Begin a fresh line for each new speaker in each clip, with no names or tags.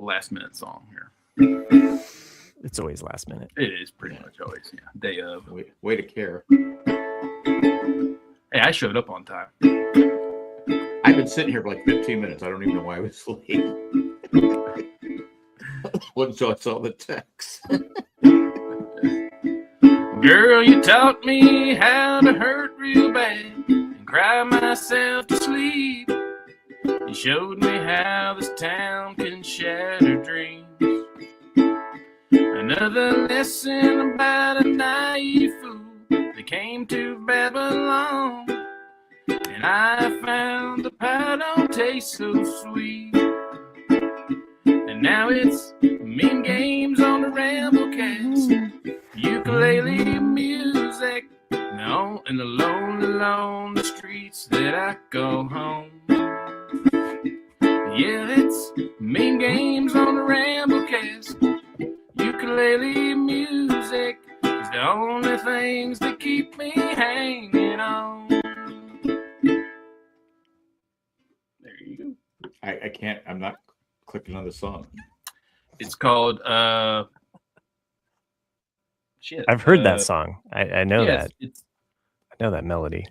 last minute song here.
It's always last minute.
It is pretty much always, yeah. Day of.
Way to care.
Hey, I showed up on time.
I've been sitting here for like 15 minutes. I don't even know why I was late. Once I saw the text.
Girl, you taught me how to hurt real bad and cry myself to sleep. You showed me how this town can shatter dreams. Another lesson about a naive fool that came to Babylon. And I found the pie don't taste so sweet. And now it's mean games on the Ramblecast. Ukulele music. No, in the lonely streets that I go home. Yeah, it's mean games on the Ramblecast. Ukulele music is the only things that keep me hanging on. There you go.
I can't. I'm not clicking on the song.
It's called shit.
I've heard that song. I know that. I know that melody.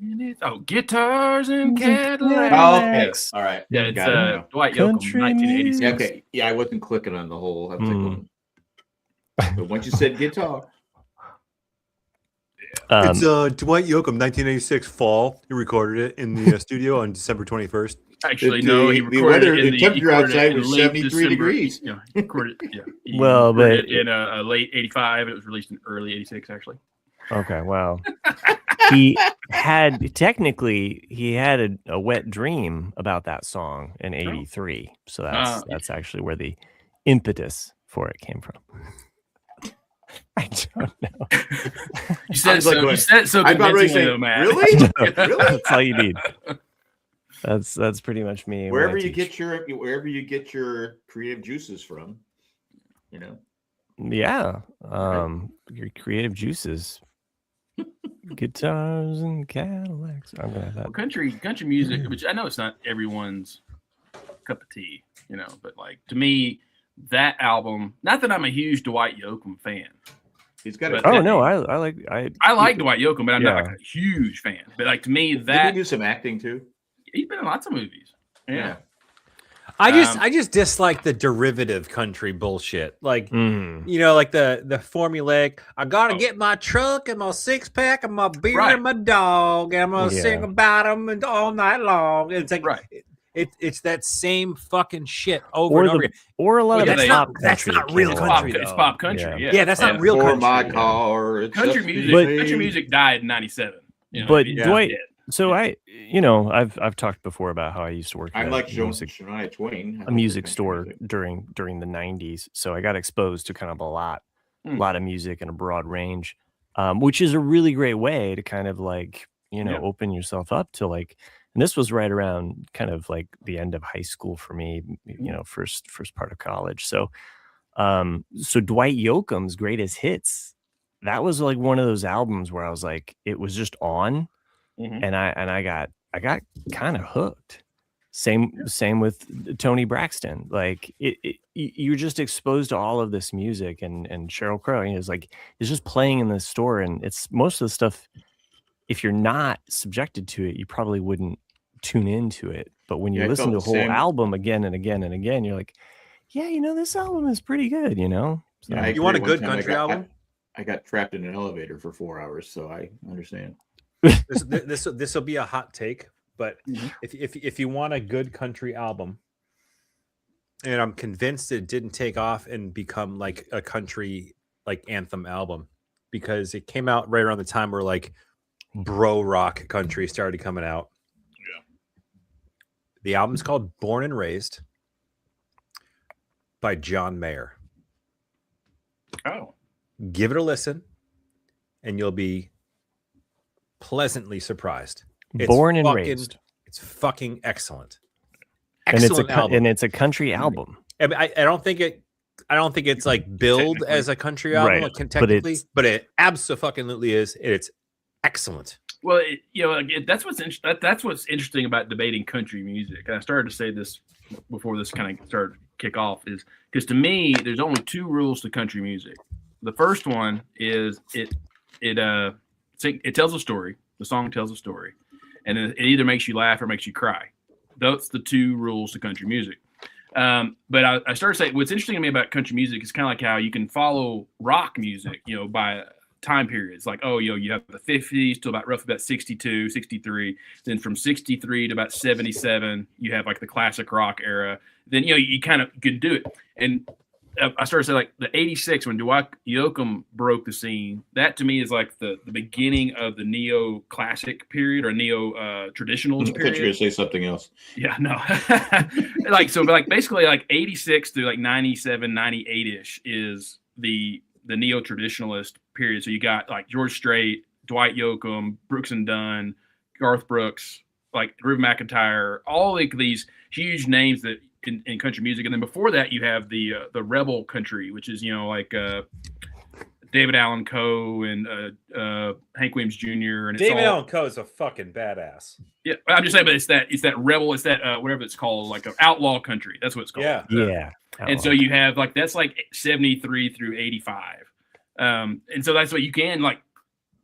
Guitars and Cadillacs.
Oh, okay. All right.
Yeah, it's Dwight Yoakam, 1986.
Yeah, okay. Yeah, I wasn't clicking on the whole. I was thinking, but once you said guitar,
it's Dwight Yoakam, 1986 fall. He recorded it in the studio on December 21st.
Actually, no, he recorded it in
the temperature outside was 73 degrees.
Yeah, he recorded it. Yeah,
but
in late '85, it was released in early '86, actually.
Okay, wow. He had a wet dream about that song in '83, so that's actually where the impetus for it came from. I don't know.
You said so convincingly, though, Matt.
Really? Really?
That's all you need. That's pretty much me.
Wherever you get your creative juices from, you know.
Yeah. Your creative juices. Guitars and Cadillacs. I'm gonna have that.
Well, country music, which I know it's not everyone's cup of tea, you know, but like to me, that album. Not that I'm a huge Dwight Yoakam fan.
He's got.
I
like Dwight Yoakam, but I'm not like a huge fan. But like to me, that
did he do some acting too?
He's been in lots of movies. Yeah.
I just dislike the derivative country bullshit. Like, you know, like the formulaic, I gotta get my truck and my 6-pack and my beer and my dog, and I'm gonna sing about them and all night long. It's like it's that same fucking shit over and over again.
Or a lot of
that's not real country.
It's pop country.
Yeah, that's not real country.
My car.
Country music died in '97. You know,
but Dwight. So I've talked before about how I used to work at
Shania Twain,
a music store during the 90s. So I got exposed to kind of a lot of music and a broad range, which is a really great way to kind of like, open yourself up to like, and this was right around kind of like the end of high school for me, first part of college. So Dwight Yoakam's Greatest Hits, that was like one of those albums where I was like, it was just on. And I got kind of hooked. Same with Tony Braxton. Like you're just exposed to all of this music and Sheryl Crow. It's just playing in the store, and it's most of the stuff. If you're not subjected to it, you probably wouldn't tune into it. But when you listen to a whole album again and again and again, you're like, yeah, this album is pretty good. So,
you want a good country album?
I got trapped in an elevator for 4 hours, so I understand.
This will be a hot take, but if you want a good country album, and I'm convinced it didn't take off and become like a country like anthem album, because it came out right around the time where like bro rock country started coming out. Yeah. The album's called Born and Raised by John Mayer.
Oh.
Give it a listen and you'll be pleasantly surprised.
Born and Raised.
It's fucking excellent.
Excellent album. And it's a country album.
I mean, I don't think it's like billed as a country album, like, technically, but it absolutely is. It's excellent.
Well, that's what's interesting about debating country music. And I started to say this before this kind of started kick off is because to me, there's only two rules to country music. The first one is it tells a story. The song tells a story, and it either makes you laugh or makes you cry. That's the two rules to country music. But I started saying what's interesting to me about country music is kind of like how you can follow rock music, by time periods. Like, you have the 50s to roughly about 62, 63. Then from 63 to about 77, you have like the classic rock era. Then, you kind of can do it. And I started saying like the 86 when Dwight Yoakam broke the scene. That to me is like the beginning of the neo-classic period or neo-traditionalist period.
I thought you were going to say something else.
Yeah, no. Basically like 86 through like 97, 98-ish is the neo-traditionalist period. So you got like George Strait, Dwight Yoakam, Brooks and Dunn, Garth Brooks, like Reuben McIntyre, all like these huge names that in country music. And then before that you have the rebel country, which is like David Allan Coe and Hank Williams Jr. and
David Allan Coe is a fucking badass.
Yeah, I'm just saying, but it's that rebel, it's that whatever it's called, like an outlaw country. That's what it's called.
Yeah.
And so you have like that's like 73 through 85, and so that's what you can like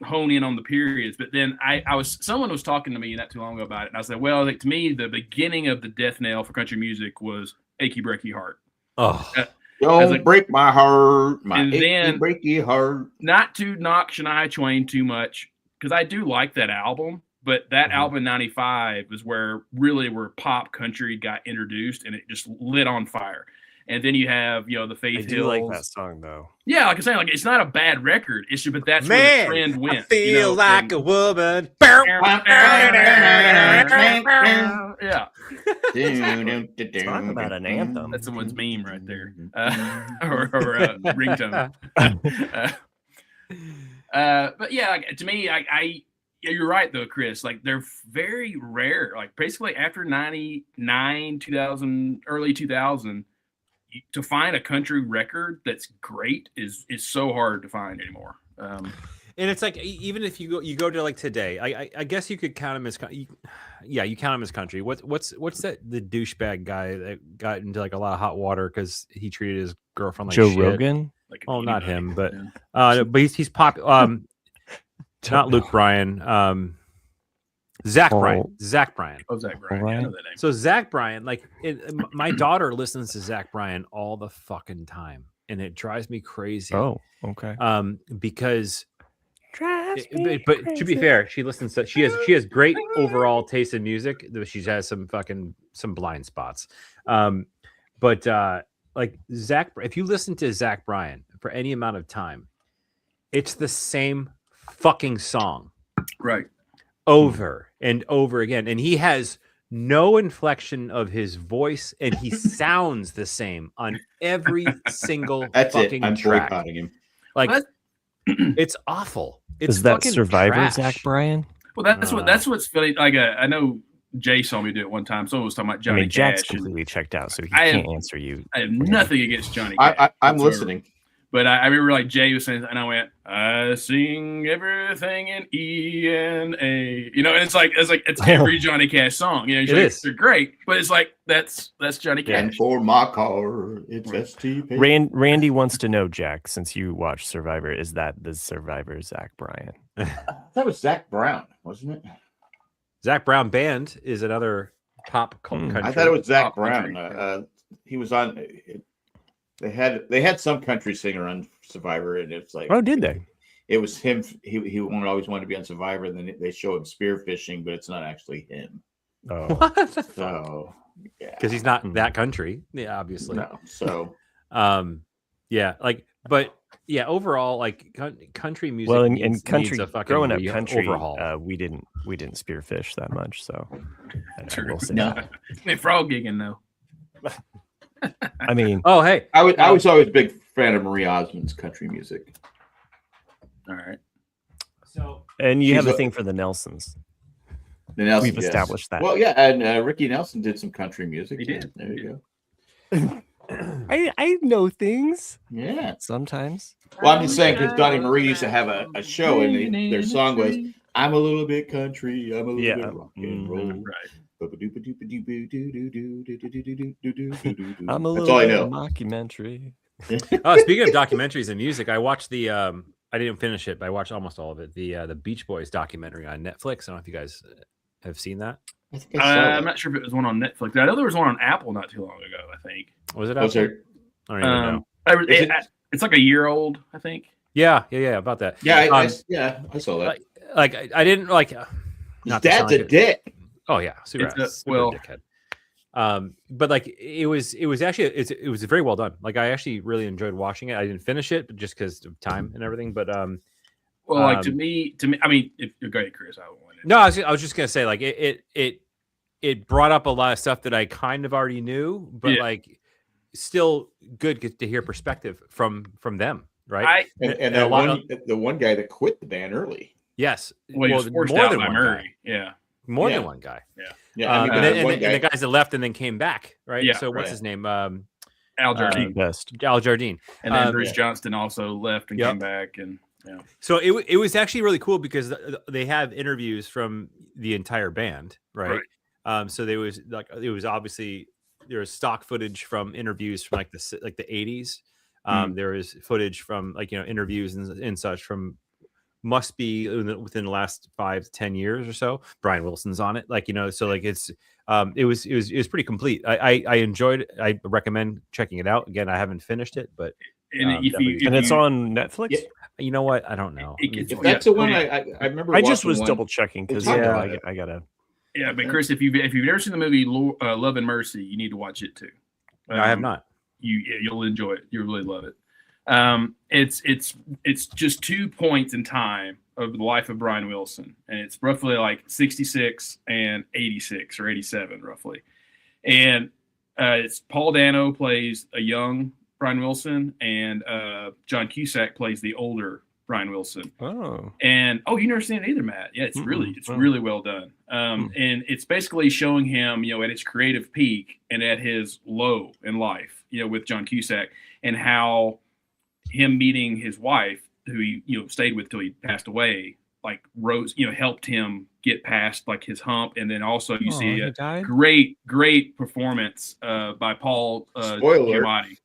hone in on the periods. But then someone was talking to me not too long ago about it, and I said, well, like, to me, the beginning of the death knell for country music was "Achy Breaky Heart."
Oh.
Don't break my heart, my
and
achy
then,
breaky heart.
Not to knock Shania Twain too much, because I do like that album, but that album in 95 was where pop country got introduced, and it just lit on fire. And then you have, the Faith Hills.
I do like that song, though.
Yeah, like I'm saying, like it's not a bad record. It's just, but that's where the trend went.
I feel like a woman.
Yeah.
Talk about an anthem.
That's someone's meme right there, or ringtone. But yeah, like, to me, you're right though, Chris. Like they're very rare. Like basically after 99, 2000, early 2000. To find a country record that's great is so hard to find anymore.
And it's like, even if you go to like today, I guess you could count him as, you count him as country. What's the douchebag guy that got into like a lot of hot water because he treated his girlfriend like
Joe
shit?
Rogan?
Like,
not him, but
yeah.
but he's popular. Not Luke Bryan. Zach Bryan.
Oh, Zach Bryan.
Right.
I know that name.
So Zach Bryan, like my daughter listens to Zach Bryan all the fucking time, and it drives me crazy.
Oh, okay.
Because, but to be fair, she listens to she has great overall taste in music. She has some blind spots. But like Zach, if you listen to Zach Bryan for any amount of time, it's the same fucking song,
right?
Over and over again, and he has no inflection of his voice, and he sounds the same on every single fucking
I'm
track.
boycotting him.
Like it's awful. It's
Is that Survivor,
trash.
Zach Bryan?
Well, that's what's funny. Like I know Jay saw me do it one time. Someone was talking about Johnny
Jack's
Cash.
completely checked out, so he can't answer you.
I have nothing against Johnny Cash.
I'm listening.
But I remember like Jay was saying, and I went, I sing everything in E and A, and it's every Johnny Cash song. They're great, but it's like that's Johnny Cash.
And for my car, it's STP.
Randy wants to know, Jack, since you watched Survivor, is that the Survivor Zach Bryan?
That was Zach Brown, wasn't it?
Zach Brown Band is another pop country.
I thought it was Zach
Pop
Brown.
country.
He was on. They had some country singer on Survivor, and it's like,
oh, did they?
It was him. He always wanted to be on Survivor, and then they show him spearfishing, but it's not actually him.
Oh,
What?
So yeah,
Because he's not that country. Yeah, obviously.
no. So
yeah, like, but yeah, overall, like country music.
well, in
needs
country,
a fucking
growing up country,
overhaul.
we didn't spearfish that much, so I will say
no.
that.
They frog gigging though.
I mean,
Oh, hey,
I was always a big fan of Marie Osmond's country music.
All right.
so
and you
She's
have a
a-
thing for the Nelsons.
The Nelson,
We've established that.
Well, yeah, and Ricky Nelson did some country music.
He did.
There you
He
go.
I know things
Yeah.
sometimes.
Well, I'm just saying because Donnie Marie used to have a show, and their song was "I'm a little bit country, I'm a little bit rock and roll."
Right.
I'm a
That's
little
all I
bit
know.
mockumentary.
Oh, speaking of documentaries and music, I watched the I didn't finish it, but I watched almost all of it. The Beach Boys documentary on Netflix. I don't know if you guys have seen that.
I think I saw
I'm not sure if it was one on Netflix. I know there was one on Apple not too long ago. I think.
Was it?
Was
Apple?
there?
I don't even know.
It's like a year old, I think.
Yeah, about that.
Yeah, I saw that.
Like I didn't like.
His
not to sound
dad's a
like
dick.
Oh yeah, super dickhead. But like it was actually it was very well done. Like I actually really enjoyed watching it. I didn't finish it, but just because of time and everything. But
well, like to me, I mean, if you're great, Chris, I don't want it.
No, I was just gonna say like it brought up a lot of stuff that I kind of already knew, but like still good to hear perspective from them, right?
And the one guy that quit the band early.
Yes,
well, he was forced out by Murray. Yeah.
More than one guy.
Yeah.
And the guys that left and then came back, right?
Yeah.
So what's his name?
Al Jardine.
Al Jardine.
And then Bruce Johnston also left and came back. And
so it was actually really cool because they have interviews from the entire band, right? So there was obviously there was stock footage from interviews from like the 80s. There is footage from interviews and such from must be within the last 5 to 10 years or so. Brian Wilson's on it, so like it's it was pretty complete. I enjoyed it. I recommend checking it out. Again, I haven't finished it, but
and it's on Netflix.
Yeah, you know what? I don't know.
If that's the one I remember.
I just was double checking because I gotta.
Yeah, but Chris, if you've never seen the movie Love and Mercy, you need to watch it too.
I have not.
You'll enjoy it. You'll really love it. It's just 2 points in time of the life of Brian Wilson, and it's roughly like 66 and 86 or 87 roughly. And it's Paul Dano plays a young Brian Wilson, and John Cusack plays the older Brian Wilson.
Oh,
and you never seen it either, Matt? Yeah, it's really well done. And it's basically showing him, at his creative peak and at his low in life, with John Cusack, and how him meeting his wife, who he stayed with till he passed away, like rose, helped him get past like his hump. And then also you see a great performance by Paul Giamatti.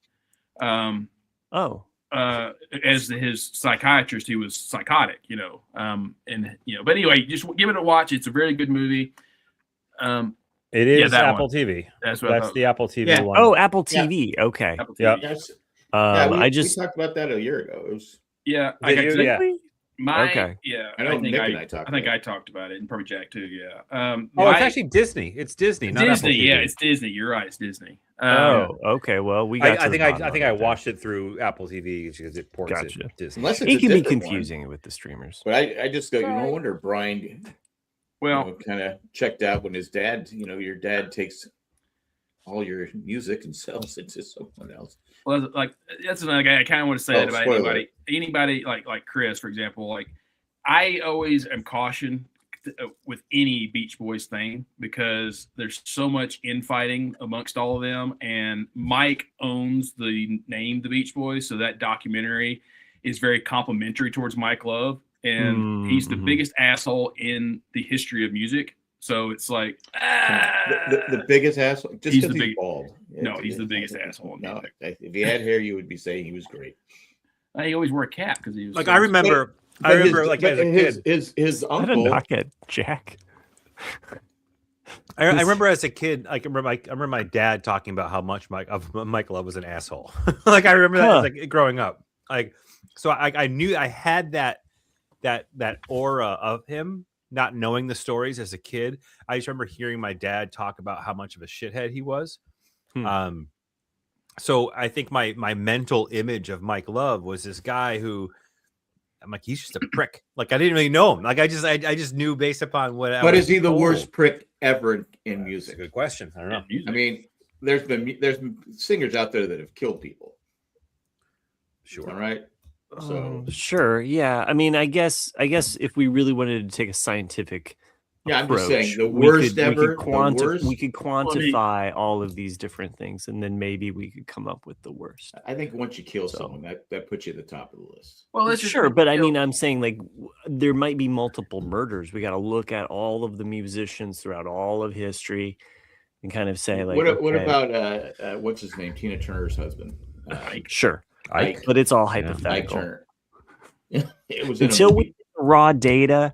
As his psychiatrist, he was psychotic, but anyway, just give it a watch. It's a very good movie.
It is Apple TV. That's the Apple TV one.
Oh, Apple TV. Yeah. Okay.
Apple TV. Yes. We talked about that a year ago. It was
I think I talked about it, and probably Jack too. Yeah.
It's actually Disney. It's Disney. Not
Disney.
Apple TV.
Yeah, it's Disney. You're right. It's Disney.
Okay. Well,
I think I watched it through Apple TV because it ports it Disney.
It can be confusing with the streamers.
But I just go, no wonder Brian. Kind of checked out when his dad. Your dad takes all your music and sells it to someone else.
Well, that's another guy. I kind of want to say that about anybody like Chris, for example. Like, I always am cautioned with any Beach Boys thing because there's so much infighting amongst all of them, and Mike owns the name The Beach Boys, so that documentary is very complimentary towards Mike Love, and he's the biggest asshole in the history of music. So it's like
the biggest asshole. Just because he's bald.
No, he's the biggest asshole.
No, if he had hair, you would be saying he was great.
He always wore a cap because he was
like. I remember as a kid,
his uncle.
Knock it, Jack.
I remember as a kid. I remember my dad talking about how much Mike Love was an asshole. Like I remember that as growing up. So I knew I had that aura of him. Not knowing the stories as a kid, I just remember hearing my dad talk about how much of a shithead he was. So I think my mental image of Mike Love was this guy who I'm like, he's just a prick. Like I didn't really know him. Like I just knew based upon what.
But is he the worst prick ever in music?
That's a good question. I don't know.
I mean, there's been singers out there that have killed people.
Sure.
All right. So
sure, yeah. I mean, I guess if we really wanted to take a scientific
Yeah, I'm
approach,
just saying the worst ever.
We could quantify all of these different things, and then maybe we could come up with the worst.
I think once you kill someone, that puts you at the top of the list.
Well, that's
sure, but I mean, I'm saying like there might be multiple murders. We got to look at all of the musicians throughout all of history and kind of say like,
what about what's his name? Tina Turner's husband.
Sure,
Ike,
but it's all hypothetical.
Ike Turner. It was
until we get raw data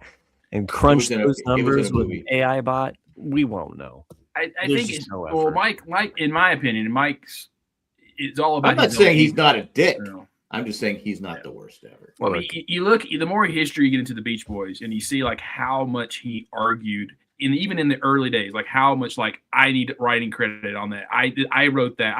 and crunch those numbers with an AI bot, we won't know.
I think it's Mike, in my opinion, Mike's it's all about.
I'm not saying he's not a dick. I'm just saying he's not the worst ever.
Well, you look, the more history you get into the Beach Boys, and you see like how much he argued, even in the early days, like how much like I need writing credit on that. I wrote that.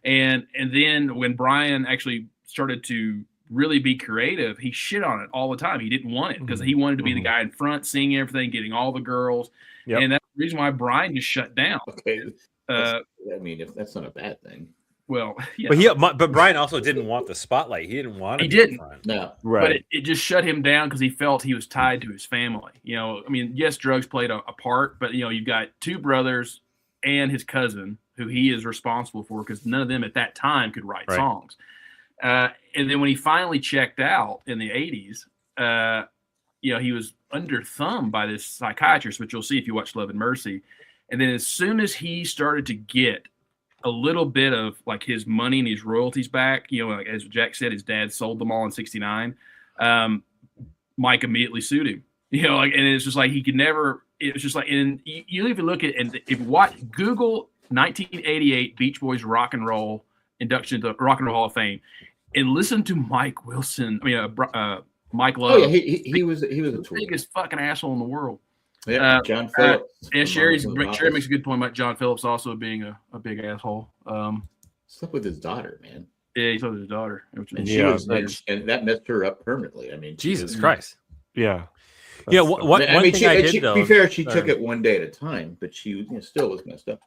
And then when Brian actually started to really be creative, he shit on it all the time. He didn't want it because he wanted to be the guy in front, singing everything, getting all the girls. Yep. And that's the reason why Brian just shut down.
Okay. I mean, if that's not a bad thing.
Well, yeah.
But Brian also didn't want the spotlight. He didn't want it.
He didn't.
No.
Right. But it just shut him down because he felt he was tied to his family. I mean, yes, drugs played a part, but you've got two brothers and his cousin who he is responsible for because none of them at that time could write songs. And then when he finally checked out in the 80s, he was under thumb by this psychiatrist, which you'll see if you watch Love and Mercy. And then as soon as he started to get a little bit of like his money and his royalties back, like as Jack said, his dad sold them all in '69. Mike immediately sued him, and it's just like he could never. It was just like, and you even look at Google 1988 Beach Boys rock and roll induction to Rock and Roll Hall of Fame, and listen to Mike Wilson. Mike Love.
Oh yeah, he was a tool.
Biggest fucking asshole in the world.
Yeah, John Phillips.
Sherry makes a good point about John Phillips also being a big asshole.
Slept with his daughter, man.
Yeah, he slept with his daughter.
And that messed her up permanently. I mean,
Jesus Christ.
Yeah.
Yeah. One thing I did, though.
To be fair, she took it one day at a time, but she still was messed up.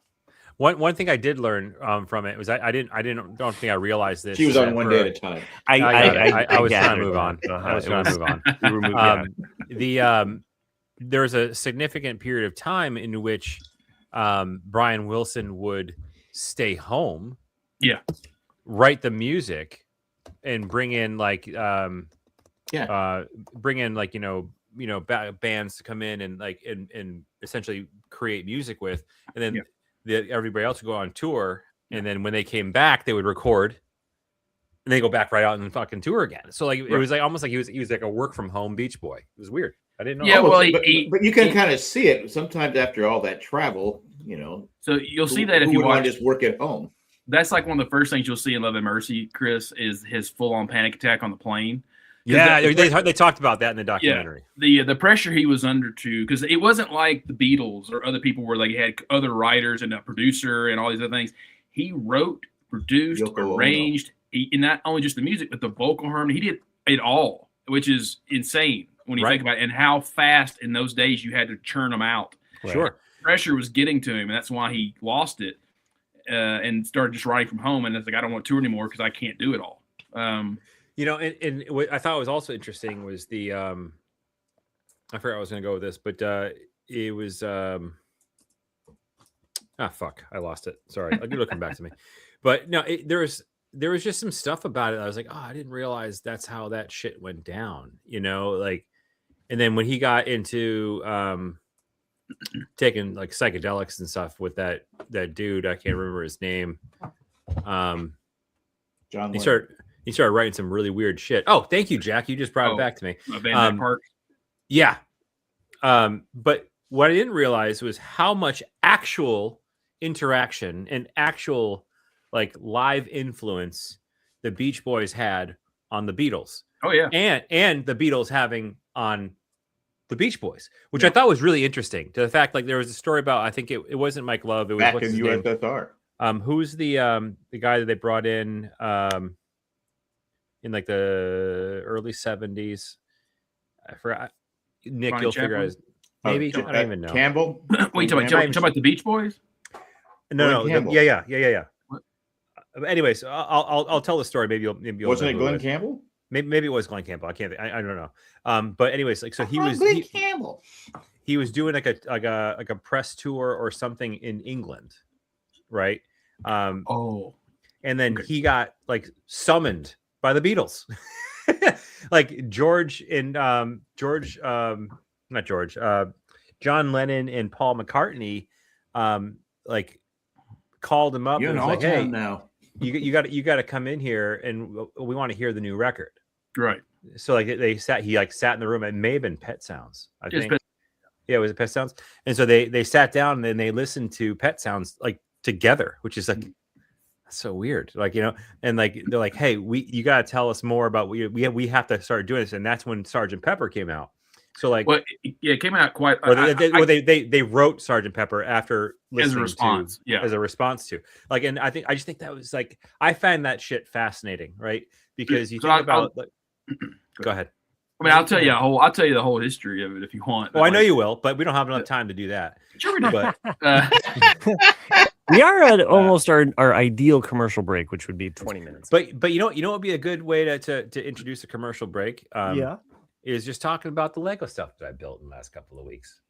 One thing I did learn from it was I don't think I realized this.
She was on one day at a time.
I was trying to move on. I was trying to move on. There was a significant period of time in which Brian Wilson would stay home, write the music, and bring in bands to come in and essentially create music with, and then everybody else would go on tour, and then when they came back, they would record, and they go back right out and fucking tour again. So it was like almost like he was like a work from home Beach Boy. It was weird. I didn't know.
Yeah, well,
but you can kind of see it sometimes after all that travel,
So you'll see that if you want
to just work at home.
That's like one of the first things you'll see in Love and Mercy, Chris, is his full-on panic attack on the plane.
Yeah, they talked about that in the documentary.
Yeah, the pressure he was under because it wasn't like the Beatles or other people where he had other writers and a producer and all these other things. He wrote, produced, arranged, and not only just the music, but the vocal harmony. He did it all, which is insane when you think about it, and how fast in those days you had to churn them out.
Right. Sure.
Pressure was getting to him, and that's why he lost it and started just writing from home. And it's like, I don't want to tour anymore because I can't do it all.
And what I thought was also interesting was the I forgot I was going to go with this, but it was I lost it. Sorry, it'll come back to me. But no, there was just some stuff about it. I was like, I didn't realize that's how that shit went down. And then when he got into taking psychedelics and stuff with that dude, I can't remember his name.
John.
He started writing some really weird shit. Oh, thank you, Jack. You just brought it back to me.
Van Park.
Yeah. But what I didn't realize was how much actual interaction and actual live influence the Beach Boys had on the Beatles.
Oh yeah.
And the Beatles having on the Beach Boys, which I thought was really interesting, to the fact there was a story about, I think it wasn't Mike Love, it was
back in USSR.
Who's the guy that they brought in the early 70s? I forgot. Nick,
Ronnie
you'll
Chaplin?
figure out his maybe. I don't even know.
Campbell?
What are you talking about the Beach Boys?
No. Yeah. Anyways, I'll tell the story. Maybe you'll
wasn't it Glenn Campbell?
Maybe it was Glenn Campbell. I don't know. But anyways, so he was
Glenn Campbell.
he was doing like a press tour or something in England, right? And then he got like summoned by the Beatles. Like John Lennon and Paul McCartney like called him up and was like, hey,
now
you got to come in here and we want to hear the new record.
Right.
So like he sat in the room. It may have been Pet Sounds, I think. Yeah, it was Pet Sounds. And so they sat down and they listened to Pet Sounds like together, which is like so weird. Like, you know, and like they're like, hey, you got to tell us more about what we have to start doing this. And that's when Sgt. Pepper came out. So like,
it came out quite.
They wrote Sgt. Pepper after listening
as a response
to like, and I just think that was like, I find that shit fascinating, right? Because you think about like, go ahead.
I mean, I'll tell you the whole history of it if you want.
Well, I know you will, but we don't have enough time to do that.
Sure we do.
But
we are at almost our ideal commercial break, which would be 20 minutes.
But you know what would be a good way to introduce a commercial break? Is just talking about the Lego stuff that I built in the last couple of weeks.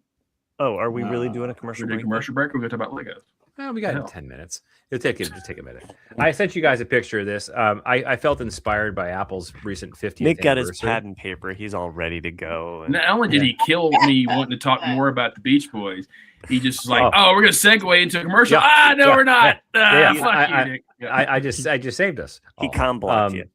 Oh, are we really doing a commercial break?
Commercial break? We're going to talk about Legos.
Well, we got 10 minutes. It'll take a minute. I sent you guys a picture of this. I felt inspired by Apple's recent 50th
Nick got his pad and paper. He's all ready to go.
Not only did he kill me wanting to talk more about the Beach Boys, he just was like, "Oh, we're going to segue into a commercial." We're not. Fuck you, Nick.
I just saved us.
He blocked you.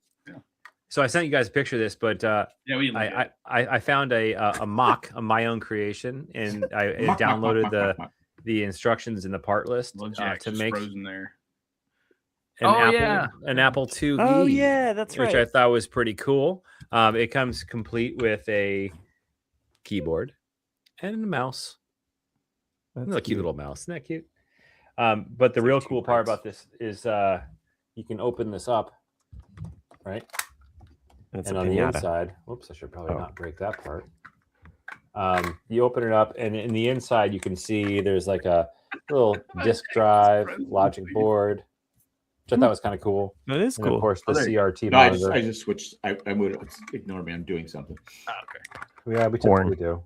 So I sent you guys a picture of this, but I found a mock of my own creation, and I downloaded the instructions in the part list to make
there.
an Apple IIe.
Oh yeah, that's right.
Which I thought was pretty cool. It comes complete with a keyboard and a mouse. That's a cute little mouse. Isn't that cute? But the real cool part about this is you can open this up, right? And on the inside, whoops, I should probably not break that part. You open it up, and in the inside, you can see there's like a little disk drive, logic board, which I thought was kind of cool.
That is cool.
And of course, the CRT
monitor. I just switched. I would ignore me. I'm doing something.
Okay. Yeah, we typically do.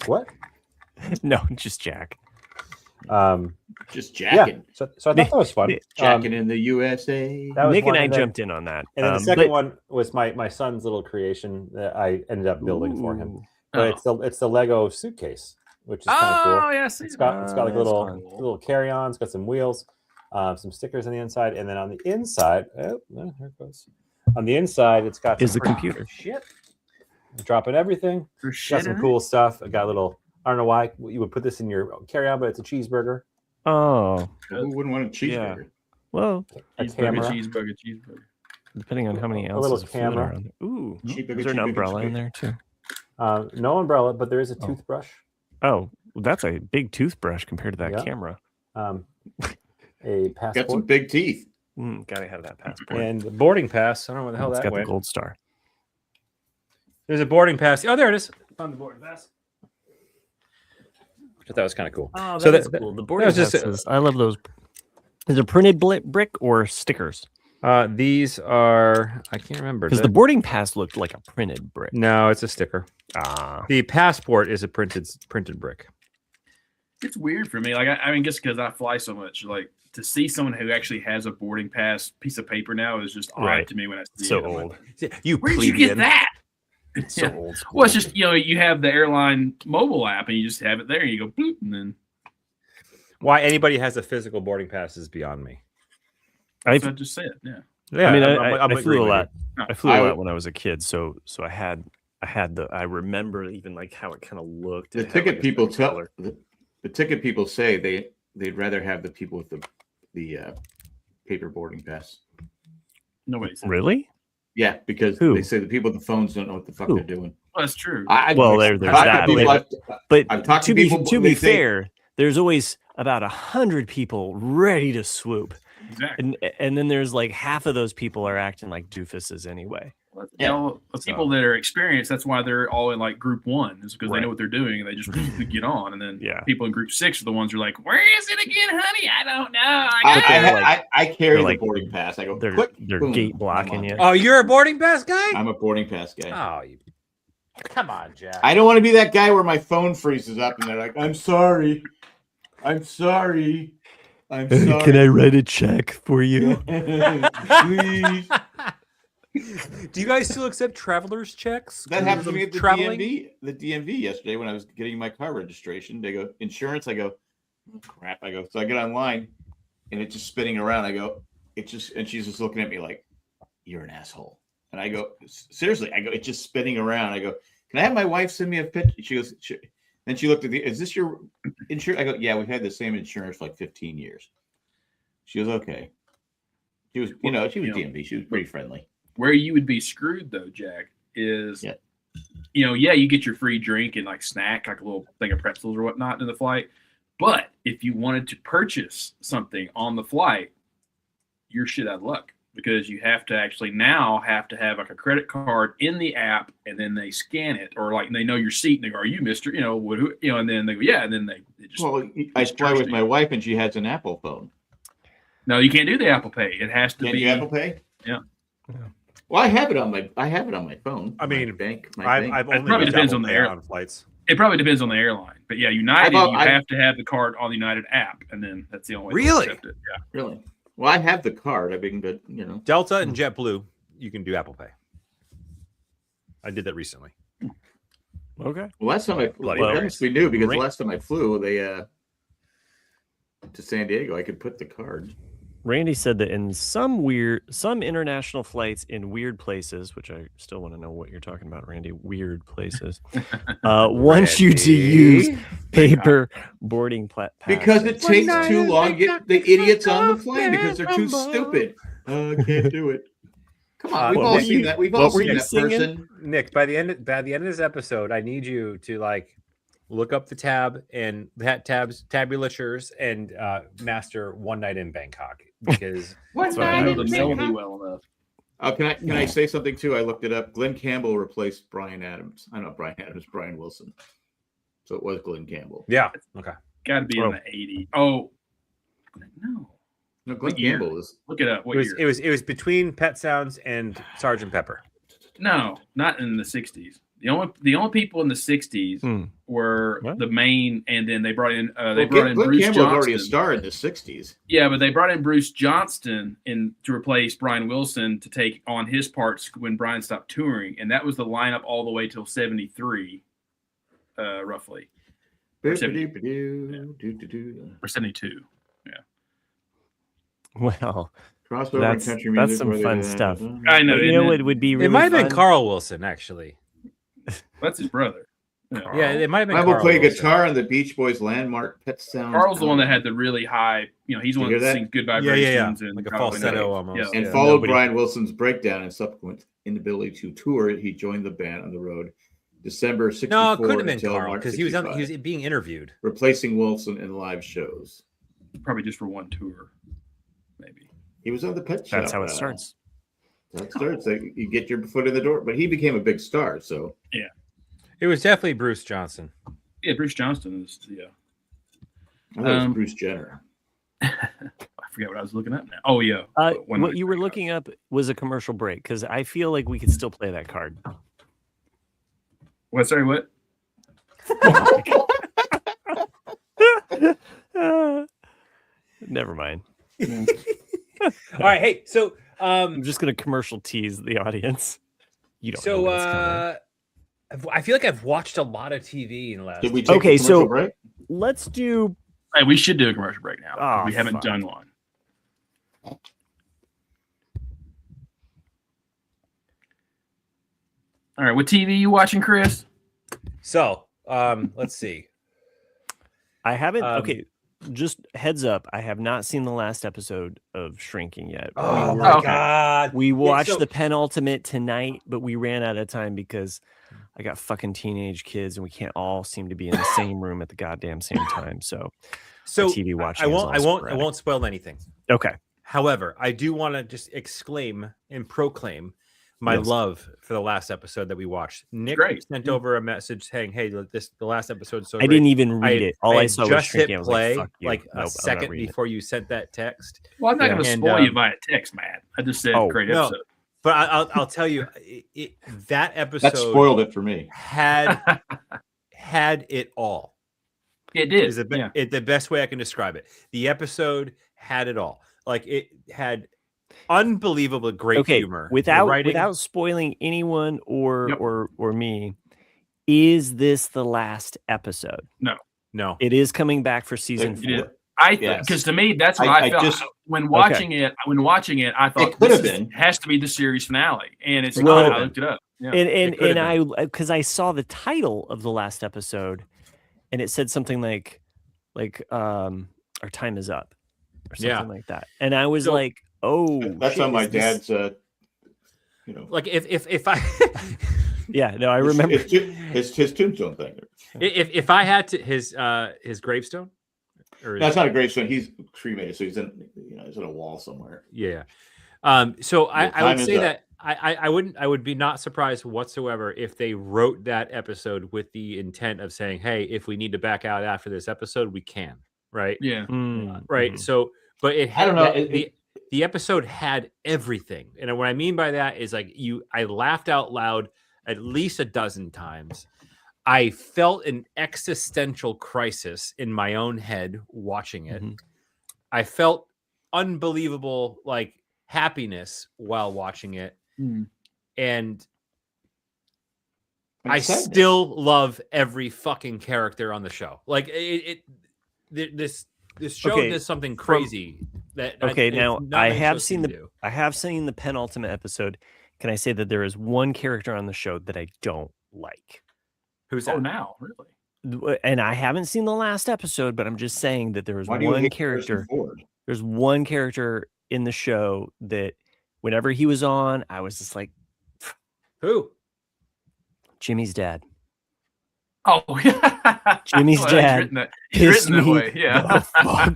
What?
No, just Jack.
Just jacking.
Yeah. So I thought that was fun.
Jacking in the USA.
Nick and I jumped in on that.
And then the second one was my son's little creation that I ended up building for him. But it's the Lego suitcase, which is kind of cool. Oh yes, it's got like little carry-ons. It's got some wheels, some stickers on the inside, and then on the inside, here it goes. On the inside, it's got
the computer.
Shit, dropping everything. Got some cool stuff. I got a little. I don't know why you would put this in your carry-on, but it's a cheeseburger.
Oh,
who wouldn't want a cheeseburger?
Yeah. Well,
cheeseburger.
Depending on how many ounces.
A little
of
camera.
Food are on there. Ooh, is there an umbrella in there too?
No umbrella, but there is a toothbrush.
Oh, that's a big toothbrush compared to that camera.
A passport.
Got some big teeth.
Gotta have that passport.
And the boarding pass. I don't know where the hell that went.
It's got the gold star.
There's a boarding pass. Oh, there it is. Found the boarding pass. I thought that was kind of cool.
Oh, that's cool. The boarding passes. I love those. Is it printed brick or stickers?
These are, I can't remember.
Because the boarding pass looked like a printed brick.
No, it's a sticker. The passport is a printed brick.
It's weird for me. Like, I mean, just because I fly so much, like to see someone who actually has a boarding pass piece of paper now is just odd to me when I see it.
So old.
Where did you get that?
It's so old school.
Well, it's just, you have the airline mobile app and you just have it there and you go boop and then.
Why anybody has a physical boarding pass is beyond me.
I just said, yeah.
I mean, I flew a lot. I flew a lot when I was a kid, so I had I remember even like how it kind of looked.
The ticket people the ticket people say they'd rather have the people with the paper boarding pass.
Nobody said
really.
Yeah, because they say the people with the phones don't know what the fuck they're doing.
Well, that's true.
There's that. But to be fair, there's always about 100 people ready to swoop.
Exactly.
And then there's like half of those people are acting like doofuses anyway.
People that are experienced, that's why they're all in like group 1, is because they know what they're doing and they just get on. And then people in group 6 are the ones who are like, where is it again, honey? I don't know.
I carry the boarding pass. I go,
they're gate blocking you.
Oh, you're a boarding pass guy?
I'm a boarding pass guy.
Oh, Come on, Jack.
I don't want to be that guy where my phone freezes up and they're like, I'm sorry. I'm sorry. I'm sorry.
Can I write a check for you?
Please.
Do you guys still accept traveler's checks?
That happened to me at the
traveling?
DMV yesterday when I was getting my car registration. They go, insurance. I go, oh, crap. I go, so I get online and it's just spinning around. I go, and she's just looking at me like, you're an asshole. And I go, seriously, I go, it's just spinning around. I go, can I have my wife send me a picture? She goes, sure. Then she looked at is this your insurance? I go, yeah, we've had the same insurance for like 15 years. She goes, okay. She was DMV. She was pretty friendly.
Where you would be screwed though, Jack, is, you get your free drink and like snack, like a little thing of pretzels or whatnot in the flight. But if you wanted to purchase something on the flight, you're shit out of luck. Because you have to actually now have to have like a credit card in the app, and then they scan it, or like they know your seat, and they go, "Are you Mister?" And then they go, "Yeah," and then they just.
Well, I fly with my wife, and she has an Apple phone.
No, you can't do the Apple Pay. It has to be
Apple Pay.
Yeah.
Well, I have it on my phone.
I mean,
I've
only
it probably depends on the
on flights.
It probably depends on the airline, but yeah, United, you have to have the card on the United app, and then that's the only way to accept it. Yeah.
Really. Well, I have the card. I've been,
Delta and JetBlue, you can do Apple Pay. I did that recently.
Okay.
Well, last time that must be new because the last time I flew, to San Diego, I could put the card.
Randy said that in some international flights in weird places, which I still want to know what you're talking about, Randy, weird places, want you to use paper boarding passes.
Because it takes too long to get the idiots on the plane because they're too stupid. I can't do it. Come on, we've all seen that. We've all seen that person.
Nick, by the end of this episode, I need you to look up the tab and that tabulatures and master One Night in Bangkok because
I know the melody well enough.
Can I say something too? I looked it up. Glenn Campbell replaced Brian Adams. I know Brian Adams, Brian Wilson. So it was Glenn Campbell.
Yeah. Okay.
Got to be in the 80s. Oh
no, Glenn Campbell was.
Look it up. What year?
It was between Pet Sounds and Sgt. Pepper.
No, not in the 60s. The only people in the 60s were the main, and then they brought in
Glenn
Bruce
Campbell
Johnston.
already a star in the 60s.
Yeah, but they brought in Bruce Johnston to replace Brian Wilson to take on his parts when Brian stopped touring, and that was the lineup all the way till 73, roughly. Or 72. Yeah.
Well,
crossover and country music.
That's some fun stuff.
I know.
It would be really
It might have been
fun.
Carl Wilson, actually.
That's his brother.
Yeah, it might have been.
I will
Carl
play
Wilson.
guitar on the Beach Boys' landmark Pet Sounds.
Carl's the one that had the really high. He's the one that sings Good Vibrations and
like a falsetto almost.
And followed Brian Wilson's breakdown and subsequent inability to tour. He joined the band on the road December 64.
No, it couldn't have been Carl because he was being interviewed,
replacing Wilson in live shows.
Probably just for one tour, maybe.
He was on the Pet Shop.
That's how it starts.
That starts. You get your foot in the door, but he became a big star. So
yeah.
It was definitely Bruce Johnston.
Yeah, Bruce Johnston is,
I thought it was Bruce Jenner.
I forget what I was looking up now. Oh, yeah.
What you were looking up was a commercial break, because I feel like we could still play that card.
What? Sorry, what?
Never mind.
All right, hey, so
I'm just going to commercial tease the audience. You don't know
so
what's coming.
I feel like I've watched a lot of TV in the last.
Did we take a commercial break?
Let's do.
Hey, we should do a commercial break now.
Oh,
we haven't done one. All right, what TV you watching, Chris?
So, let's see.
I haven't. Okay, just heads up. I have not seen the last episode of Shrinking yet.
Oh my god!
We watched the penultimate tonight, but we ran out of time because I got fucking teenage kids, and we can't all seem to be in the same room at the goddamn same time. So TV watching.
I won't spoil anything.
Okay.
However, I do want to just exclaim and proclaim my love for the last episode that we watched. Nick sent over a message saying, "Hey, the last episode." So
I didn't even read it. All I saw was Shrinking. I was
play
like,
like a second before you sent that text.
Well, I'm not going to spoil you via text, Matt. I just said great episode.
But I'll tell you, that episode
That spoiled it for me.
had it all.
It did.
Is the best way I can describe it. The episode had it all. Like it had unbelievable great humor.
Without spoiling anyone or me. Is this the last episode?
No.
It is coming back for season 4.
Because to me, that's what I felt when watching it. When watching it, I thought
it could have been
has to be the series finale, and it's not. I looked it up. Yeah.
And I because I saw the title of the last episode, and it said something like our time is up, or something like that, and I was like, oh,
that's on my dad's.
Like if I.
Yeah, no, I remember
his tombstone thing.
If I had to his gravestone,
that's not a gravestone. He's cremated, so he's in a wall somewhere.
Yeah. So I would say that I would be not surprised whatsoever if they wrote that episode with the intent of saying, hey, if we need to back out after this episode, we can. Right.
Yeah.
Right. So, but it had,
I don't know.
The episode had everything, and what I mean by that is I laughed out loud at least a dozen times. I felt an existential crisis in my own head watching it. Mm-hmm. I felt unbelievable happiness while watching it. Mm. And I still love every fucking character on the show. This show does something crazy
I have seen the penultimate episode. Can I say that there is one character on the show that I don't like?
Who's that? Oh, now, really?
And I haven't seen the last episode, but I'm just saying that there is one character. There's one character in the show that whenever he was on, I was just like,
who?
Jimmy's dad.
Oh,
Jimmy's dad.
Written that way, yeah.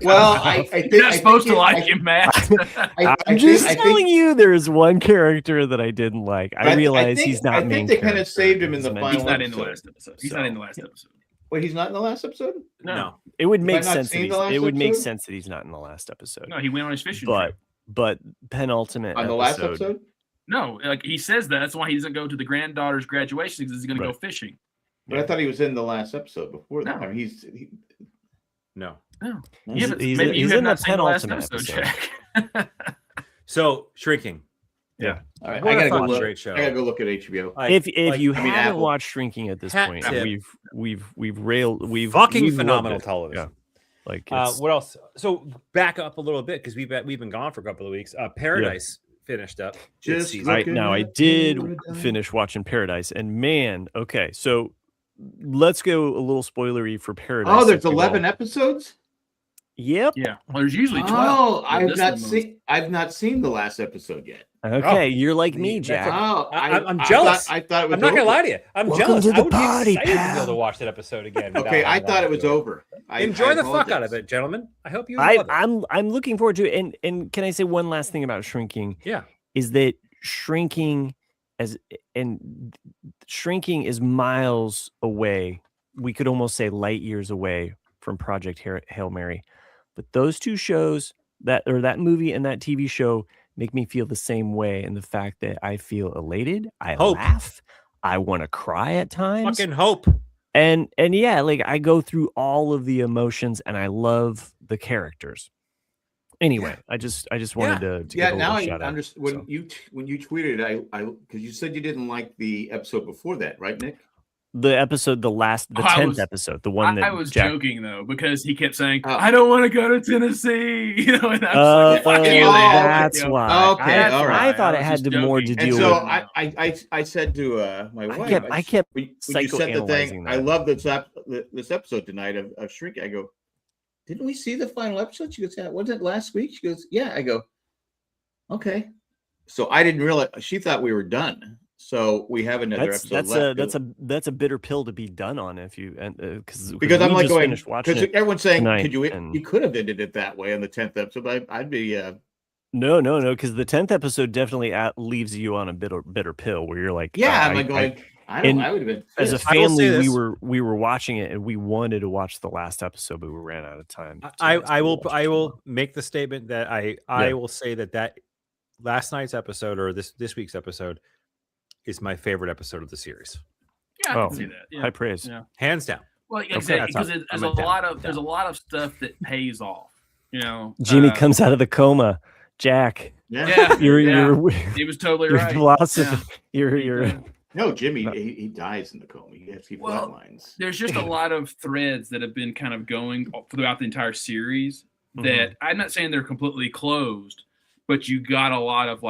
Well, I think
you're not supposed to like him, Matt.
I'm just telling you, there's one character that I didn't like. I realize he's not.
I think they kind of saved him in the final.
He's not in the last episode. He's not in the last episode.
Wait, he's not in the last episode?
No.
It would make sense. It would make sense that he's not in the last episode.
No, he went on his fishing trip.
But penultimate
on the last episode.
No, he says that. That's why he doesn't go to the granddaughter's graduation because he's going to go fishing.
But I thought he was in the last episode before that.
No.
I mean,
No.
Maybe you have not seen the last episode,
Jack.
So, Shrinking.
Yeah. All right. I gotta go look. I gotta go look at HBO.
If you haven't watched Shrinking at this point, we've
fucking phenomenal television.
Yeah.
What else? So back up a little bit because we've been gone for a couple of weeks. Paradise finished up.
I did finish watching Paradise, and man, okay, so let's go a little spoilery for Paradise.
Oh, there's 11 episodes.
Yep.
Yeah. Well, there's usually 12.
Oh, I've not seen the last episode yet.
Okay, you're like me, Jack.
I'm jealous.
I thought it was.
I'm not gonna lie to you. I'm jealous.
To the
I would
party,
be excited to be able to watch that episode again.
Okay, I thought it was over.
Enjoy the fuck out of it, gentlemen. I hope you. I'm
looking forward to it. And can I say one last thing about Shrinking?
Yeah,
is that Shrinking is miles away. We could almost say light years away from Project Hail Mary. But those two shows, that movie and that TV show, make me feel the same way. And the fact that I feel elated, I laugh, I want to cry at times.
Fucking hope.
And yeah, I go through all of the emotions, and I love the characters. Anyway, I just wanted to give a
now I
shout
understand
out,
when you tweeted I because you said you didn't like the episode before that, right, Nick?
The episode, the 10th episode, the one that
I was joking though, because he kept saying, "I don't want to go to Tennessee," and I was
that's why.
Okay, all right.
I thought it had more to do with.
So I said to my wife,
I kept
when you said the thing,
that.
I love this episode tonight of Shrink. I go, didn't we see the final episode? She goes, yeah, wasn't it last week? She goes, yeah. I go, okay. So I didn't realize, she thought we were done. So we have another episode left.
That's a bitter pill to be done on if you
because I'm like going because everyone's saying
tonight,
you could have ended it that way on the 10th episode, but I'd be
no because the 10th episode definitely leaves you on a bitter pill where you're like
I would have been
as a family we were watching it and we wanted to watch the last episode but we ran out of time.
I will make the statement that I will say that last night's episode or this week's episode is my favorite episode of the series.
Yeah, I can see that. Yeah.
High praise.
Yeah.
Hands down.
Well, exactly, because there's a lot of stuff that pays off.
Jimmy comes out of the coma. Jack.
Yeah.
He was totally
your
right.
philosophy. You're
No, Jimmy, he dies in the coma. You have to keep flatlines.
There's just a lot of threads that have been kind of going throughout the entire series that I'm not saying they're completely closed, but you got a lot of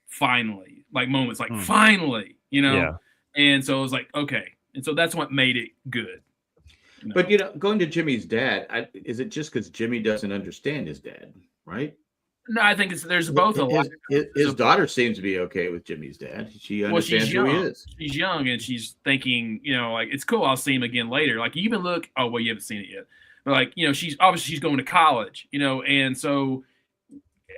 finally, moments finally, And so it was like, okay. And so that's what made it good.
But, going to Jimmy's dad, is it just because Jimmy doesn't understand his dad, right?
No, I think there's both a lot.
His daughter seems to be okay with Jimmy's dad. She understands who he is.
She's young and she's thinking, it's cool. I'll see him again later. You even look. Oh well, you haven't seen it yet. But she's going to college. And so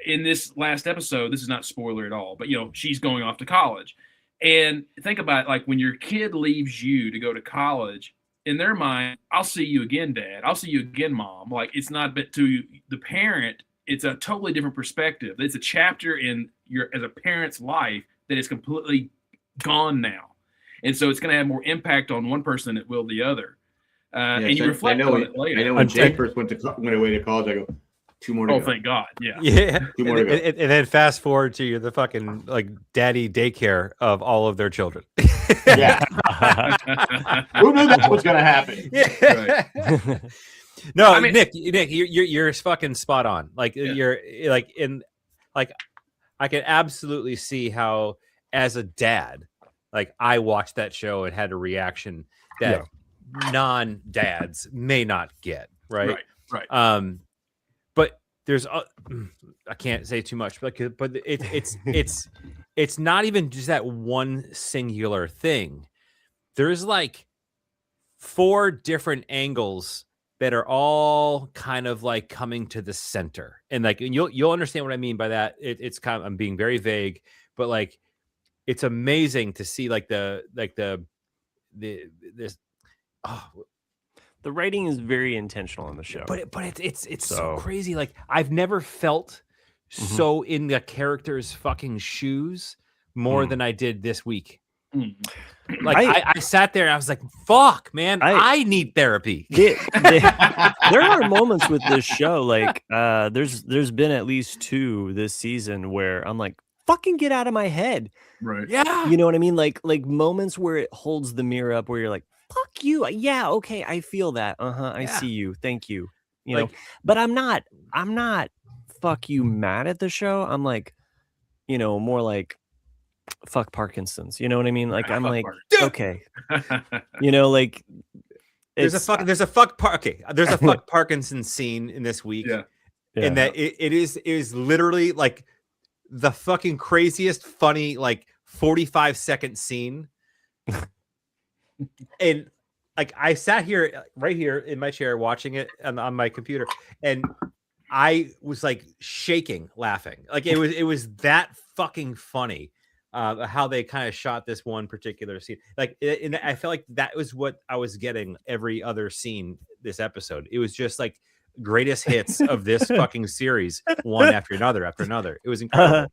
in this last episode, this is not spoiler at all. But she's going off to college. And think about it, when your kid leaves you to go to college. In their mind, I'll see you again, Dad. I'll see you again, Mom. It's not, but to the parent, it's a totally different perspective. It's a chapter in as a parent's life that is completely gone now, and so it's going to have more impact on one person than it will the other. And you reflect on it later.
I know when Jay first went away to college, I go, 2 more to go.
Thank God, yeah.
2 more to go.
And then fast forward to the fucking daddy daycare of all of their children.
Yeah. Who knew that was going to happen?
Yeah. Right. No, I mean, Nick, you're fucking spot on. You're I can absolutely see how, as a dad, I watched that show and had a reaction that non-dads may not get. Right. But there's I can't say too much, but it's not even just that one singular thing. There's 4 different angles that are all kind of coming to the center, and you'll understand what I mean by that. It's kind of, I'm being very vague, but it's amazing to see the
writing is very intentional in the show,
but it's so crazy. I've never felt so in the character's fucking shoes more than I did this week. I sat there and I was like, fuck, man, I need therapy.
There are moments with this show, there's been at least 2 this season where I'm like, fucking get out of my head.
Right.
Yeah.
You know what I mean? Like moments where it holds the mirror up where you're like, fuck you. Yeah, okay, I feel that. I see you. Thank you. You know, but I'm not fuck you mad at the show. I'm more like fuck Parkinson's. You know what I mean? I'm like, okay.
There's a fuck Parkinson scene in this week. Yeah. And that it is literally the fucking craziest funny 45-second scene. And I sat here right here in my chair watching it on my computer, and I was shaking laughing. It was that fucking funny. How they kind of shot this one particular scene. And I felt like that was what I was getting every other scene this episode. It was just greatest hits of this fucking series, one after another after another. It was incredible.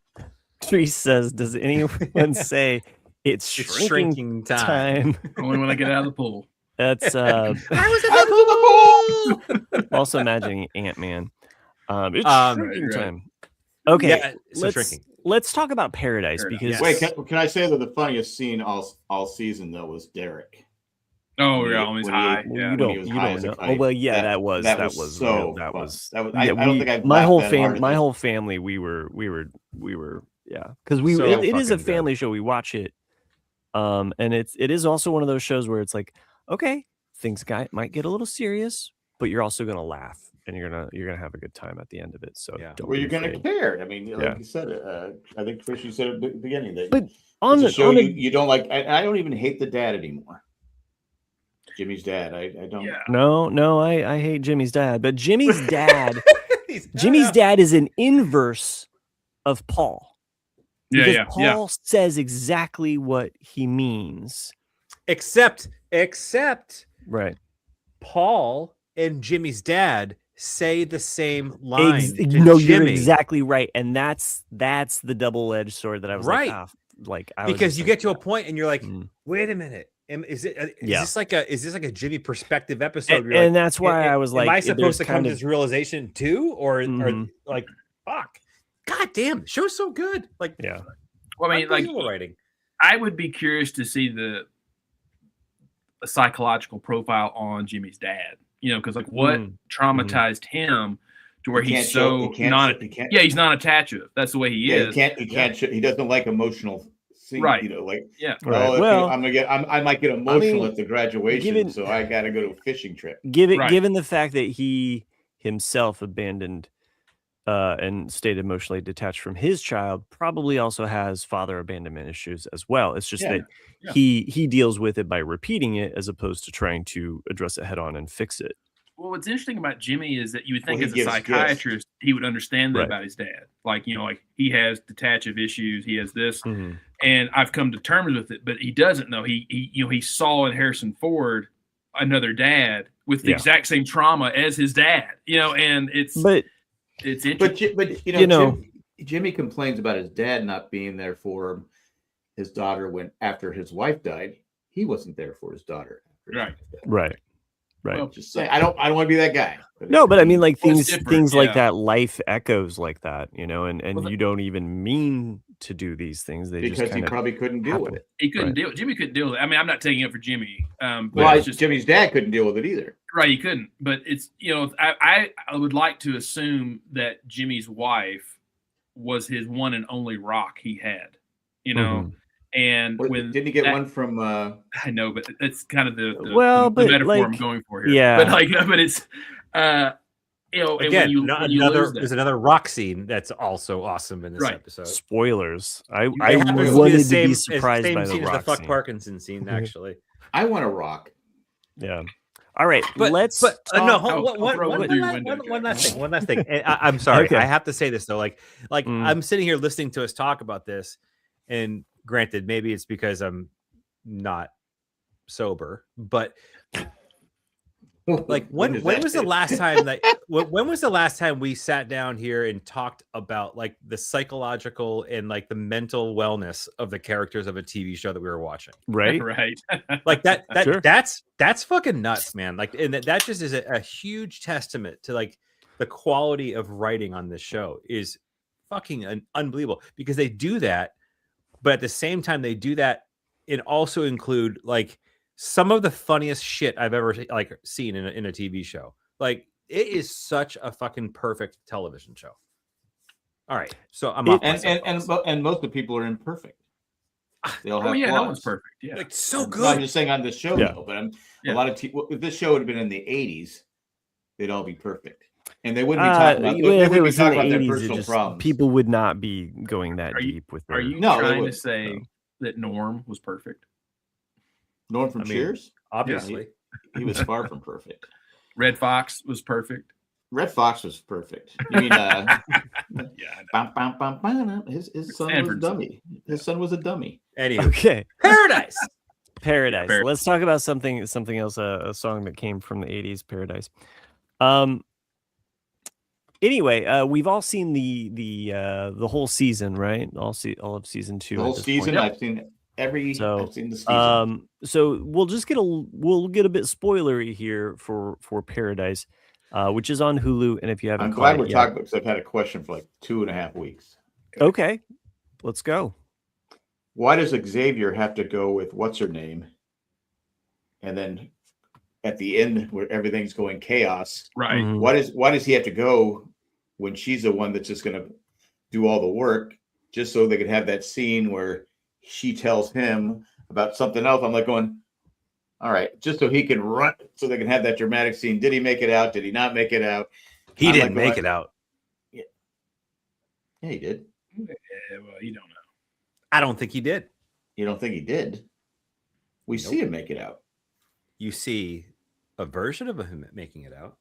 Tree says, does anyone say it's shrinking time?
Only when I get out of the pool.
That's
I was in the pool.
Also imagining Ant-Man. It's shrinking time. Okay,
yeah,
let's talk about Paradise because
wait, can I say that the funniest scene all season though was Derek?
Oh yeah, when he's high.
You don't know. Oh well, yeah, that was
I don't think I've
my whole family. We were yeah, because it is a family show. We watch it, and it is also one of those shows where it's okay, things might get a little serious, but you're also gonna laugh. And you're gonna have a good time at the end of it. So
you're gonna care. I mean, like you said, I think Trish, you said at the beginning that.
But on the show,
you don't like. I don't even hate the dad anymore. Jimmy's dad. I don't.
Yeah.
No, I hate Jimmy's dad. But Jimmy's dad, Jimmy's dad is an inverse of Paul. Because Paul says exactly what he means.
Except
right.
Paul and Jimmy's dad say the same line to
No, you're
Jimmy.
exactly right, and that's the double-edged sword that I was
Right.
because
you get to a point and you're like,
Mm.
wait a minute, is
Yeah.
this like a Jimmy perspective episode?
And,
You're like,
that's why I was like,
am I
there's
supposed to come
kind
to
of
this realization too, or
Mhm.
like, fuck, god damn, the show's so good. Like,
yeah.
Well, I mean, like,
unbelievable writing.
I would be curious to see the psychological profile on Jimmy's dad. You know, because like what traumatized him to where he's so not. Yeah, he's not attachable. That's the way he is.
He can't. He doesn't like emotional.
Right.
You know, like
Right.
Well, I might get emotional at the graduation, so I got to go to a fishing trip.
Given the fact that he himself abandoned and stayed emotionally detached from his child, probably also has father abandonment issues as well. It's just that he deals with it by repeating it as opposed to trying to address it head on and fix it.
Well, what's interesting about Jimmy is that you would think as a psychiatrist, he would understand that about his dad. Like, you know, like he has detactive issues, he has this, and I've come to terms with it, but he doesn't know. He saw in Harrison Ford another dad with the exact same trauma as his dad, you know, and it's interesting.
But you know, Jimmy complains about his dad not being there for his daughter after his wife died. He wasn't there for his daughter.
Right.
Well, just say I don't want to be that guy.
No, but I mean, like things like that, life echoes like that, you know, and you don't even mean to do these things.
Because he probably couldn't deal with it.
He couldn't deal. Jimmy couldn't deal with it. I mean, I'm not taking it for Jimmy. But it's just,
Jimmy's dad couldn't deal with it either.
Right, he couldn't. But it's, you know, I would like to assume that Jimmy's wife was his one and only rock he had, you know. And
didn't he get one from?
I know, but it's kind of the
like,
metaphor I'm going for here.
Yeah,
but it's you know,
again,
and
there's another rock scene that's also awesome in this episode.
Spoilers. I
wanted
to be surprised by the rock
the fuck
scene.
Parkinson scene. Actually,
I want a rock.
Yeah. All right,
one last thing. I'm sorry, I have to say this though. Like I'm sitting here listening to us talk about this, and granted, maybe it's because I'm not sober, but like when was the last time when was the last time we sat down here and talked about like the psychological and like the mental wellness of the characters of a TV show that we were watching?
Right.
Like that
Sure.
that's fucking nuts, man. Like, and that just is a huge testament to like the quality of writing on this show is fucking unbelievable, because they do that, but at the same time they do that and also include like some of the funniest shit I've ever like seen in a TV show. Like, it is such a fucking perfect television show. All right, so I'm off
and most of the people are imperfect. They all have flaws.
No one's perfect. Yeah,
like so good.
No, I'm just saying on this show, though. But a lot of if this show had been in the '80s, they'd all be perfect, and they wouldn't be talking about. They wouldn't be talking about their personal problems.
People would not be going that deep with.
Are you trying to say that Norm was perfect?
Norm from Cheers?
Obviously.
He was far from perfect.
Red Fox was perfect.
Red Fox was perfect. You mean,
yeah,
his son was a dummy. His son was a dummy.
Anyway.
Okay.
Paradise.
Let's talk about something else. A song that came from the 80s, Paradise. Anyway, we've all seen the whole season, right? All of season 2.
The whole season, I've seen I've seen the season.
So we'll get a bit spoilery here for Paradise, which is on Hulu. And if you haven't,
I'm glad we're talking because I've had a question for like 2.5 weeks.
Okay, let's go.
Why does Xavier have to go with what's her name? And then at the end, where everything's going chaos,
right?
Mm-hmm.
Why does he have to go when she's the one that's just going to do all the work, just so they could have that scene where she tells him about something else? I'm like going, all right, just so he can run, so they can have that dramatic scene. Did he make it out? Did he not make it out?
He didn't make it out.
Yeah, he did.
Yeah, well, you don't know.
I don't think he did.
You don't think he did? We see him make it out.
You see a version of him making it out.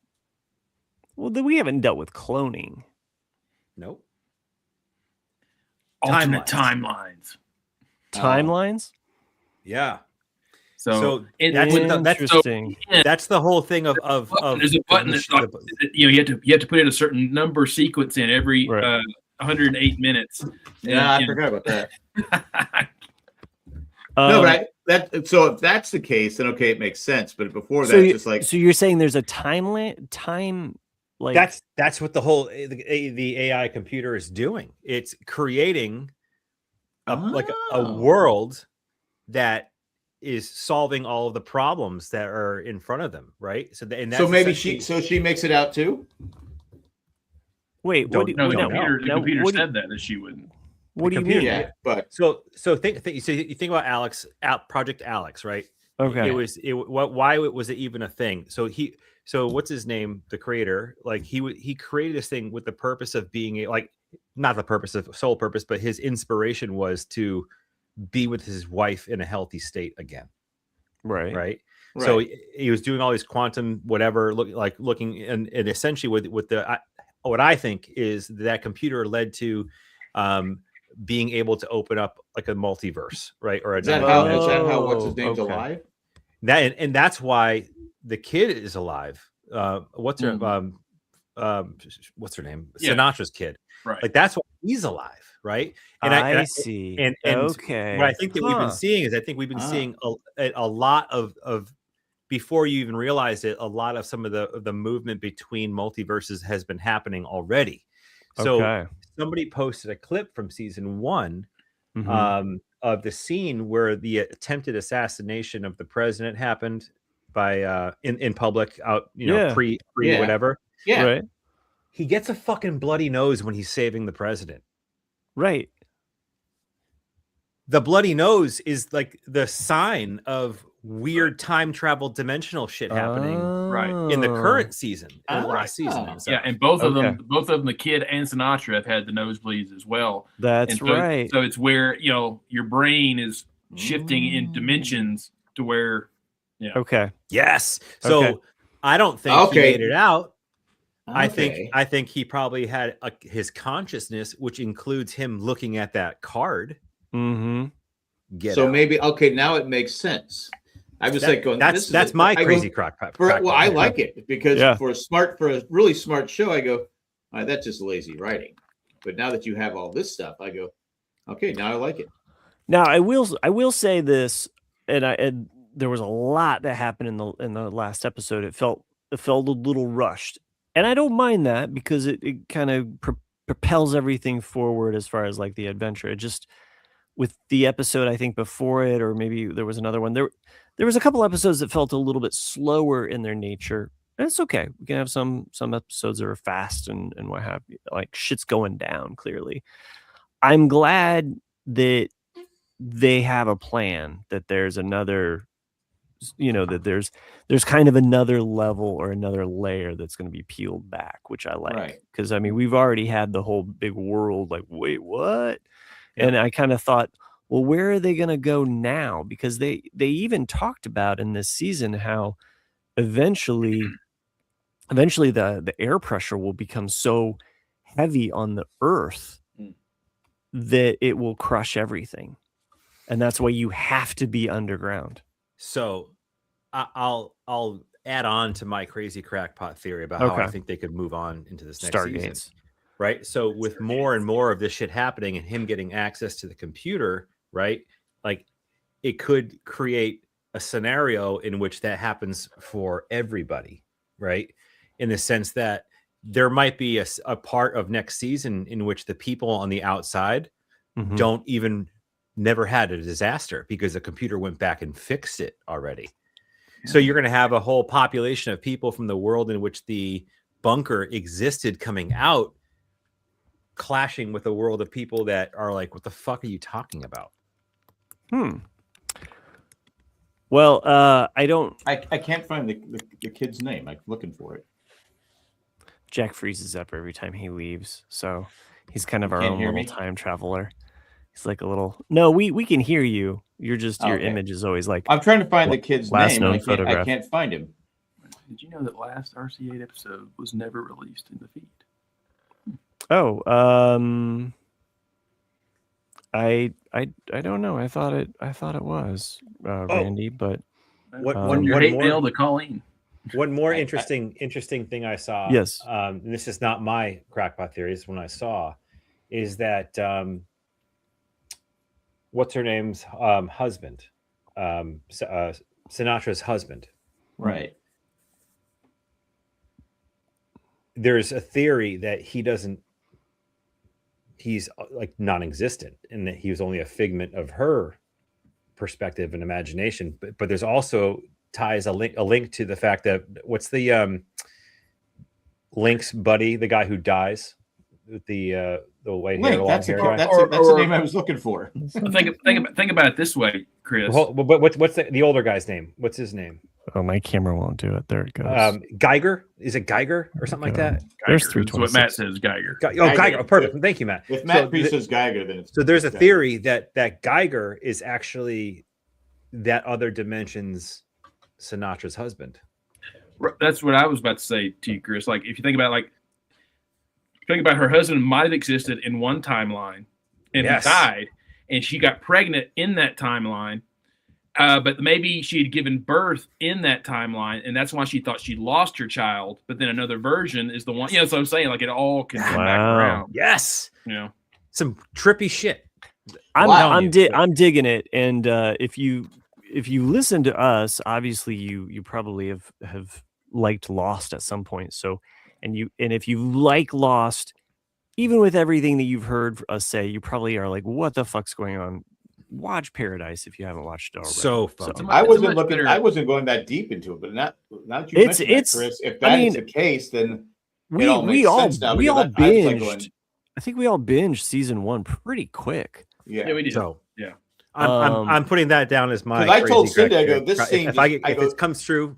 Well, then we haven't dealt with cloning.
Nope.
Alternate timelines.
Timelines?
Yeah. So
and
that's
when-
interesting.
that's the whole thing of
there's a button that's like, you have to put in a certain number sequence in every 108 minutes.
Yeah, I forgot about that.
Um,
No, but so if that's the case, then okay, it makes sense. But before that, it's just like
so you're saying there's a time like
that's what the whole the AI computer is doing. It's creating a world that is solving all of the problems that are in front of them, right? So
maybe she makes it out too.
Wait,
the computer said that she wouldn't.
What do you mean?
Yeah, but
so you think about Project Alex, right?
Okay.
Why was it even a thing? So what's his name? The creator, like he created this thing with the purpose of being not the purpose of sole purpose, but his inspiration was to be with his wife in a healthy state again. Right. So he was doing all these quantum whatever, looking and essentially with the what I think is that computer led to being able to open up like a multiverse, right? Or
is that how what's his name's
okay.
alive?
And that's why the kid is alive. What's her name?
Yeah.
Sinatra's kid.
Right.
Like that's why he's alive, right?
And I see.
And
okay.
what I think that we've been seeing is seeing a lot of before you even realize it, a lot of some of the movement between multiverses has been happening already. So somebody posted a clip from season 1 of the scene where the attempted assassination of the president happened by in public out, pre whatever.
Yeah.
Right.
He gets a fucking bloody nose when he's saving the president.
Right.
The bloody nose is like the sign of weird time travel dimensional shit happening in the current season and last season. And
yeah, and both of them, the kid and Sinatra have had the nosebleeds as well.
That's right.
So it's where your brain is shifting in dimensions to where. Yeah.
Okay.
Yes. So I don't think he made it out.
Okay.
I think he probably had his consciousness, which includes him looking at that card.
So maybe now it makes sense. I was going.
That's my crazy crock.
I like it because for a really smart show, I go, that's just lazy writing. But now that you have all this stuff, I go, okay, now I like it.
Now I will say this, and there was a lot that happened in the last episode. It felt a little rushed, and I don't mind that because it kind of propels everything forward as far as like the adventure. It just with the episode I think before it, or maybe there was another one. There was a couple episodes that felt a little bit slower in their nature. And it's okay. We can have some episodes that are fast and what have you. Like shit's going down clearly. I'm glad that they have a plan, that there's another, that there's kind of another level or another layer that's going to be peeled back, which I like. Because I mean, we've already had the whole big world, like, wait, what? Yeah. And I kind of thought, well, where are they going to go now? Because they even talked about in this season how eventually the air pressure will become so heavy on the earth that it will crush everything. And that's why you have to be underground.
So I'll add on to my crazy crackpot theory about how I think they could move on into this next season. Right. So with more and more of this shit happening and him getting access to the computer, right? Like it could create a scenario in which that happens for everybody, right? In the sense that there might be a part of next season in which the people on the outside never had a disaster because the computer went back and fixed it already. Yeah. So you're going to have a whole population of people from the world in which the bunker existed coming out, clashing with a world of people that are like, what the fuck are you talking about?
Well, I
can't find the kid's name. I'm looking for it.
Jack freezes up every time he leaves, so he's kind of our own little time traveler. He's like a little. No, we can hear you. You're just your image is always like.
I'm trying to find the kid's name.
I
can't find him.
Did you know that last RCAD episode was never released in the feed?
Oh, I don't know. I thought it was Randy, but
Your hate mail to Colleen.
One more interesting thing I saw.
Yes.
And this is not my crackpot theory. It's one I saw, is that what's her name's husband, Sinatra's husband.
Right.
There's a theory that he's like non-existent, and that he was only a figment of her perspective and imagination. But there's also ties a link to the fact that what's the Link's buddy, the guy who dies with the white hair, long
that's
hair
the,
guy?
that's the name I was looking for.
Think about it this way, Chris.
But what's the older guy's name? What's his name?
Oh, my camera won't do it. There it goes.
Geiger? Is it Geiger or something like that?
There's
Geiger. That's what
326.
Matt says, Geiger.
Geiger. Oh, perfect. Thank you, Matt.
If Matt Priest says Geiger, then it's
so there's a
Geiger.
theory that Geiger is actually that other dimension's Sinatra's husband.
That's what I was about to say to you, Chris. Like, if you think about her husband might have existed in one timeline, and
Yes.
he died, and she got pregnant in that timeline. But maybe she had given birth in that timeline, and that's why she thought she lost her child. But then another version is the one. You know, so I'm saying, like, it all can come back around.
Yes.
You know,
Some trippy shit.
I'm digging it. And if you listen to us, obviously you probably have liked Lost at some point. So and if you like Lost, even with everything that you've heard us say, you probably are like, what the fuck's going on? Watch Paradise if you haven't watched it already.
So fun.
I wasn't going that deep into it, but now that you mentioned that, Chris, if that is the case, then
we all binged. I think we all binged season 1 pretty quick.
Yeah,
we did.
So
yeah,
I'm putting that down as my.
I told
crazy
Cindy, I
crack
go, this
theory.
scene.
If it comes true,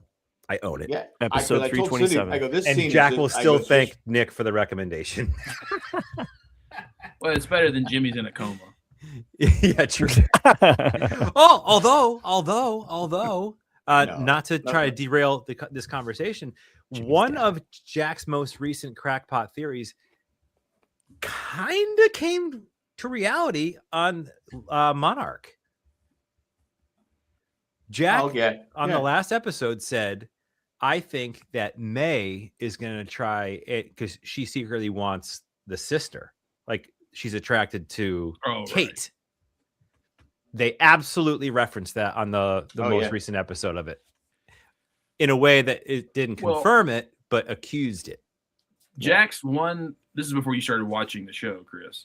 I own it.
Yeah,
Episode 327.
I go, this
And
scene
Jack
is
will
just- I
still
go,
thank Nick for the recommendation.
well, it's better than Jimmy's in a coma.
Yeah, true. Although, not to try to derail this conversation, one of Jack's most recent crackpot theories kind of came to reality on Monarch. Jack on the last episode said, I think that May is going to try it because she secretly wants the sister. Like, she's attracted to Kate. Right. They absolutely referenced that on the most recent episode of it in a way that it didn't confirm it, but accused it.
Jack's one, this is before you started watching the show, Chris.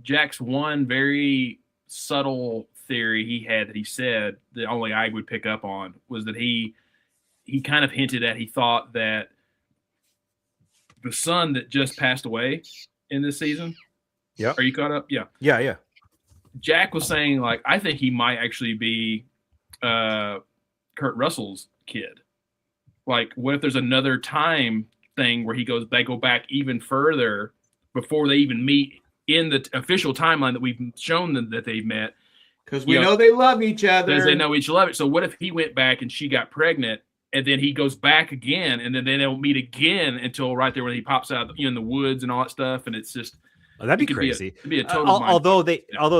Jack's one very subtle theory he had that he said that only I would pick up on was that he kind of hinted at, he thought that the son that just passed away in this season.
Yeah.
Are you caught up? Yeah.
Yeah.
Jack was saying, like, I think he might actually be Kurt Russell's kid. Like, what if there's another time thing where they go back even further before they even meet in the official timeline that we've shown them that they've met?
Because we know they love each other.
Because they know each other. So what if he went back and she got pregnant, and then he goes back again, and then they don't meet again until right there when he pops out in the woods and all that stuff, and it's just.
Oh, that'd be crazy.
It'd be a total
although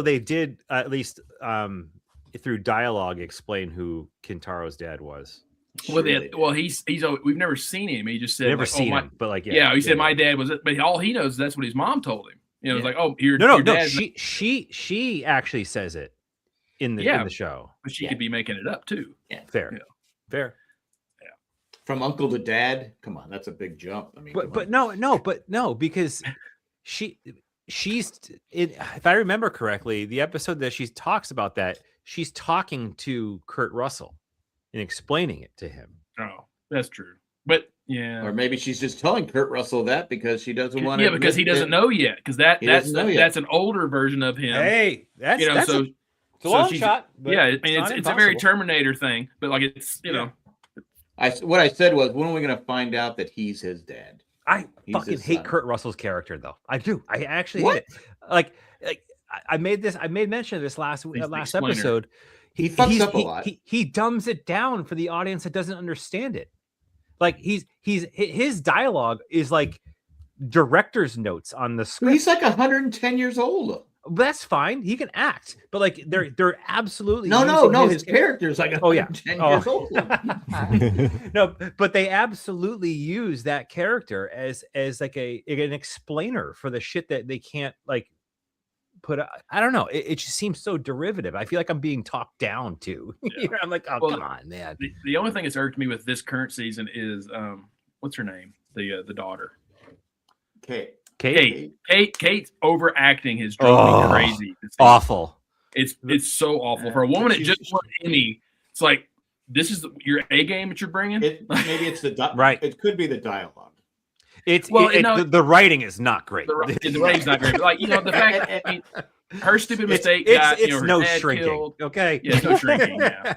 they did at least through dialogue explain who Kintaro's dad was.
Well, he's we've never seen him. He just said
never seen him, but like
he said my dad was it, but all he knows is that's what his mom told him. It's like, oh, your
no. She actually says it in the show,
but she could be making it up too.
Yeah,
fair.
Yeah.
From uncle to dad, come on, that's a big jump. I mean,
but no, because she's if I remember correctly, the episode that she talks about that, she's talking to Kurt Russell and explaining it to him.
Oh, that's true. But yeah,
or maybe she's just telling Kurt Russell that because she doesn't want to.
Yeah, because he doesn't know yet. Because that's an older version of him.
Hey, that's a long shot.
Yeah, I mean it's a very Terminator thing, but like it's
what I said was, when are we going to find out that he's his dad?
I fucking hate Kurt Russell's character, though. I do. I actually hate it. Like I made mention of this last episode.
He fucks up a lot.
He dumbs it down for the audience that doesn't understand it. Like his dialogue is like director's notes on the script.
He's like 110 years old.
That's fine. He can act, but like they're absolutely
No. His character's like
10
years old.
No, but they absolutely use that character as like an explainer for the shit that they can't like put. I don't know. It just seems so derivative. I feel like I'm being talked down to.
Yeah.
I'm like, oh, come on, man.
The only thing that's irked me with this current season is what's her name? The daughter. Kate's overacting has driven me crazy.
Awful.
It's so awful for a woman that just won an Emmy. It's like, this is your A game that you're bringing.
Maybe it's the
right.
It could be the dialogue.
The writing is not great.
The writing's not great. But like, the fact that her stupid mistake
it's
her
no
dad
shrinking.
Killed.
Okay.
Yeah, it's no shrinking. Yeah.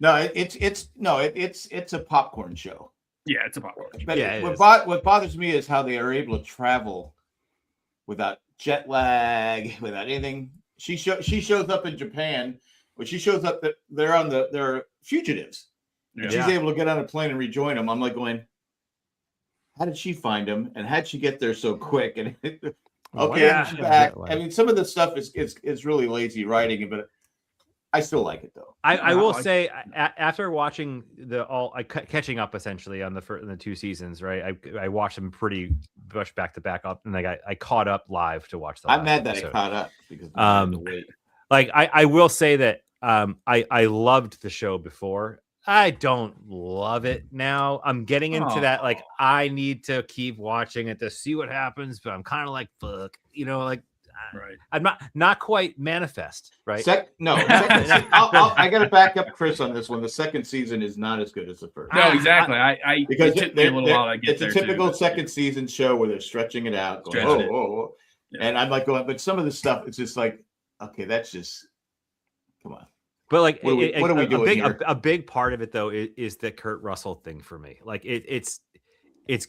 No, it's a popcorn show.
Yeah, it's a popcorn show.
But what bothers me is how they are able to travel without jet lag, without anything. She shows up in Japan, but she shows up that they're fugitives. And she's able to get on a plane and rejoin them. I'm like going, how did she find them? And how'd she get there so quick? And she's back. I mean, some of the stuff is really lazy writing, but I still like it though.
I will say after watching catching up essentially on the 2 seasons, right? I watched them pretty much back to back up, and like I caught up live to watch them.
I'm mad that I caught up because I had to wait.
Like I will say that I loved the show before. I don't love it now. I'm getting into that. Like I need to keep watching it to see what happens, but I'm kind of like, fuck, right. I'm not quite Manifest, right?
I got to back up Chris on this one. The second season is not as good as the first.
No, exactly.
Because
it took me a little while to get there.
It's a typical second season show where they're stretching it out. Going, yeah. And I'm like going, but some of the stuff, it's just like, okay, that's just, come on.
But like,
what are we doing here?
A big part of it though is the Kurt Russell thing for me. Like it's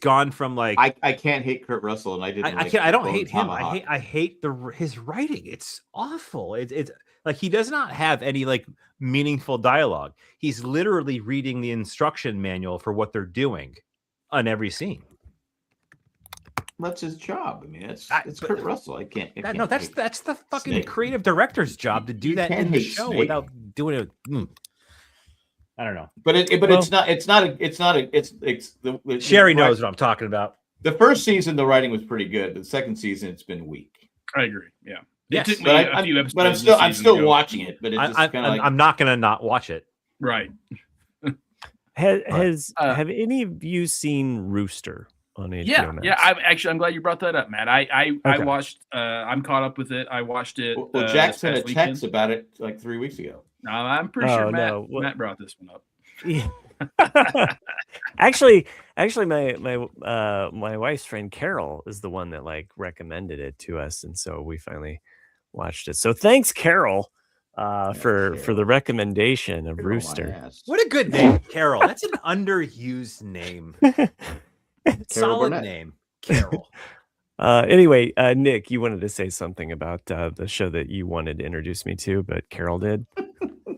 gone from like
I can't hate Kurt Russell, and I didn't.
I don't hate him. I hate his writing. It's awful. It's like he does not have any like meaningful dialogue. He's literally reading the instruction manual for what they're doing on every scene.
That's his job. I mean, it's Kurt Russell. I can't.
That's the fucking creative director's job to do that in the show without doing it. I don't know, but
it's
Sherry knows what I'm talking about.
The first season, the writing was pretty good. The second season, it's been weak.
I agree. Yeah,
yes,
it took me a few episodes.
But I'm still watching it. But it's just kind of like
I'm not gonna not watch it.
Right.
Have any of you seen Rooster on HBO Max?
Yeah. I'm glad you brought that up, Matt. I watched. I'm caught up with it. I watched it.
Well, Jack sent a text about it like 3 weeks ago.
No, I'm pretty sure Matt brought this one up.
Yeah. actually, my wife's friend Carol is the one that like recommended it to us, and so we finally watched it. So thanks, Carol, for the recommendation of Rooster.
What a good name, Carol. That's an underused name. Solid name, Carol.
Anyway, Nick, you wanted to say something about the show that you wanted to introduce me to, but Carol did.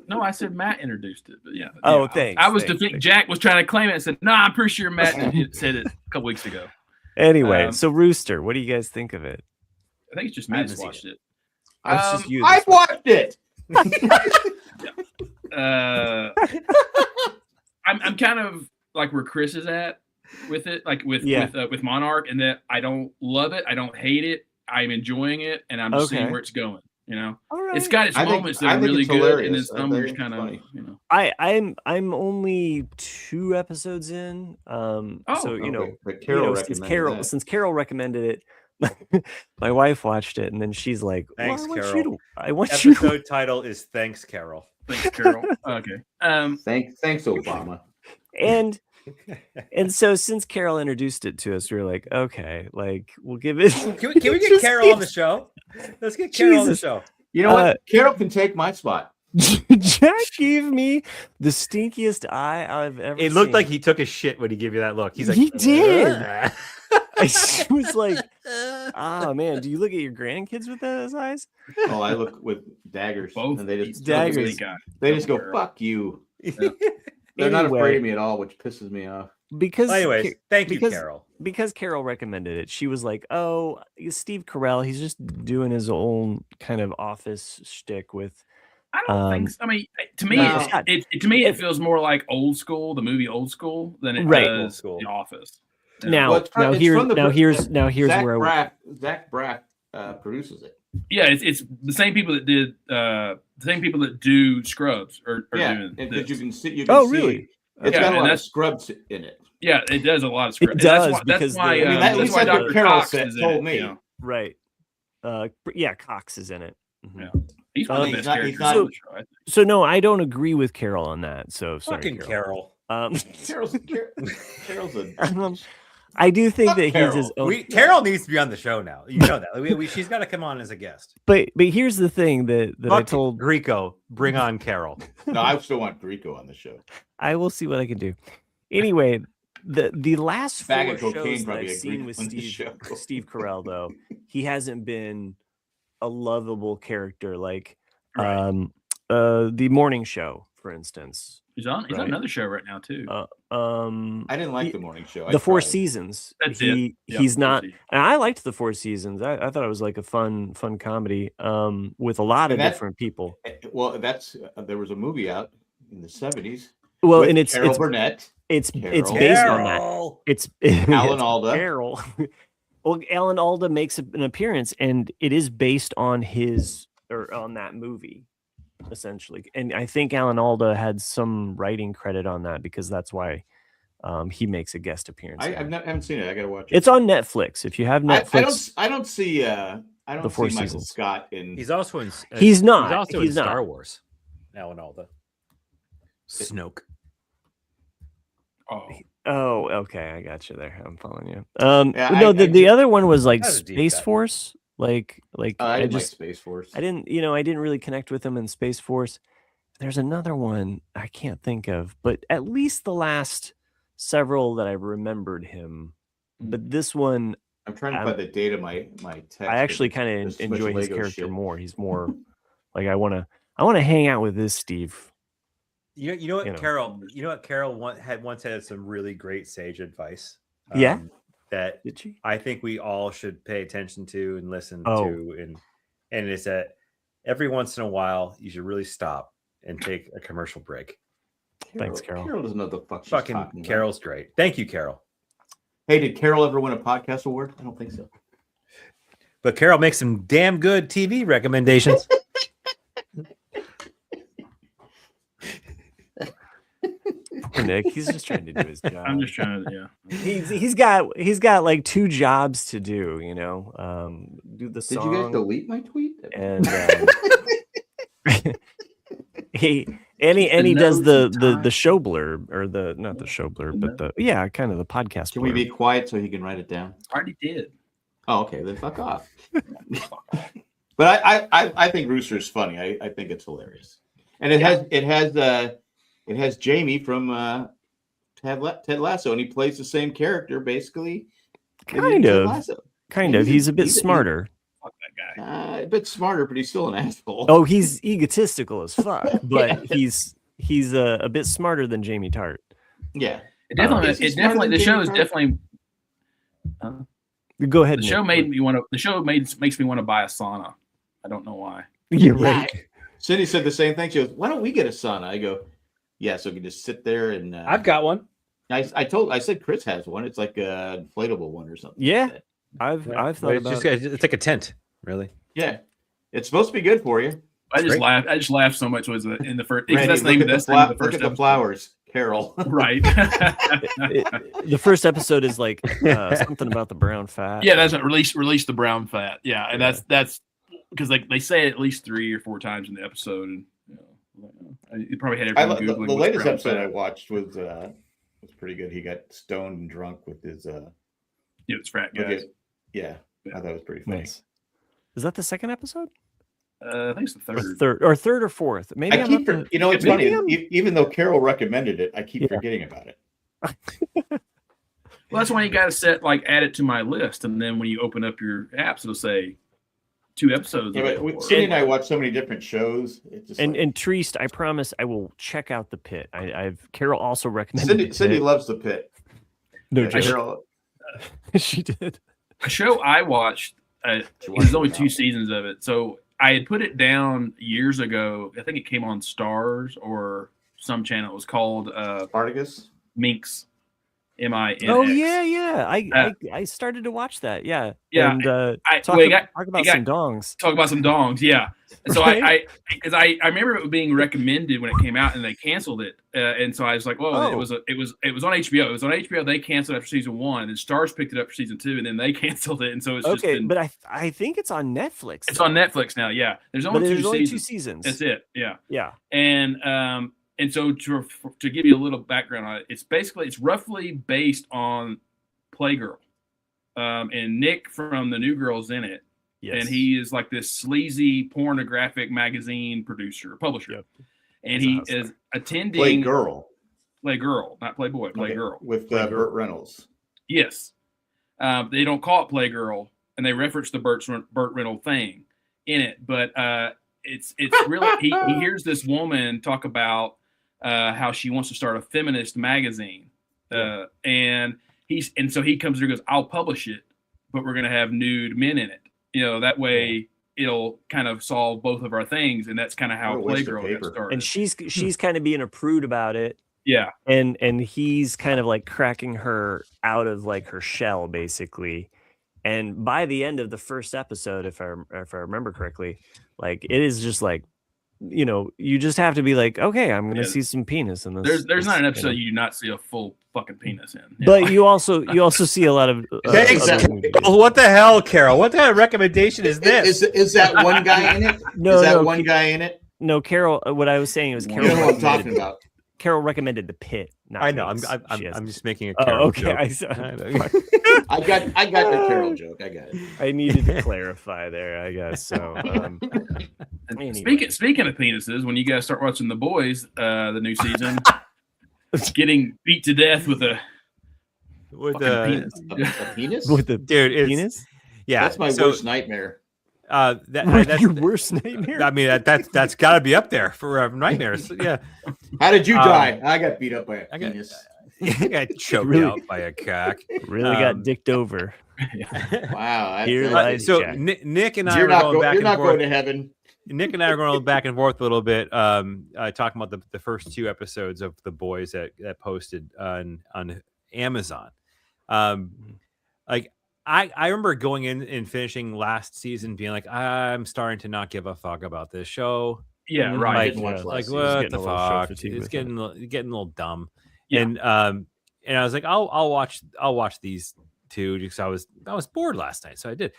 No, I said Matt introduced it, but yeah.
Oh, thanks.
I was Jack was trying to claim it and said, "No, I'm pretty sure Matt said it a couple weeks ago."
Anyway, so Rooster, what do you guys think of it?
I think it's just me that watched it.
I've watched it.
I'm kind of like where Chris is at with it, like with Monarch, and that I don't love it, I don't hate it, I'm enjoying it, and I'm just seeing where it's going. Right. It's got its moments that are really good, hilarious. And then some are kind of
I'm only 2 episodes in. But Carol since Carol recommended it, my wife watched it, and then she's like,
"Thanks,
Carol."
Episode title is "Thanks, Carol."
Thanks, Carol. Okay.
Thanks, Obama.
And so since Carol introduced it to us, we were like, okay, like we'll give it.
Can we get Carol on the show? Let's get Carol on the show.
You know what? Carol can take my spot.
Jack gave me the stinkiest eye I've ever seen.
It looked like he took a shit when he gave you that look. He's like,
he did. I was like, man, do you look at your grandkids with those eyes?
Oh, I look with daggers.
Both.
And they just
daggers.
They just go, fuck you. Yeah. They're not afraid of me at all, which pisses me off.
because
anyways, thank you, Carol.
Because Carol recommended it. She was like, "Oh, Steve Carell, he's just doing his own kind of office shtick with."
I don't think so. I mean, to me,
No.
it feels more like Old School, the movie Old School, than it
Right.
does The Office.
Now here's where
Zach Braff produces it.
Yeah, it's the same people that did the same people that do Scrubs are doing
because you can see.
Really?
It's got a lot of Scrubs in it.
Yeah, it does a lot of Scrubs.
It does
that's why
at least that's what Carol told me.
You know?
Right. Cox is in it. Mm-hmm.
Yeah. He's one of the best characters on the show, I think.
So no, I don't agree with Carol on that. So sorry,
Fucking Carol.
Carol's a
I do think that
Carol.
he's his own.
Carol needs to be on the show now. You know that. She's got to come on as a guest.
But here's the thing that I told
Greco, bring on Carol.
No, I still want Greco on the show.
I will see what I can do. Anyway, the last
Bag
4
of cocaine
shows that
probably
I've seen with Steve Carell, though, he hasn't been a lovable character like the morning show, for instance.
He's on another show right now too.
I didn't like the morning show.
The Four Seasons.
That's it.
He's not, and I liked the Four Seasons. I thought it was like a fun comedy with a lot of different people.
Well, there was a movie out in the 70s.
Well, and it's
Carol Burnett.
It's based on that. It's
Alan Alda.
Carol. Well, Alan Alda makes an appearance, and it is based on on that movie, essentially. And I think Alan Alda had some writing credit on that because that's why he makes a guest appearance.
I haven't seen it. I gotta watch it.
It's on Netflix. If you have Netflix,
I don't see Michael Scott in.
He's also in.
He's not.
He's also
in
Star Wars. Alan Alda. Snoke.
Oh, okay. I got you there. I'm following you. The other one was like Space Force. Like
I like Space Force.
I didn't really connect with him in Space Force. There's another one I can't think of, but at least the last several that I remembered him. But this one,
I'm trying to find the date of my text.
I actually kind of enjoy his character more. He's more like I want to hang out with this Steve.
You know what, Carol? You know what, Carol once had some really great sage advice. That
did she?
I think we all should pay attention to and listen to, and it's that every once in a while you should really stop and take a commercial break.
Thanks, Carol.
Carol doesn't know the fuck she's
fucking
talking
Carol's
about.
Great. Thank you, Carol.
Hey, did Carol ever win a podcast award? I don't think so.
But Carol makes some damn good TV recommendations.
Poor Nick, he's just trying to do his job.
I'm just trying to,
He's got like 2 jobs to do, do the song.
Did you guys delete my tweet?
And he does the show blurb, or not the show blurb, but kind of the podcast.
Can we be quiet so he can write it down?
already did.
Oh, okay, then fuck off. But I think Rooster's funny. I think it's hilarious, and it has Jamie from Ted Lasso, and he plays the same character basically.
Kind of. He's a bit smarter.
Fuck that guy.
A bit smarter, but he's still an asshole.
Oh, he's egotistical as fuck, but he's a bit smarter than Jamie Tart.
Yeah,
the show is definitely.
Go ahead.
The show made me want to. The show makes me want to buy a sauna. I don't know why.
You're right.
Cindy said the same thing. She goes, "Why don't we get a sauna?" I go, "Yeah, so we can just sit there and."
I've got one.
I said Chris has one. It's like a inflatable one or something.
Yeah,
like
I've thought about it.
It's like a tent, really.
Yeah, it's supposed to be good for you.
I just laughed so much was in the first.
Randy,
That's the first
look at the flowers, Carol.
Right.
The first episode is like something about the brown fat.
Yeah, that's release the brown fat. Yeah, and that's because they say it at least 3 or 4 times in the episode, and you probably had everyone googling.
The latest episode I watched was pretty good. He got stoned and drunk with his
it's frat guys.
Yeah, I thought it was pretty funny.
Nice. Is that the second episode?
I think it's the third.
Third or fourth. Maybe
it's funny. Even though Carol recommended it, I keep forgetting about it.
Well, that's why you got to add it to my list, and then when you open up your apps, it'll say 2 episodes.
Yeah, Cindy and I watch so many different shows. It's just
and Treast, I promise I will check out The Pit. Carol also recommended.
Cindy loves The Pit.
No
Yeah,
joke.
Carol,
She did.
A show I watched, there's only 2 seasons of it. So I had put it down years ago. I think it came on Stars or some channel. It was called
Spartacus.
Minx. MINX.
Oh yeah. I started to watch that. Yeah.
Yeah.
And talk about some dongs.
Talk about some dongs. Yeah. So
Right?
because I remember it being recommended when it came out and they canceled it. And so I was like, well, it was on HBO. It was on HBO. They canceled after season 1, and Stars picked it up for season 2, and then they canceled it. And so it's just been,
but I think it's on Netflix.
It's on Netflix now. Yeah. There's only
2 seasons.
That's it. Yeah.
Yeah.
And so to give you a little background on it, it's roughly based on Playgirl. And Nick from the New Girl's in it. Yes. And he is like this sleazy pornographic magazine publisher. Yep. And he is attending
Playgirl,
not Playboy, Playgirl.
With Burt Reynolds.
Yes. They don't call it Playgirl, and they reference the Burt Reynolds thing in it, but it's really he hears this woman talk about how she wants to start a feminist magazine, and so he comes there and goes, I'll publish it, but we're going to have nude men in it. That way it'll kind of solve both of our things. And that's kind of how Playgirl got started.
And she's kind of being a prude about it.
Yeah.
And he's kind of like cracking her out of like her shell, basically. And by the end of the first episode, if I remember correctly, like it is just like, you just have to be like, okay, I'm gonna see some penis in this.
There's not an episode you do not see a full fucking penis in.
But you also see a lot of
what the hell, Carol? What kind of recommendation is this?
Is that one guy in it? One guy in it?
No, Carol. What I was saying was Carol.
You know what I'm talking about.
Carol recommended The Pit.
I know. I'm just making a Carol joke.
I got the Carol joke. I got it.
I needed to clarify there, I guess. So,
anyway. Speaking of penises, when you guys start watching The Boys, the new season, getting beat to death with a
penis?
With the
penis? Yeah,
that's my worst nightmare.
That's your worst nightmare.
I mean, that's got to be up there for nightmares. Yeah.
How did you die? I got beat up by a penis.
I got choked out by a cock.
Really got dicked over.
Wow.
So Nick and I were going back and forth. You're not
going to heaven.
Nick and I are going back and forth a little bit, talking about the first 2 episodes of The Boys that posted on Amazon. I remember going in and finishing last season being like, I'm starting to not give a fuck about this show.
Yeah, right.
Like what the fuck? It's getting a little dumb. Yeah. And I was like, I'll watch these 2 because I was bored last night, so I did.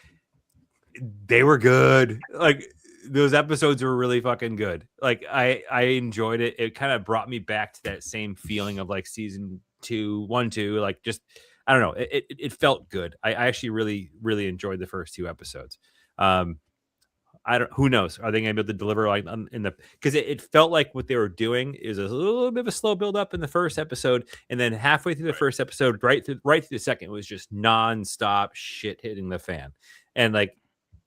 They were good. Like those episodes were really fucking good. Like I enjoyed it. It kind of brought me back to that same feeling of like season 2, like just. I don't know. It felt good. I actually really enjoyed the first 2 episodes. Who knows? Are they going to be able to deliver like because it felt like what they were doing is a little bit of a slow build up in the first episode. And then halfway through the first episode, right through the second, it was just nonstop shit hitting the fan. And like,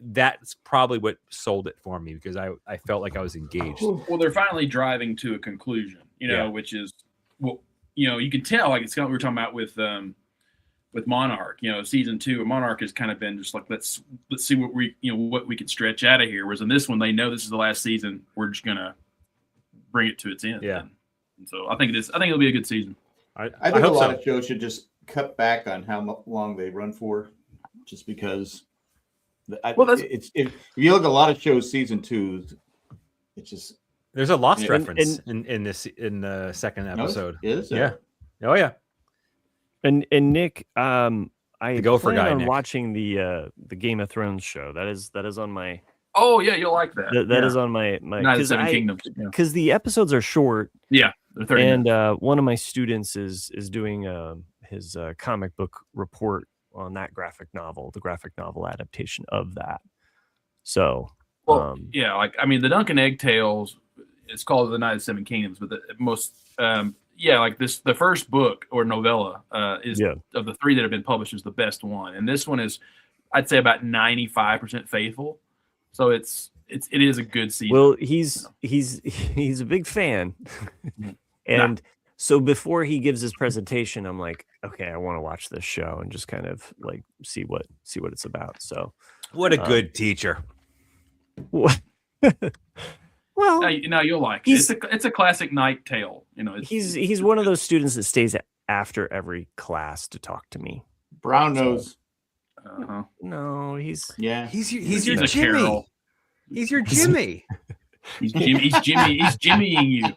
that's probably what sold it for me because I felt like I was engaged.
Well, they're finally driving to a conclusion, which is, you can tell like it's kind of what we were talking about with Monarch, season 2 Monarch has kind of been just like let's see what we can stretch out of here. Whereas in this one, they know this is the last season. We're just gonna bring it to its end.
Yeah.
And so I think it'll be a good season.
I think a lot of shows should just cut back on how long they run for, just because. If you look at a lot of shows, season 2, it's just
there's a Lost reference in the second episode.
Is it?
Yeah. Oh yeah.
And Nick, I plan on
Nick.
watching the Game of Thrones show. That is on my.
Oh yeah, you'll like that.
That is on my
United Seven Kingdoms.
Because the episodes are short.
Yeah, they're 30
and
minutes.
One of my students is doing his comic book report on that the graphic novel adaptation of that. So,
the Duncan Egg Tales. It's called the United Seven Kingdoms, but the most. The first book or novella is of the 3 that have been published is the best one, and this one is, I'd say, about 95% faithful. So it is a good season.
Well, he's a big fan, and So before he gives his presentation, I'm like, okay, I want to watch this show and just kind of like see what it's about. So
What a good teacher.
well,
No, you'll like it. It's a classic night tale. You know,
he's one of those students that stays after every class to talk to me.
Brown nose.
No, he's
He's your
a
Jimmy.
Carol.
He's your Jimmy.
He's Jimmying you.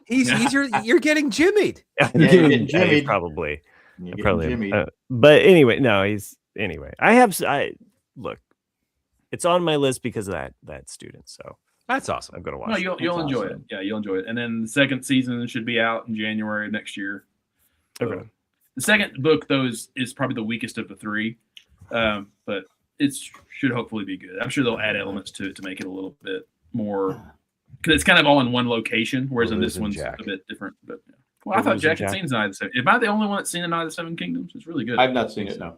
You're getting Jimmied.
Jimmy.
Probably.
Jimmy.
But anyway, no, I look, it's on my list because of that student. So
That's awesome.
I'm gonna watch.
No,
it.
you'll enjoy it. Yeah, you'll enjoy it. And then the second season should be out in January of next year. So
Okay.
the second book though is probably the weakest of the three, but it should hopefully be good. I'm sure they'll add elements to it to make it a little bit more, because it's kind of all in one location, whereas in this one's
Jack.
a bit different. But yeah. Well, I thought Jack had seen Night of the Seven. Am I the only one that's seen the Night of the Seven Kingdoms? It's really good.
I've not seen it. No.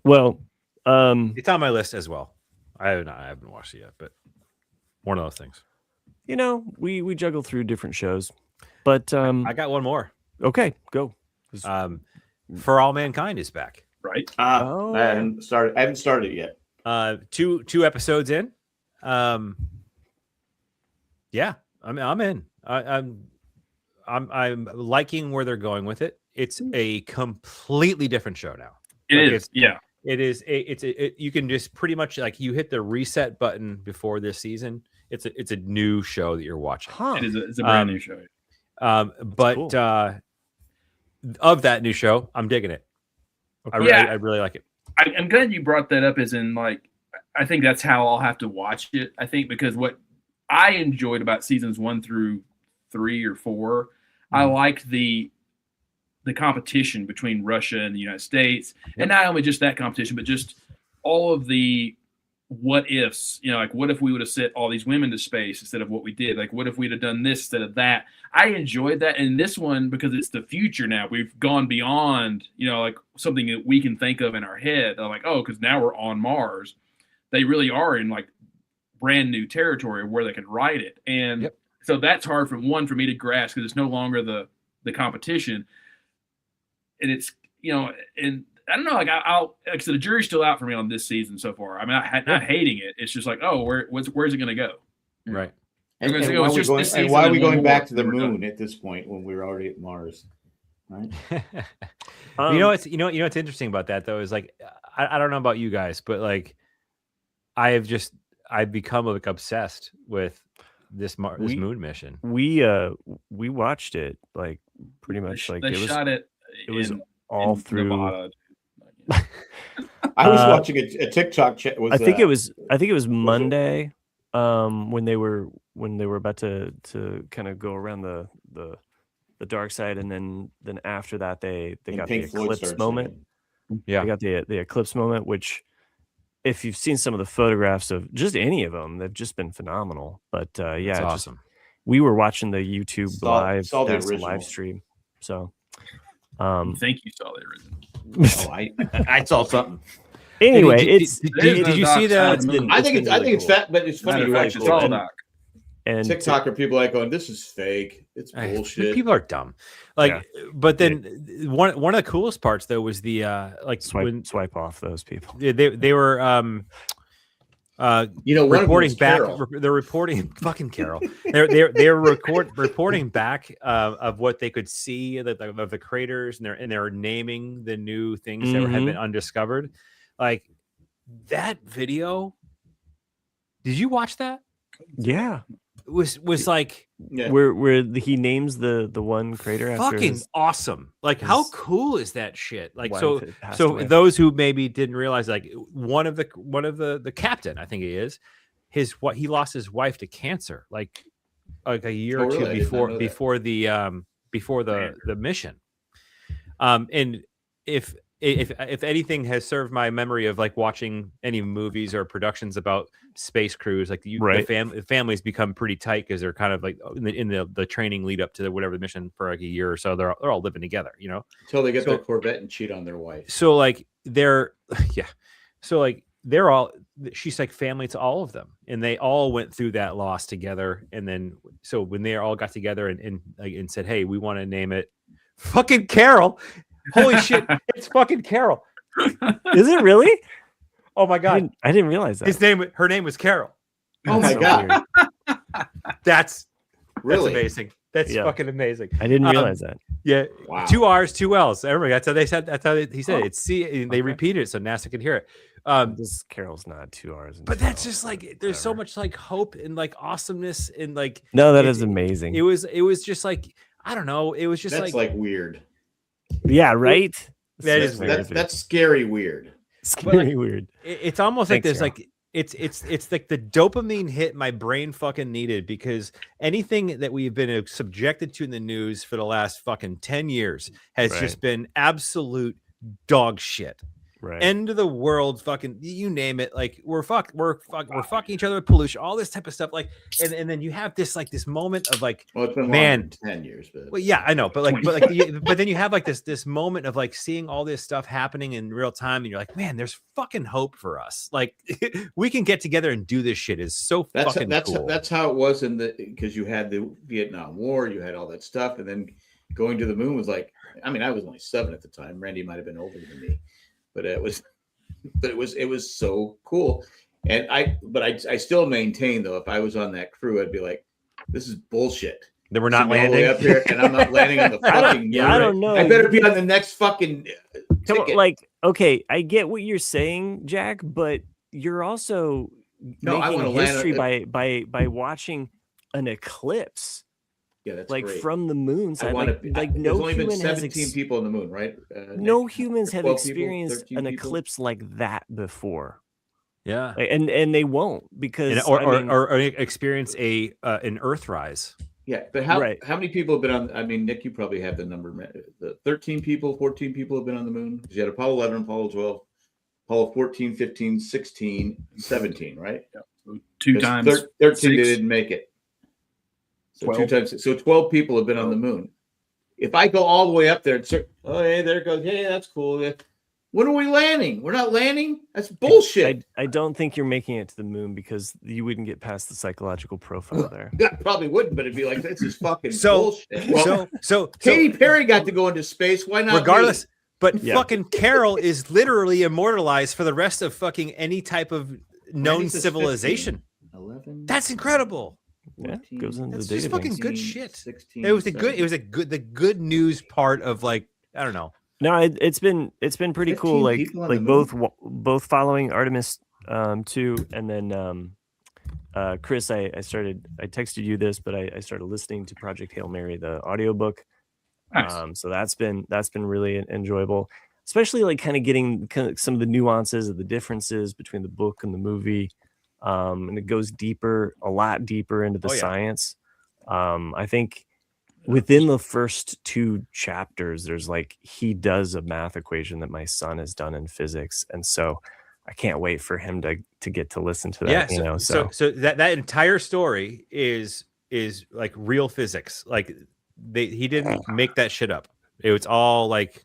Well,
It's on my list as well. I haven't watched it yet, but one of those things.
you know, we juggle through different shows, but
I got one more.
okay, go.
For All Mankind is back.
Right?
Oh.
I haven't started it yet.
Two episodes in. Yeah, I'm in. I'm liking where they're going with it. It's a completely different show now.
It is. Yeah.
It is. You can just pretty much like you hit the reset button before this season. It's a new show that you're watching.
Huh.
It's a brand new show.
But
cool.
Of that new show, I'm digging it. I really like it.
I'm glad you brought that up, as in, like, I think that's how I'll have to watch it. I think because what I enjoyed about seasons 1 through 3 or 4, I liked the competition between Russia and the United States, and not only just that competition, but just all of the what ifs. You know, like, what if we would have sent all these women to space instead of what we did? Like, what if we'd have done this instead of that? I enjoyed that. And this one, because it's the future now, we've gone beyond, you know, like something that we can think of in our head. I'm like, oh, because now we're on Mars. They really are in like brand new territory where they can ride it. And so that's hard for me to grasp, because it's no longer the competition. And it's, you know, and I don't know, like like, so the jury's still out for me on this season so far. I mean, I'm not hating it. It's just like, oh, where's it going to go?
Right.
And why are we going back to the moon at this point when we're already at Mars? Right.
You know what's interesting about that though is, like, I don't know about you guys, but like I've become like obsessed with this moon mission.
We watched it like pretty much like
they shot it.
It was all through
Nevada.
I was watching a TikTok chat.
I think it was Monday, when they were about to kind of go around the dark side, and then after that they got the eclipse moment.
Yeah,
they got the eclipse moment, which, if you've seen some of the photographs of just any of them, they've just been phenomenal. But yeah,
it's awesome.
We were watching the YouTube
saw the
live stream, so.
You think you saw the original?
I saw something.
Anyway,
did you see the?
I think it's fat, but it's funny.
It's all doc.
And
TikTok people like going, "This is fake. It's bullshit."
People are dumb. Like, but then one of the coolest parts though was the like
swipe off those people.
They were reporting back. They're reporting fucking Carol. They're reporting back of what they could see of the craters, and they're naming the new things that have been undiscovered. Like that video. Did you watch that?
Yeah.
Was like
where he names the one crater after
fucking awesome. Like, how cool is that shit? Like, so
away.
Those who maybe didn't realize, like, one of the captain, I think he is, he lost his wife to cancer like a year or two before the mission. And if anything has served my memory of like watching any movies or productions about space crews, like the families become pretty tight because they're kind of like in the training lead up to whatever the mission for like a year or so. They're all living together, you know,
until they get their Corvette and cheat on their wife.
So like So like she's like family to all of them, and they all went through that loss together. And then so when they all got together and said, hey, we want to name it fucking Carol. Holy shit, it's fucking Carol.
Is it really?
Oh my god,
I didn't realize that.
Her name was Carol.
Oh my god,
that's
really
amazing. That's fucking amazing.
I didn't realize that.
Yeah,
wow.
2 R's, 2 L's. Everybody, that's how they said. That's how he said it. It's C. They repeated it so NASA could hear it.
This Carol's not 2 R's.
But that's just like there's so much like hope and like awesomeness and like.
No, that is amazing.
It was just like I don't know. It was just
that's like weird.
Yeah, right.
That's scary weird.
Scary weird.
It's almost like there's like it's like the dopamine hit my brain fucking needed, because anything that we've been subjected to in the news for the last fucking 10 years has just been absolute dog shit.
Right.
End of the world, fucking you name it. Like we're fucking each other with pollution, all this type of stuff. Like, and then you have this like this moment of like,
well, it's been
man,
10 years, but
well, yeah, I know, but then you have like this moment of like seeing all this stuff happening in real time, and you're like, man, there's fucking hope for us. Like we can get together and do this shit. Is so fucking cool.
That's how it was because you had the Vietnam War, you had all that stuff, and then going to the moon was like, I mean, I was only 7 at the time. Randy might have been older than me. But it was so cool. And I still maintain though, if I was on that crew, I'd be like, this is bullshit.
Then we're not landing
all the way up here, and I'm not landing on the fucking moon.
I don't know.
I better be on the next fucking ticket.
Like, okay, I get what you're saying, Jack, but you're also making history by watching an eclipse.
Yeah, that's
like
great.
From the moon side.
There's only been 17 people on the moon, right?
No humans have experienced an
people?
Eclipse like that before.
Yeah,
and they won't, because
or experience an Earthrise.
Yeah, but how many people have been on? I mean, Nick, you probably have the number. The 13 people, 14 people have been on the moon. Because you had Apollo 11, Apollo 12, Apollo 14, 15, 16, 17, right?
Yeah. So 2 times
13
6.
they didn't make it. So
12.
2 times, so 12 people have been on the moon. If I go all the way up there and say, oh, hey, there it goes. Hey, that's cool. When are we landing? We're not landing? That's bullshit.
I don't think you're making it to the moon, because you wouldn't get past the psychological profile there.
I probably wouldn't, but it'd be like, this is fucking bullshit. Well,
so
Katy Perry got to go into space. Why not?
Regardless, but fucking Carol is literally immortalized for the rest of fucking any type of known civilization.
11.
That's incredible.
14,
Yeah, goes into
that's
the
just
15,
fucking good shit.
16,
It was the good news part of like, I don't know.
No, it's been pretty cool. Like both following Artemis 2, and then Chris, I texted you this, but I started listening to Project Hail Mary, the audiobook.
Nice.
So that's been really enjoyable, especially like kind of getting some of the nuances of the differences between the book and the movie. And it goes a lot deeper into the science. I think within the first 2 chapters, there's like, he does a math equation that my son has done in physics. And so I can't wait for him to get to listen to that.
Yeah, so that entire story is like real physics. Like he didn't make that shit up. It was all like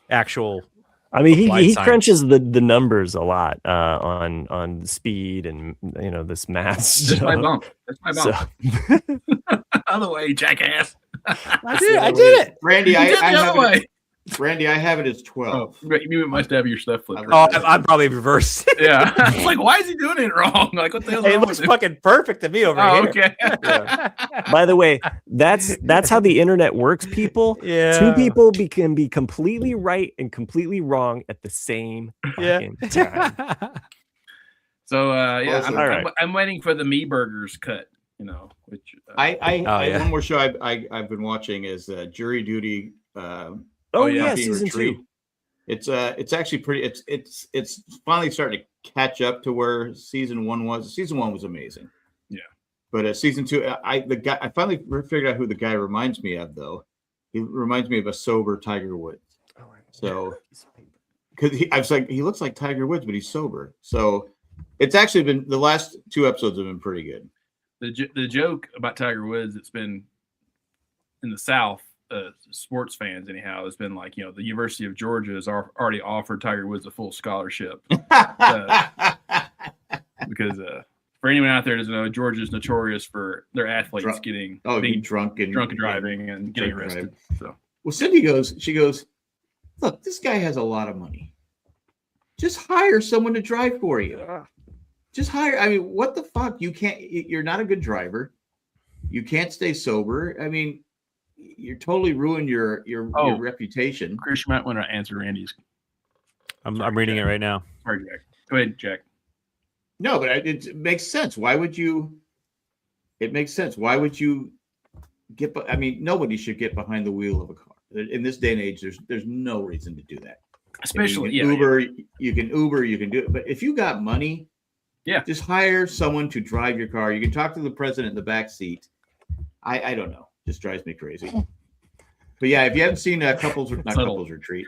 actual.
I mean, he crunches the numbers a lot on speed and this math
stuff. That's my bump.
So.
Other way, jackass.
I did it.
Randy, I have it as 12.
Oh, you must have your stuff flipped.
Oh, I'm probably reversed.
Yeah. It's like, why is he doing it wrong? Like, what the hell?
It looks fucking perfect to me over here.
Okay.
Yeah. By the way, that's how the internet works, people.
Yeah.
2 people can be completely right and completely wrong at the same fucking time.
So
Awesome.
I'm waiting for the Me Burgers cut. Which
one more show I've been watching is Jury Duty.
Season 2.
It's actually pretty. It's finally starting to catch up to where season 1 was. Season 1 was amazing.
Yeah,
but season 2, I finally figured out who the guy reminds me of. Though he reminds me of a sober Tiger Woods. So because I was like, he looks like Tiger Woods, but he's sober. So it's actually been, the last 2 episodes have been pretty good.
The joke about Tiger Woods, it's been in the South. sports fans anyhow has been like, the University of Georgia has already offered Tiger Woods a full scholarship because for anyone out there who doesn't know, Georgia is notorious for their athletes being
drunk and
driving and getting arrested. So,
well, Cindy she goes, look, this guy has a lot of money. Just hire someone to drive for you. Just hire. I mean, what the fuck? You're not a good driver. You can't stay sober. I mean, you're totally ruined your reputation.
Chris, you might want to answer Randy's.
I'm reading it right now.
Sorry, Jack. Go ahead, Jack.
No, but it makes sense. Why would you? It makes sense. Why would you get? I mean, nobody should get behind the wheel of a car in this day and age. There's no reason to do that.
Especially
Uber. You can Uber. You can do it. But if you got money, just hire someone to drive your car. You can talk to the president in the back seat. I don't know. Just drives me crazy. But yeah, if you haven't seen Couples Retreat,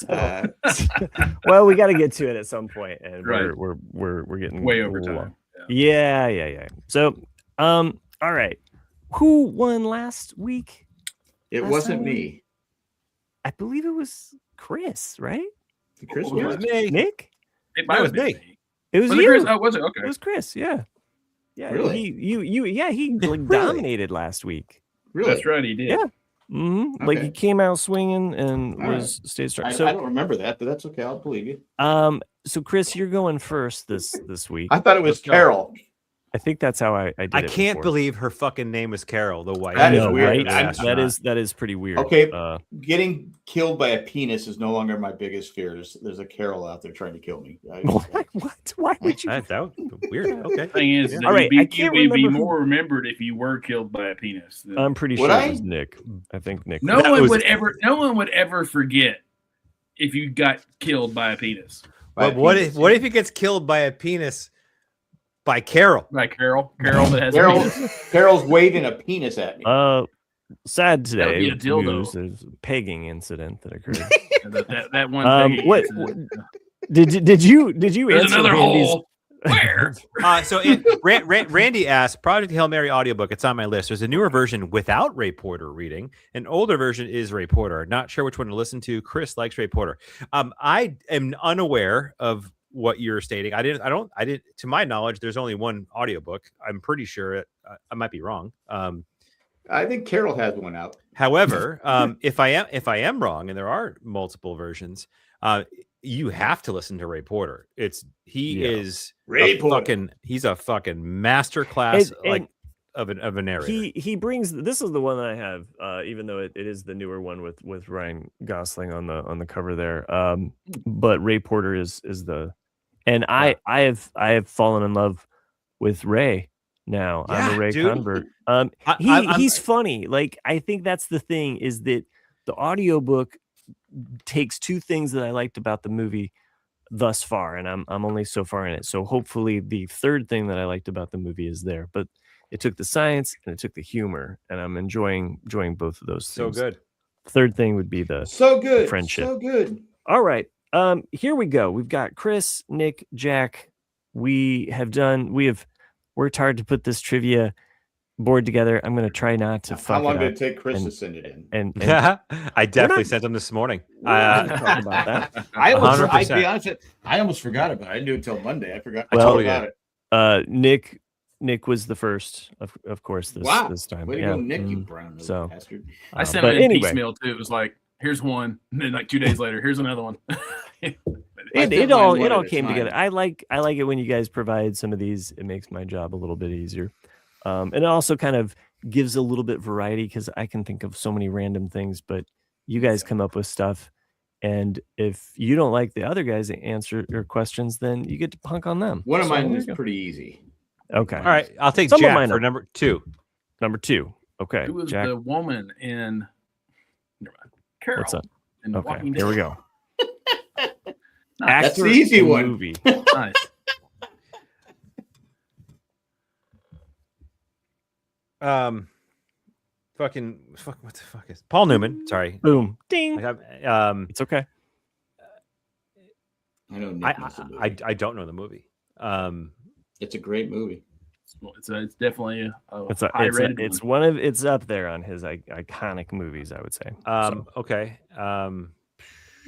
well, we got to get to it at some point, and
right.
we're getting
way over time.
Yeah. So, all right, who won last week?
It wasn't me.
I believe it was Chris, right?
Chris
was me.
Nick?
It was me.
It was you.
Chris? Oh, was it? Okay.
It was Chris. Yeah. Yeah.
Really?
He like dominated last week.
Really?
That's right. He did.
Yeah. Mm-hmm. Okay. Like he came out swinging and stayed strong.
So I don't remember that, but that's okay. I'll believe you.
So Chris, you're going first this week.
I thought it was Carol.
I think that's how I did.
I can't believe her fucking name is Carol, the wife.
That is weird.
Right? That is pretty weird.
Okay, getting killed by a penis is no longer my biggest fear. There's a Carol out there trying to kill me.
What? Why would you?
That was weird. Okay.
Thing is,
all right. I can't remember
be more remembered if you were killed by a penis.
I'm pretty sure it was Nick. I think Nick.
No one would ever forget if you got killed by a penis.
But what if he gets killed by a penis? By Carol.
By Carol. Carol that has
Carol's waving a penis at me.
Sad today.
A dildo.
News, there's a pegging incident that occurred.
that one.
What did you
There's
answer
another
Randy's?
hole. Where?
Randy asked, Project Hail Mary audiobook. It's on my list. There's a newer version without Ray Porter reading. An older version is Ray Porter. Not sure which one to listen to. Chris likes Ray Porter. I am unaware of what you're stating. I didn't to my knowledge, there's only one audiobook. I'm pretty sure I might be wrong.
I think Carol has one out.
However, if I am wrong and there are multiple versions, you have to listen to Ray Porter. He's a fucking masterclass of a narrator.
He brings, this is the one that I have, even though it is the newer one with Ryan Gosling on the cover there. But Ray Porter is the, and I have fallen in love with Ray now.
Yeah,
I'm a Ray convert. He's funny. Like, I think that's the thing, is that the audiobook takes two things that I liked about the movie thus far, and I'm only so far in it. So hopefully the third thing that I liked about the movie is there. But it took the science and it took the humor, and I'm enjoying both of those things.
So good.
Third thing would be the friendship.
So good.
All right. Here we go. We've got Chris, Nick, Jack. We have worked hard to put this trivia board together. I'm going to try not to fuck it up.
How long did it take Chris to send it in?
And
I definitely sent them this morning.
Talk about that.
I almost forgot about it. I didn't do it until Monday. I forgot. I
totally
about it.
Nick was the first, of course, this time.
Way to go, Nick, you brown bastard.
I sent it in piecemeal too. It was like, here's one, and then like 2 days later, here's another one.
It all came together. I like it when you guys provide some of these. It makes my job a little bit easier, and it also kind of gives a little bit variety, because I can think of so many random things, but you guys come up with stuff. And if you don't like the other guys that answer your questions, then you get to punk on them.
One of mine is pretty easy.
Okay.
All right. I'll take Jack for number 2.
Number 2. Okay.
Who was
Jack.
the woman in Carol?
What's up?
In
Okay. Here we go.
Nice.
That's the easy one.
Movie.
Nice.
What the fuck is Paul Newman? Sorry.
Boom. Ding. It's okay.
I know Nick knows the movie.
I don't know the movie.
It's a great movie.
It's definitely a
It's
high rated
it's one of it's up there on his iconic movies, I would say.
Okay.
I'm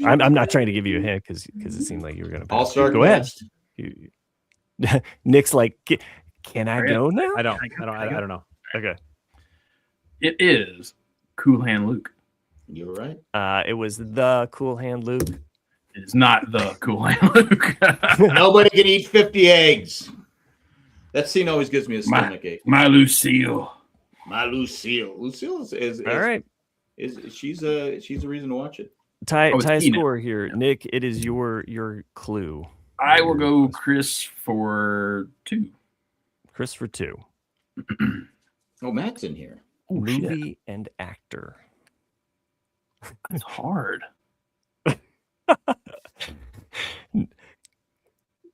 not trying to give you a hint because it seemed like you were going to
All-Star
Go ahead.
cast.
Nick's like, can I go now?
I don't know.
Okay.
It is Cool Hand Luke.
You're right.
It was the Cool Hand Luke.
It is not the Cool Hand Luke.
Nobody can eat 50 eggs. That scene always gives me a stomach ache.
My Lucille.
My Lucille. Lucille is
All right.
She's a reason to watch it.
Tie
Tina.
score here. Nick, it is your clue.
I will go Chris for 2.
Chris for 2.
Oh, Matt's in here.
Oh,
Movie
shit.
and actor.
That's hard.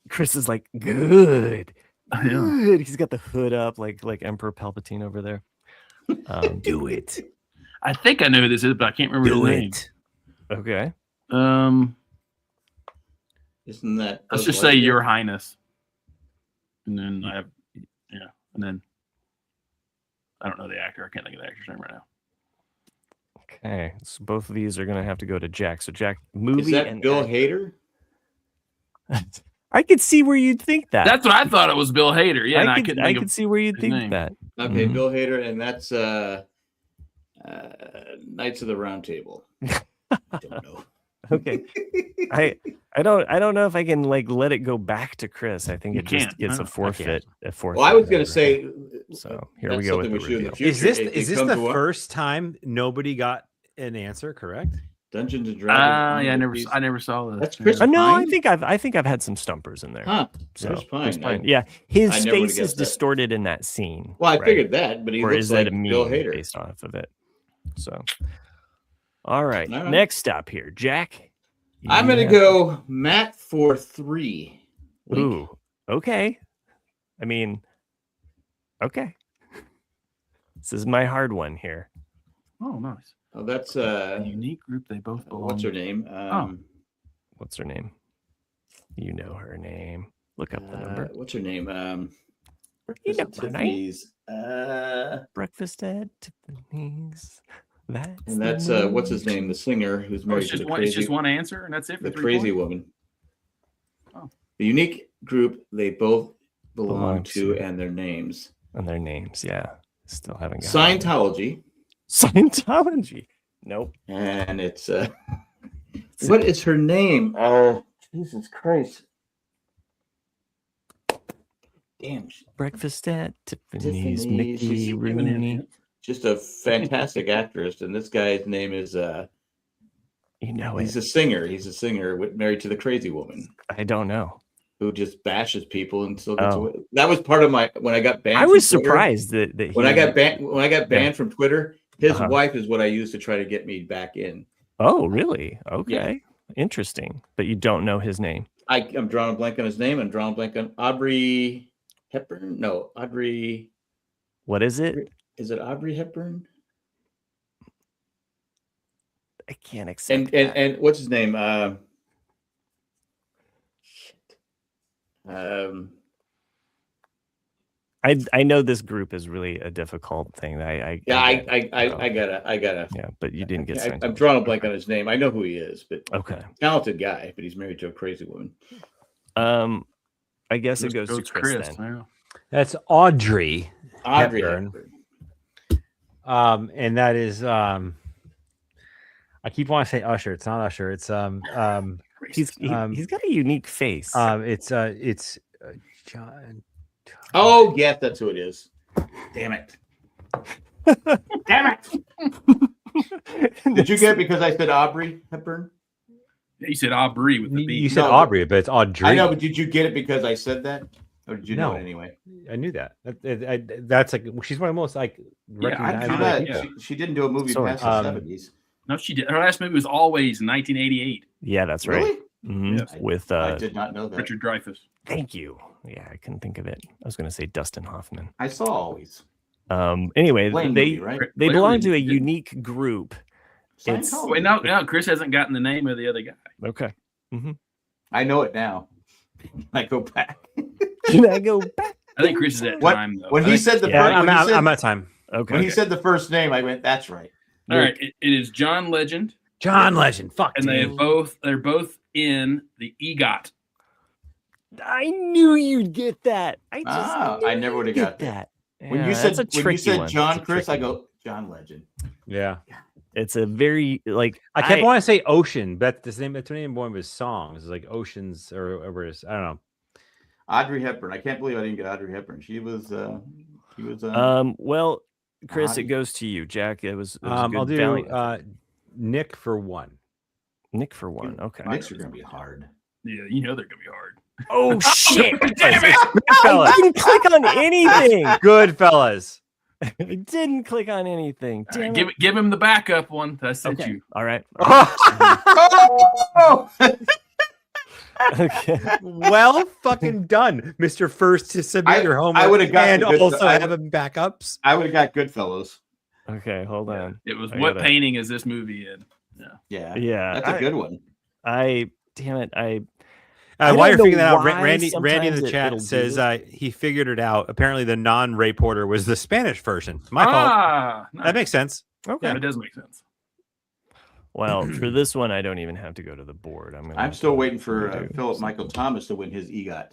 Chris is like, good.
Yeah.
Good. He's got the hood up like Emperor Palpatine over there. Do it.
I think I know who this is, but I can't remember his name.
Okay.
Isn't that?
Let's just say Your Highness. And then and then I don't know the actor. I can't think of the actor's name right now.
Okay. So both of these are going to have to go to Jack. So Jack, movie
Is that
and
Bill
actor.
Hader?
I could see where you'd think that.
That's what I thought it was, Bill Hader. Yeah,
I could see where you'd
his
think
name.
that.
Okay,
Mhm.
Bill Hader, and that's Knights of the Round Table. I don't know.
Okay. I don't know if I can like let it go back to Chris. I think
You
it just
can't.
gets
No,
a forfeit. A forfeit.
Well, I was going to say.
So here
that's
we go with
something
the
we should do in the
reveal.
future.
Is this the first time nobody got an answer correct?
Dungeons and Dragons?
Yeah, I never saw this.
That's Chris.
No, I
Pine?
think I've had some stumpers in there.
Huh?
So,
Chris Pine.
Pine. Yeah, his
I never would've
face is
guessed that.
distorted in that scene.
Well, I
right?
figured that, but he
Or
looks
is
like
that a meme
Bill Hader.
based off of it? So, all right.
All right.
Next up here, Jack.
I'm going to go Matt for 3. Wink.
Ooh, okay. I mean, okay. This is my hard one here.
Oh, nice.
Oh, that's
A unique group. They both belong.
what's her name?
What's her name? You know her name. Look up the number.
What's her name?
You know her name.
Tiffany's.
Breakfast at Tiffany's.
And that's what's his name? The singer who's married
It's
to
just
the
one.
crazy,
It's just one answer, and that's it. For
the
3
crazy
points?
woman.
Oh.
The unique group they both belong
Belong
to,
to.
and their names.
And their names, yeah. Still haven't got
Scientology.
Scientology. Nope.
And it's what is her name? Oh, Jesus Christ. Damn.
Breakfast at Tiffany's.
Tiffany's.
Mickey
She's
Rooney.
Just a fantastic actress. And this guy's name is
You know
he's
it.
a singer. He's a singer married to the crazy woman
I don't know.
who just bashes people and still gets
Oh.
away. That was part of my when I got banned.
I was
from Twitter.
surprised that
When I got banned
Yeah.
from Twitter, his
Uh-huh.
wife is what I used to try to get me back in.
Oh, really? Okay. Interesting. But you don't know his name.
I'm drawing a blank on his name. I'm drawing a blank on Audrey Hepburn. No, Audrey.
What is it?
Is it Audrey Hepburn?
I can't accept
And what's his name?
I know this group is really a difficult thing. I
gotta.
yeah, but you didn't get signed.
I'm drawing a blank on his name. I know who he is, but
Okay.
talented guy, but he's married to a crazy woman.
I guess it
Just
goes to Chris then.
Yeah.
That's Audrey.
Audrey
Hepburn.
Hepburn.
And that is I keep wanting to say Usher. It's not Usher. It's
He's got a unique face.
it's John.
Oh, yes, that's who it is. Damn it. Damn it. Did you get it because I said Aubrey Hepburn?
You said Aubrey with the B.
You said
No.
Aubrey, but it's Audrey.
I know, but did you get it because I said that? Or did you know
No.
it anyway?
I knew that. That's like she's one of the most like
Yeah, I
recognizable
kinda-
That-
people.
yeah.
she didn't do a movie
Sorry.
past the 70s.
No, she did. Her last movie was Always in 1988.
Yeah, that's right.
Really?
Mhm.
Yes.
With
I did not know that.
Richard Dreyfuss.
thank you. Yeah, I couldn't think of it. I was going to say Dustin Hoffman.
I saw Always.
Anyway,
Blame
they
movie, right?
they
Clearly
belong to a
you didn't.
unique group. It's-
Scientology.
Wait, no, Chris hasn't gotten the name of the other guy.
Okay.
I know it now. I go back.
Can I go back?
I think Chris is at
What-
time though.
when
I
he
think-
said the
Yeah,
first, when he said,
I'm at time.
Okay.
when he said the first name, I went, "That's right."
all right, it is John Legend,
John Legend. Fuck.
and
dude.
they're both in the EGOT.
I knew you'd get that. I just
I never would have got
that.
When
Yeah,
you said
that's a
when you
tricky
said
one.
John
It's a
Chris, I
tricky one.
go John Legend.
Yeah.
It's a very like
I kept wanting to say Ocean, but the name of one of his songs is like Oceans or whatever it is. I don't know.
Audrey Hepburn. I can't believe I didn't get Audrey Hepburn. She was.
Well, Chris,
Hottie.
it goes to you, Jack. It was a
I'll
good
do
valiant.
Nick for one.
Nick for one. Okay.
Knicks are gonna be hard.
Yeah, you know they're gonna be hard.
Oh shit!
Damn it!
I didn't click on anything.
Good fellas.
I didn't click on anything.
All right,
Damn it.
give him the backup one that I sent
Okay.
you.
All right.
Oh!
Okay.
Well fucking done, Mr. First to submit your homework.
I would've got
and
the good-
also
I
have him backups.
I would have got Goodfellas.
Okay. Hold on.
It was
I
what
gotta-
painting is this movie in?
Yeah,
Yeah.
that's a good one.
Damn it. I
While
don't
you're figuring
know
that out,
why
Randy in
sometimes
the chat
it'll do
says
this.
he figured it out. Apparently, the non-Ray Porter was the Spanish version. My fault.
Nice.
That makes sense.
Okay.
Yeah, it does make sense.
Well, for this one, I don't even have to go to the board.
I'm still waiting for Philip Michael Thomas to win his EGOT.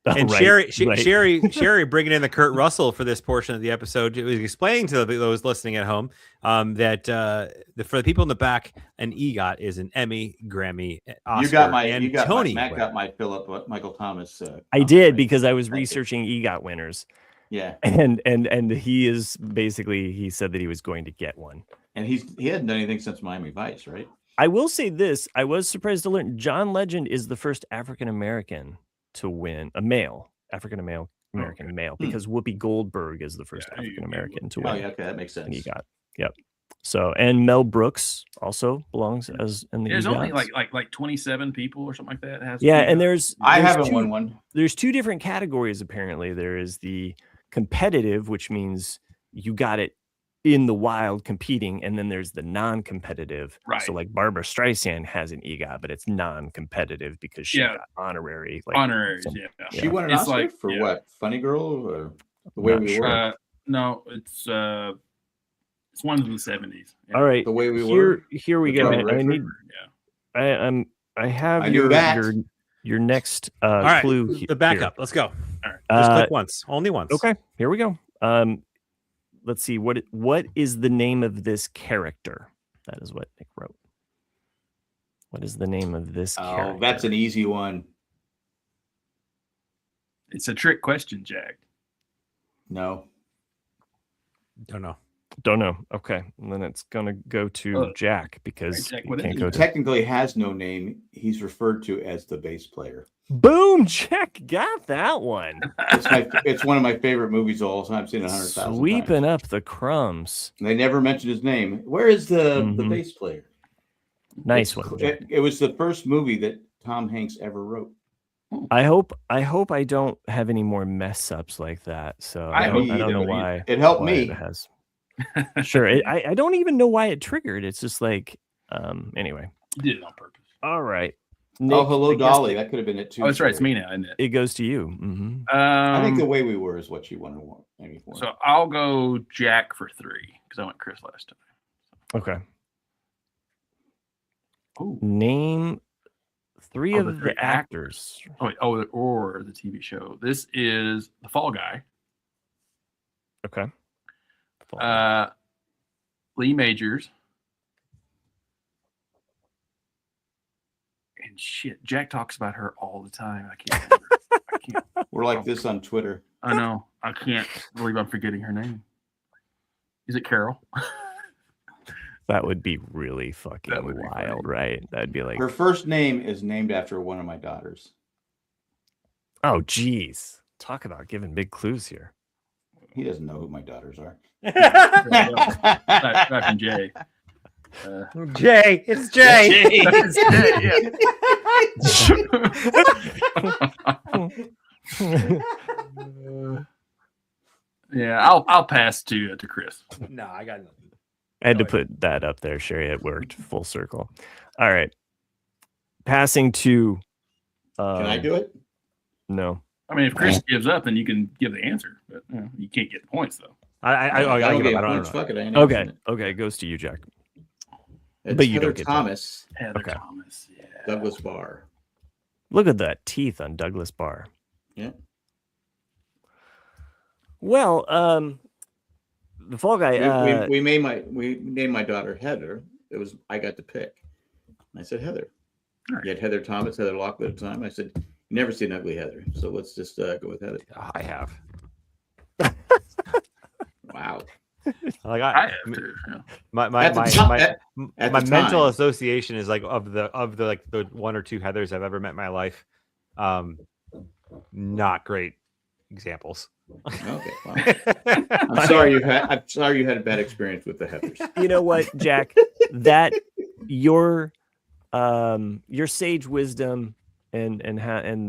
And
Right,
Sherry bringing in the Kurt Russell for this portion of the episode, it was explaining to those listening at home that for the people in the back, an EGOT is an Emmy, Grammy, Oscar, and Tony.
Matt got my Philip Michael Thomas.
I did because I was researching EGOT winners.
Yeah,
and he is basically he said that he was going to get one.
and he hadn't done anything since Miami Vice, right?
I will say this: I was surprised to learn John Legend is the first African American to win African American male, because Whoopi Goldberg is the first African American to win.
Oh yeah, okay, that makes sense.
EGOT. Yep. So and Mel Brooks also belongs as in the
There's
EGOTs.
only like 27 people or something like that. Has
Yeah, and there's
I haven't
two,
won one.
There's two different categories apparently. There is the competitive, which means you got it in the wild competing, and then there's the non-competitive.
Right.
So like Barbara Streisand has an EGOT, but it's non-competitive because she got honorary. Like
honoraries.
some-
Yeah.
She won an
It's
Oscar
like-
for
yeah.
what? Funny Girl or The Way
Not
We
sure.
Were?
No, it's one of the 70s. Yeah.
All right,
The Way We Were.
here we
The
go.
Robert
I
Redford?
need. I have
I knew that.
your next
All right,
clue.
the backup. Let's go.
All right.
Just click once, only once.
Okay, here we go. Let's see what is the name of this character? That is what Nick wrote. What is the name of this character?
Oh, that's an easy one.
It's a trick question, Jack.
No.
Don't know.
Don't know. Okay, and then it's gonna go to Jack because
Jack,
you
what is
can't
it?
go
He
to.
technically has no name. He's referred to as the bass player.
Boom! Jack got that one.
It's one of my favorite movies of all time. I've seen it 100,000
Sweeping
times.
up the crumbs.
They never mentioned his name. Where is the
Mhm.
bass player?
Nice one. Jack.
It was the first movie that Tom Hanks ever wrote.
I hope I don't have any more mess ups like that. So I don't know why.
It helped
why
me.
It has. Sure. I don't even know why it triggered. It's just like anyway.
You did it on purpose.
All right.
Oh,
Nick,
hello,
I guess
Dolly. That could have been it too.
Oh, that's right. It's
Sorry.
me now, isn't it?
It goes to you. Mhm.
I think The Way We Were is what you want to want. Maybe for.
So I'll go Jack for 3 because I went Chris last time.
Okay.
Oh,
Name three
Oh,
of
the
the
three
actors.
or the TV show. This is The Fall Guy.
Okay.
Lee Majors. And shit, Jack talks about her all the time. I can't remember. I can't.
We're like this on Twitter.
I know. I can't believe I'm forgetting her name. Is it Carol?
That would be really fucking
That would be
wild,
funny.
right? That'd be like,
Her first name is named after one of my daughters.
oh, geez. Talk about giving big clues here.
He doesn't know who my daughters are.
Not from Jay.
Jay, it's Jay.
Yeah, I'll pass to Chris.
No, I got nothing.
I had to put that up there, Sherry. It worked full circle. All right. Passing to.
Can I do it?
No.
I mean, if Chris gives up, then you can give the answer, but you can't get the points though.
I
don't
give
get
up. I don't
points.
know.
Fuck it. I ain't
Okay,
answering it.
okay, it goes to you, Jack.
It's
But you
Heather
don't get
Thomas,
Heather
Okay.
Thomas. Yeah.
Douglas Barr.
Look at that teeth on Douglas Barr.
Yeah.
Well, the Fall Guy.
We named my daughter Heather. I got to pick. I said Heather.
Right.
You had Heather Thomas, Heather Lockwood at the time. I said, you never see an ugly Heather. So let's just go with Heather.
I have.
Wow.
Like
I have to. Yeah.
my mental
time.
association is like of the like the one or two Heathers I've ever met in my life. Not great examples.
Okay. Well, I'm sorry you had a bad experience with the Heathers.
You know what, Jack? That your sage wisdom and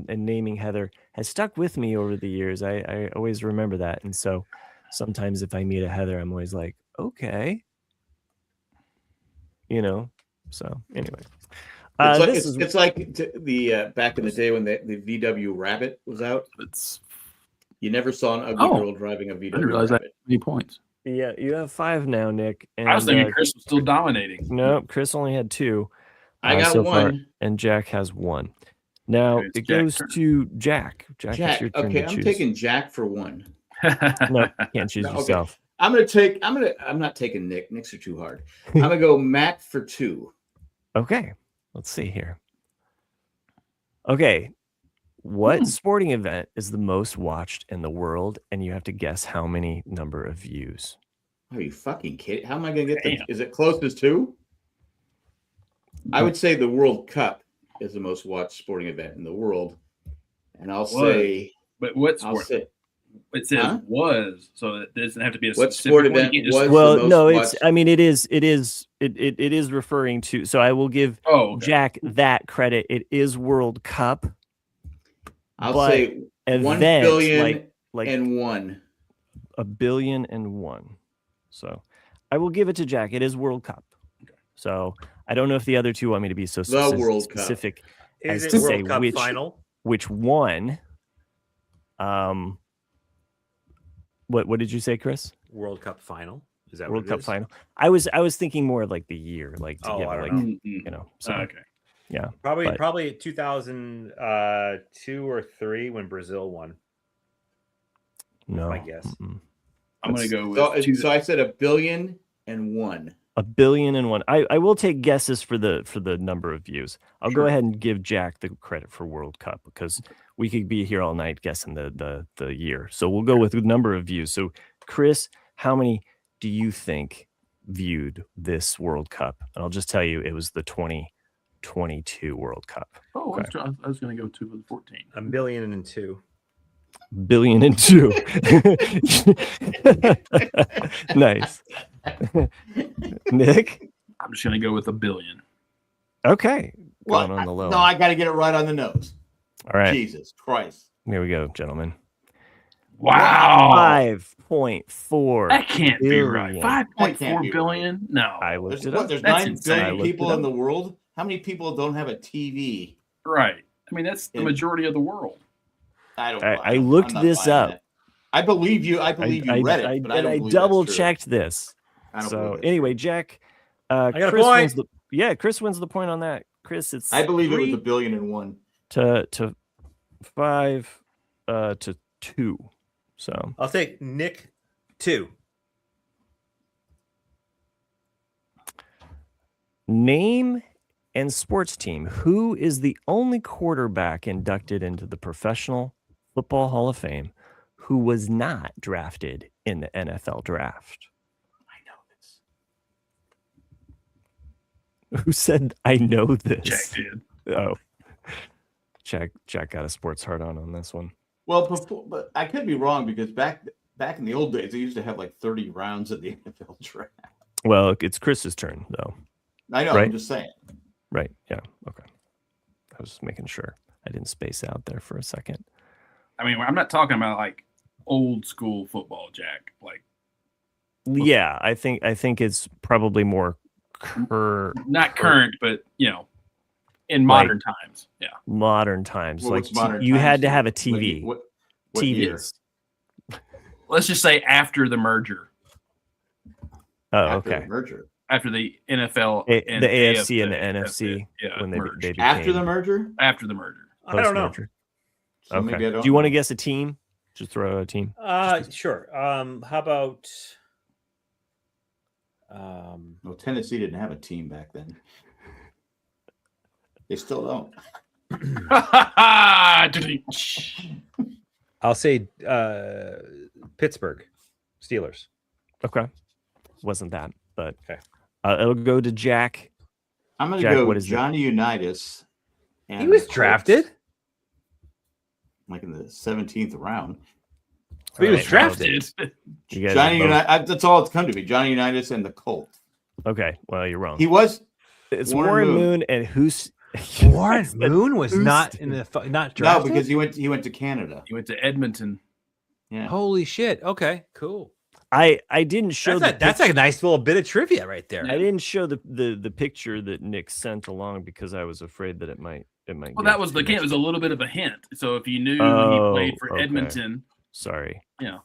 naming Heather has stuck with me over the years. I always remember that, and so sometimes if I meet a Heather, I'm always like, okay, you know. So anyway,
it's like the back in the day when the VW Rabbit was out. You never saw an ugly girl driving a VW
I didn't realize
Rabbit.
that many points.
yeah, you have 5 now, Nick. And,
I was thinking Chris was still dominating.
No, Chris only had 2.
I got
so
1.
far, and Jack has 1. Now
Okay,
it
Jack's
goes
turn.
to Jack. Jack, it's your turn
Okay,
to
I'm
choose.
taking Jack for 1.
No, you can't choose
No, okay.
yourself.
I'm not taking Nick. Nick's are too hard. I'm gonna go Matt for 2.
Okay, let's see here. Okay, what sporting event is the most watched in the world? And you have to guess how many number of views.
Are you fucking kidding? How am I gonna get
Damn.
is it closest to? I would say the World Cup is the most watched sporting event in the world. And I'll say
But what
I'll
sport?
say
It says
Huh?
was, so it doesn't have to be a
What
specific
sport
one. You
event
can't just-
was the
Well,
most
no,
watched?
I mean, it is referring to. So I will give
Oh, okay.
Jack that credit. It is World Cup.
I'll
but
say 1
event,
billion
like
and 1.
1,000,000,001. So I will give it to Jack. It is World Cup. So I don't know if the other two want me to be so
World Cup.
specific
Is
as
it
to
World
say
Cup
which
final?
one. What did you say, Chris?
World Cup final. Is that
World
what it
Cup
is?
final. I was thinking more of like the year, like to
Oh,
give
I
it
don't
like
know.
So
Okay.
yeah,
Probably
but-
2002 or 3 when Brazil won.
no.
my guess.
Mm-mm.
I'm going to go with
So I said 1,000,000,001.
1,000,000,001. I will take guesses for the number of views. I'll go ahead and give Jack the credit for World Cup because we could be here all night guessing the year. So we'll go with the number of views. So Chris, how many do you think viewed this World Cup? And I'll just tell you, it was the 2022 World Cup.
Oh,
Okay.
I was going to go 2 with 14.
1,000,002,000.
1,000,002. Nice. Nick?
I'm just going to go with 1 billion.
Okay.
Well,
Going on the low.
no, I got to get it right on the nose.
All right.
Jesus Christ.
Here we go, gentlemen.
Wow.
5.4.
That can't be right.
billion.
5.4 billion? No.
I looked
There's
it up.
There's
That's
9
insane.
billion
I looked
people
it
in
up.
the world. How many people don't have a TV?
Right. I mean, that's the majority of the world.
I don't.
I looked
I'm not
this
buying
up.
that. I believe you. I believe you read it, but I don't believe that's
double
true.
checked this.
I don't
So
believe it.
anyway, Jack,
got a
Chris
point.
wins the Chris wins the point on that. Chris, it's
I believe it was
3
1,000,000,001.
to 5 to 2. So
I'll take Nick 2.
name and sports team. Who is the only quarterback inducted into the Professional Football Hall of Fame who was not drafted in the NFL draft?
I know this.
Who said I know this?
Jack did.
Oh, Jack got a sports heart on this one.
Well, but I could be wrong because back in the old days, they used to have like 30 rounds at the NFL draft.
Well, it's Chris's turn though.
I know.
Right.
I'm just saying.
Right? Yeah. Okay. I was just making sure I didn't space out there for a second.
I mean, I'm not talking about like old school football, Jack. Like,
Yeah, I think it's probably more
not current, but in modern times. Yeah.
modern times.
Well,
like
what's modern
you
times?
had to have a
What do
TV.
What year?
TVs.
Let's just say after the merger.
Oh,
After
okay.
the merger.
After the NFL
The AFC and the NFC when they
merged.
became
After the merger?
After the merger.
I don't know.
post-merger.
So
Okay.
maybe I don't
Do you want to
know.
guess a team? Just throw out a team.
Sure. How about
Well, Tennessee didn't have a team back then. They still don't.
I'll say Pittsburgh Steelers.
Okay. Wasn't that, but
Okay.
It'll go to Jack.
I'm going to
Jack,
go
what is it?
Johnny Unitas. And
He was
the Colts,
drafted.
like in the 17th round.
But he was
Alright,
drafted.
You guys
Johnny
are both-
Unitas. That's all it's come to be. Johnny Unitas and the Colts.
Okay. Well, you're wrong.
He was.
It's
Warren
Warren
Moon.
Moon and who's
Warren Moon was
who's-
not in the not
No,
drafted.
because he went to Canada.
He went to Edmonton.
Yeah.
Holy shit! Okay, cool.
I didn't show
That's a nice little bit of trivia right there.
I didn't show the picture that Nick sent along because I was afraid that it might.
Well,
give
that was
too
the
much.
It was a little bit of a hint. So if you knew he
Oh,
played for
okay.
Edmonton,
Sorry.
yeah,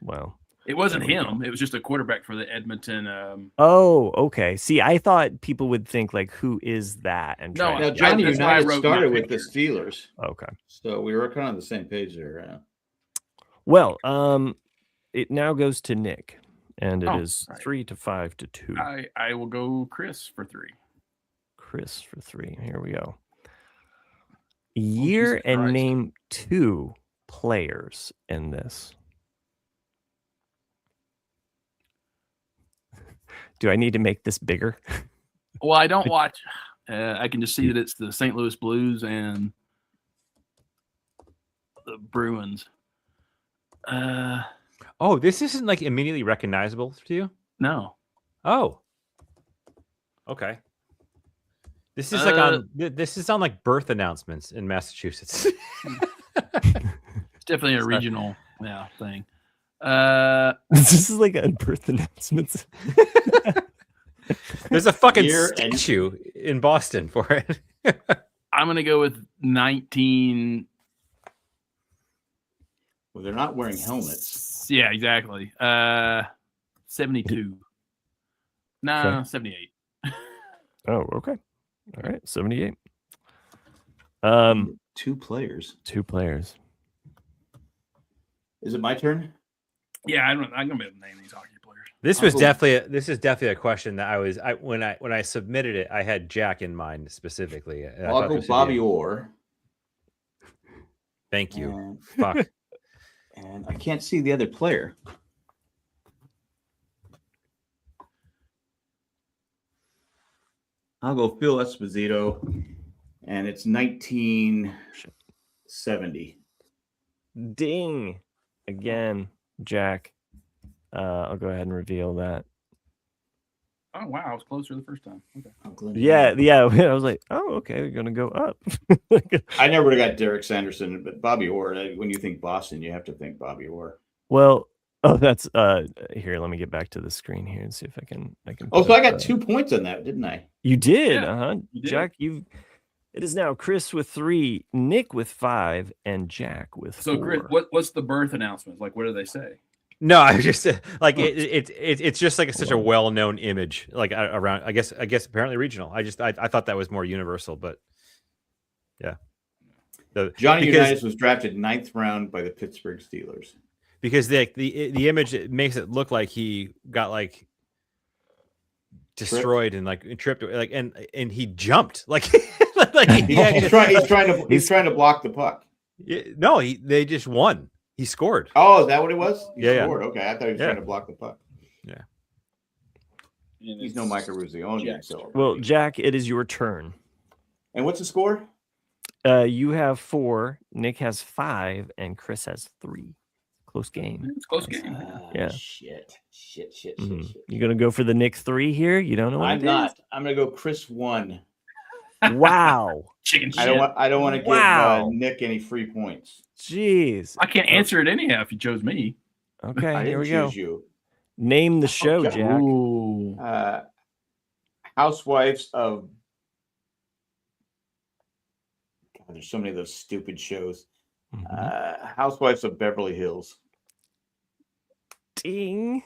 Well.
it wasn't
There we go.
him. It was just a quarterback for the Edmonton.
Oh, okay. See, I thought people would think like, who is that? And
No,
try
Now,
to-
Johnny
that's why I
Unitas
wrote
started
my
with the Steelers.
Okay.
So we were kind of on the same page there.
Well, it now goes to Nick, and it
Oh,
is
all right.
3-5-2.
I will go Chris for 3.
Chris for 3. Here we go. Year
Jesus
and
Christ.
name 2 players in this. Do I need to make this bigger?
Well, I don't watch. I can just see that it's the St. Louis Blues and the Bruins.
Oh, this isn't like immediately recognizable to you.
No.
Oh, okay. This is like on this is on like birth announcements in Massachusetts.
It's definitely a
Sorry.
regional thing.
This is like a birth announcements.
There's a fucking
Year and-
statue in Boston for it.
I'm gonna go with 19.
Well, they're not wearing helmets.
Yeah, exactly. 72. No,
Okay.
78.
Oh, okay. All right, 78.
2 players.
2 players.
Is it my turn?
Yeah, I'm gonna be able to name these hockey players.
This was
Uncle-
definitely a question that when I submitted it, I had Jack in mind specifically. and I thought
I'll go
this would be
Bobby
a-
Orr.
Thank you.
And,
Fuck.
and I can't see the other player. I'll go Phil Esposito, and it's 1970.
Ding. Again, Jack. I'll go ahead and reveal that.
Oh wow, I was closer the first time. Okay.
Yeah. I was like, oh, okay, we're gonna go up.
I never would have got Derek Sanderson, but Bobby Orr. When you think Boston, you have to think Bobby Orr.
Well, that's here. Let me get back to the screen here and see if I can.
Oh,
put
so I
up,
got 2 points on that, didn't I?
You did,
Yeah, you did.
Jack. It is now Chris with 3, Nick with 5, and Jack with 4.
So, Chris, what's the birth announcement? Like, what do they say?
No, I was just like it's just like such a well-known image like around. I guess apparently regional. I thought that was more universal, but yeah.
Johnny
because-
Unitas was drafted 9th round by the Pittsburgh Steelers.
because the image it makes it look like he got like destroyed and like tripped like and he jumped like like
He's trying to block the puck.
no they just won. He scored.
Oh, is that what it was? He
Yeah.
scored. Okay, I thought he was
Yeah.
trying to block the puck.
Yeah.
He's no Michael Ruzioni.
Jack.
So.
Well, Jack, it is your turn.
And what's the score?
You have 4, Nick has 5, and Chris has 3. Close game.
It's a close game.
Yeah.
Shit.
Mhm. You gonna go for the Nick 3 here? You don't know what
I'm
it is?
not. I'm gonna go Chris 1.
Wow.
Chicken shit.
I don't want to give
Wow.
Nick any free points.
Jeez.
I can't answer it anyhow if you chose me.
Okay,
I
here
didn't
we go.
choose you.
Name the show,
Okay.
Jack.
Ooh.
Housewives of. God, there's so many of those stupid shows. Housewives of Beverly Hills.
Ding.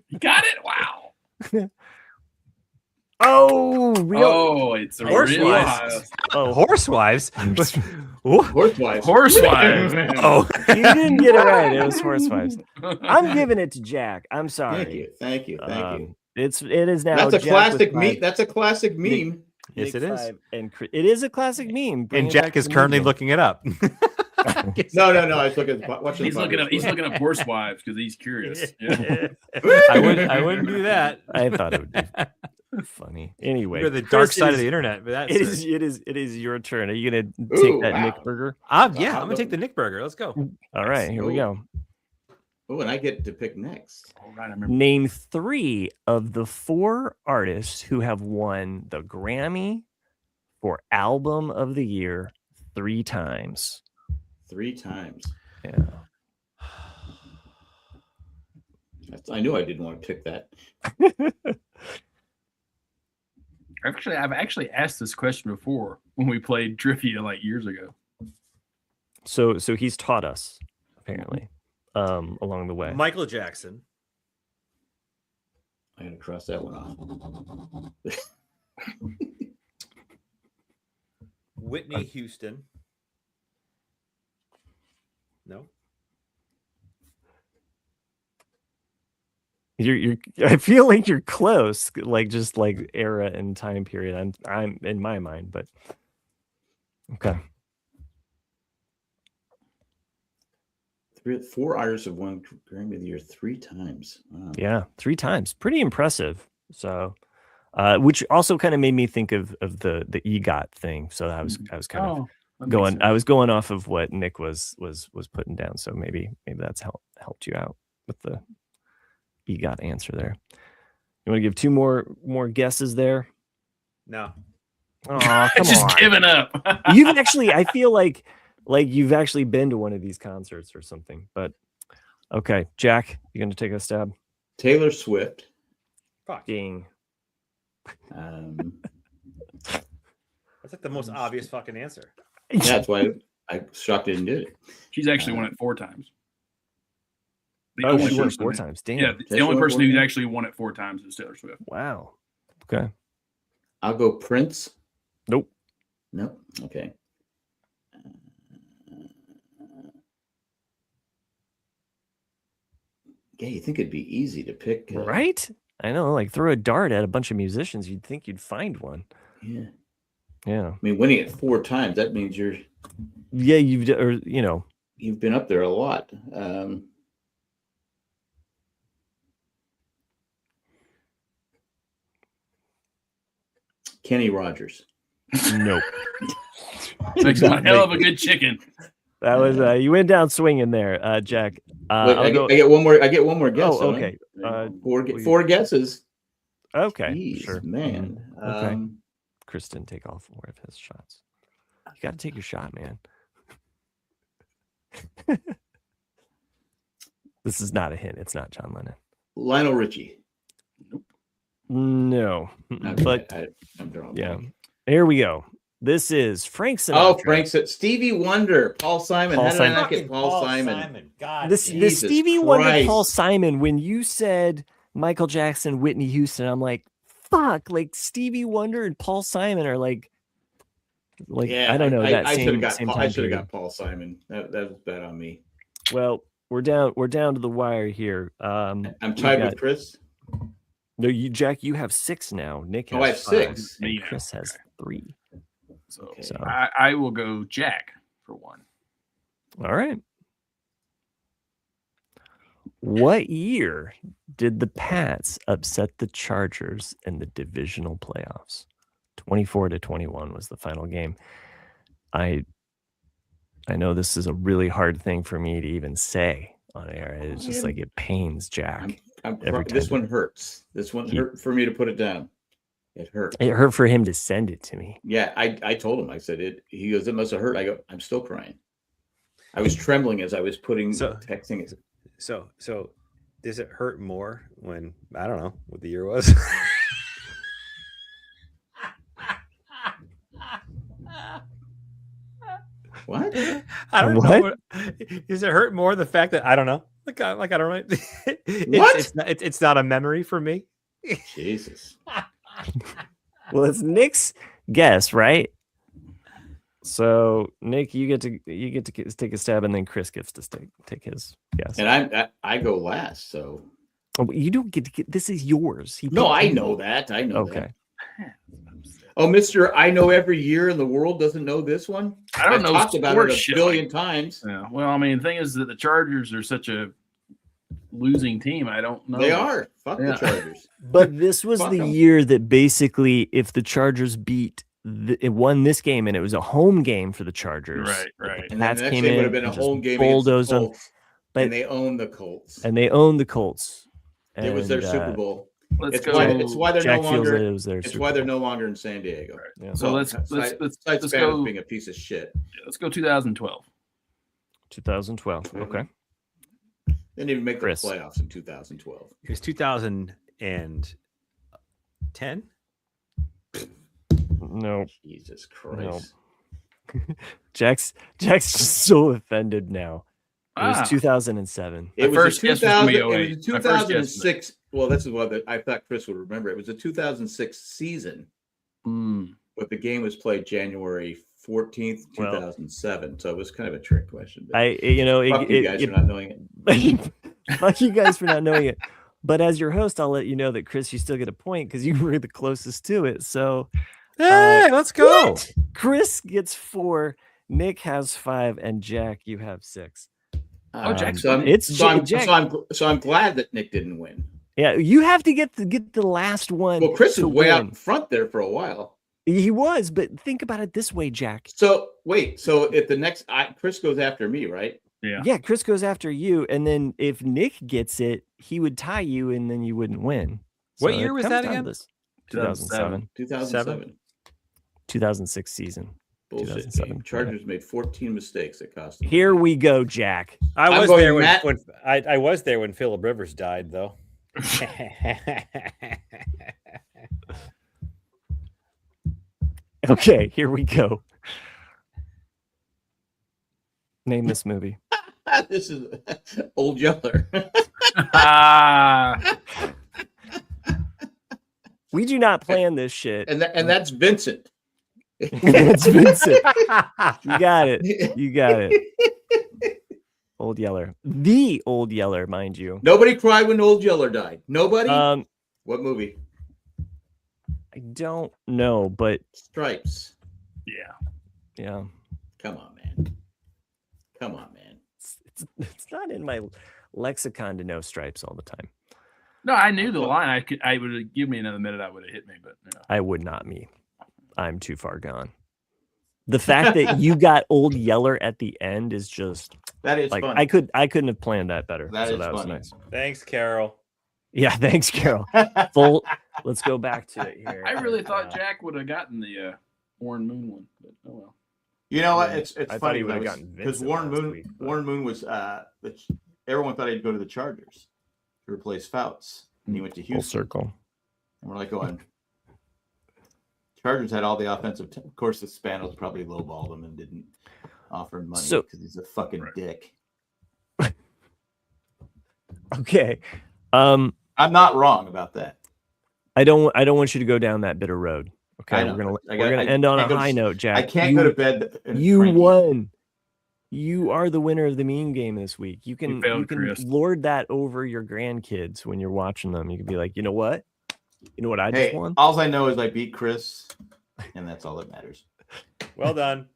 You got it. Wow.
Oh,
It's a
Horse
real
wives.
Oh,
Horsewives.
Horsewives.
Horsewives.
Oh,
you didn't get it right. It was Horsewives. I'm giving it to Jack. I'm sorry.
Thank you.
It is now.
That's a
Jack
classic
with
meme.
five.
That's a classic meme.
yes, it is.
Five, and it is a classic meme. Bring
And
it
Jack
back to
is
the
currently
meme.
looking it up.
No. I was watching.
He's looking up horsewives because he's curious. Yeah.
I wouldn't do that.
I thought it would be funny. Anyway,
You're the dark
Chris,
side of the internet. But that's
it is your turn. Are you gonna take that
wow.
Nick Burger?
I'm gonna take the Nick Burger. Let's go.
All right, here we go.
Oh, and I get to pick next.
All right, I remember.
Name 3 of the 4 artists who have won the Grammy for Album of the Year 3 times.
3 times.
Yeah.
I knew I didn't want to pick that.
I've actually asked this question before when we played trivia like years ago.
So he's taught us apparently along the way.
Michael Jackson.
I gotta cross that one off.
Whitney Houston. No.
You're I feel like you're close, like just like era and time period. I'm in my mind, but okay.
4 artists have won Grammy of the Year 3 times. Wow.
Yeah, 3 times. Pretty impressive. So which also kind of made me think of the EGOT thing. So I was kind of going. I was going off of what Nick was putting down. So maybe that's helped you out with the EGOT answer there. You want to give 2 more guesses there?
No.
Oh, come
Just
on.
giving up.
You've actually, I feel like you've actually been to one of these concerts or something. But okay, Jack, you gonna take a stab?
Taylor Swift.
Fuck.
Ding.
That's like the most obvious fucking answer.
Yeah, that's why I shocked I didn't get it.
She's actually won it 4 times. The
Oh,
only
she won
person
4
that-
times. Damn.
Yeah, the only person who's actually won it 4 times is Taylor Swift.
Wow. Okay.
I'll go Prince.
Nope.
No. Okay. Yeah, you think it'd be easy to pick,
Right? I know. Like throw a dart at a bunch of musicians, you'd think you'd find one.
Yeah.
Yeah.
I mean, winning it 4 times, that means
Yeah,
you've been up there a lot. Kenny Rogers.
Nope.
Makes one hell of a good chicken.
That was you went down swinging there, Jack.
Wait, I get one more. I get one more guess.
Oh, okay.
Four guesses.
Okay,
Jeez,
sure.
man.
Okay. Chris didn't take all 4 of his shots. You got to take your shot, man. This is not a hint. It's not John Lennon.
Lionel Richie.
No,
Okay,
but
I'm drawing.
yeah. Here we go. This is Frank Sinatra.
Oh, Frank said Stevie Wonder, Paul Simon.
Paul
How did I
Simon.
not get Paul Simon?
God.
This
Jesus
Stevie Wonder,
Christ.
Paul Simon. When you said Michael Jackson, Whitney Houston, I'm like, fuck. Like Stevie Wonder and Paul Simon are like
Yeah,
I don't know.
I should have got.
same
Paul,
time
I should have
period.
got Paul Simon. That was bad on me.
Well, we're down to the wire here.
I'm tied with Chris.
No, Jack, you have 6 now. Nick has
Oh, I have
5,
6.
and
Me now.
Chris has 3.
So,
Okay.
So
I will go Jack for 1.
all right. What year did the Pats upset the Chargers in the divisional playoffs? 24-21 was the final game. I know this is a really hard thing for me to even say on air. It's just like it pains Jack.
This one hurts. This one hurt for me to put it down. It hurt.
It hurt for him to send it to me.
Yeah, I told him. I said it. He goes, "It must have hurt." I go, "I'm still crying." I was trembling as I was texting it.
So does it hurt more when I don't know what the year was?
What?
I don't
What?
know. Does it hurt more the fact that I don't know? Like I don't know.
What?
It's not a memory for me.
Jesus.
Well, it's Nick's guess, right? So Nick, you get to take a stab, and then Chris gets to take his guess.
And I go last, so
Oh, but you don't get to get. This is yours.
no, I know that. I know
Okay.
that. Oh, Mr. I know every year in the world doesn't know this one.
I don't know
talked about
sports
it a
shit
billion
like-
times.
Yeah. Well, I mean, the thing is that the Chargers are such a losing team. I don't know.
They are. Fuck
Yeah.
the Chargers.
But this was
Fuck
the
'em.
year that basically, if the Chargers it won this game, and it was a home game for the Chargers.
Right.
And then
Pats
the next
came
game would
in
have been a
and just
home game against the
bulldozed them.
Colts,
But-
and they own the Colts.
And they owned the Colts.
It was their
And,
Super Bowl.
Let's
It's
go.
why they're
Jack
no
feels
longer.
that it was their
It's
Super
why they're
Bowl.
no longer in San Diego.
Yeah.
So let's
Besides Spanos
go.
being a piece of shit.
Let's go 2012.
2012.
Mhm.
Okay.
They didn't even make the
Chris.
playoffs in 2012.
It was 2010.
No.
Jesus Christ.
Jack's just so offended now. It was
Ah.
2007.
It
My
was
first
a
guess was
2000.
gonna be
It
08.
was a
My first guess was-
2006. Well, this is what I thought Chris would remember. It was a 2006 season, but the game was played January 14th,
Well-
2007. So it was kind of a trick question. but
Fuck
fuck you guys for not knowing it.
fuck you guys for not knowing it. But as your host, I'll let you know that Chris, you still get a point because you were the closest to it. So
Hey, let's go.
Chris gets 4, Nick has 5, and Jack, you have 6.
Oh, Jack's
so I'm,
it's
so, I'm,
Jack.
so I'm glad that Nick didn't win.
Yeah, you have to get the last one.
Well, Chris
to
was way out
win.
in front there for a while.
He was, but think about it this way, Jack.
So wait, so if the next Chris goes after me, right?
Yeah, Chris goes after you, and then if Nick gets it, he would tie you, and then you wouldn't win.
What
So
year
it
was
comes
that
down to
again?
this.
2007.
2007.
2006 season.
Bullshit.
2007.
Game. Chargers made 14 mistakes that cost them.
Here we go, Jack.
I
I'm
was
going
there
Matt-
when I was there when Phillip Rivers died, though.
Okay, here we go. Name this movie.
This is Old Yeller.
Ah.
We do not plan this shit.
and that's Vincent.
It's Vincent. You got it. You got it. Old Yeller. The Old Yeller, mind you.
Nobody cried when Old Yeller died. Nobody? What movie?
I don't know, but
Stripes.
yeah.
Come on, man. Come on, man.
It's not in my lexicon to know Stripes all the time.
No, I knew the line. I would have given me another minute. I would have hit me, but you know.
I would not me. I'm too far gone. The fact that you got Old Yeller at the end is just
That is
like
fun.
I couldn't have planned that better.
That
so
is
that was
funny.
nice.
Thanks, Carol.
Yeah, thanks, Carol. Full. Let's go back to it here.
I really thought Jack would have gotten the Warren Moon one, but oh well.
You know what? It's
I thought
funny
he would have
because
gotten Vincent
Warren
last
Moon
week, but-
Warren Moon was everyone thought he'd go to the Chargers to replace Fouts, and he went to
Full
Houston.
circle.
And we're like going. Chargers had all the offensive. Of course, the Spanos probably lowballed him and didn't offer him money
So-
because he's a fucking dick.
Okay.
I'm not wrong about that.
I don't want you to go down that bitter road. Okay,
I know,
we're
but
gonna end on a
can't go to
high
s-
note, Jack.
I can't
you,
go to bed.
You
cranky.
won. You are the winner of the meme game this week. You can
failed,
you can
Chris.
lord that over your grandkids when you're watching them. You can be like, you know what? You know what I just
Hey,
won?
all I know is I beat Chris, and that's all that matters.
Well done.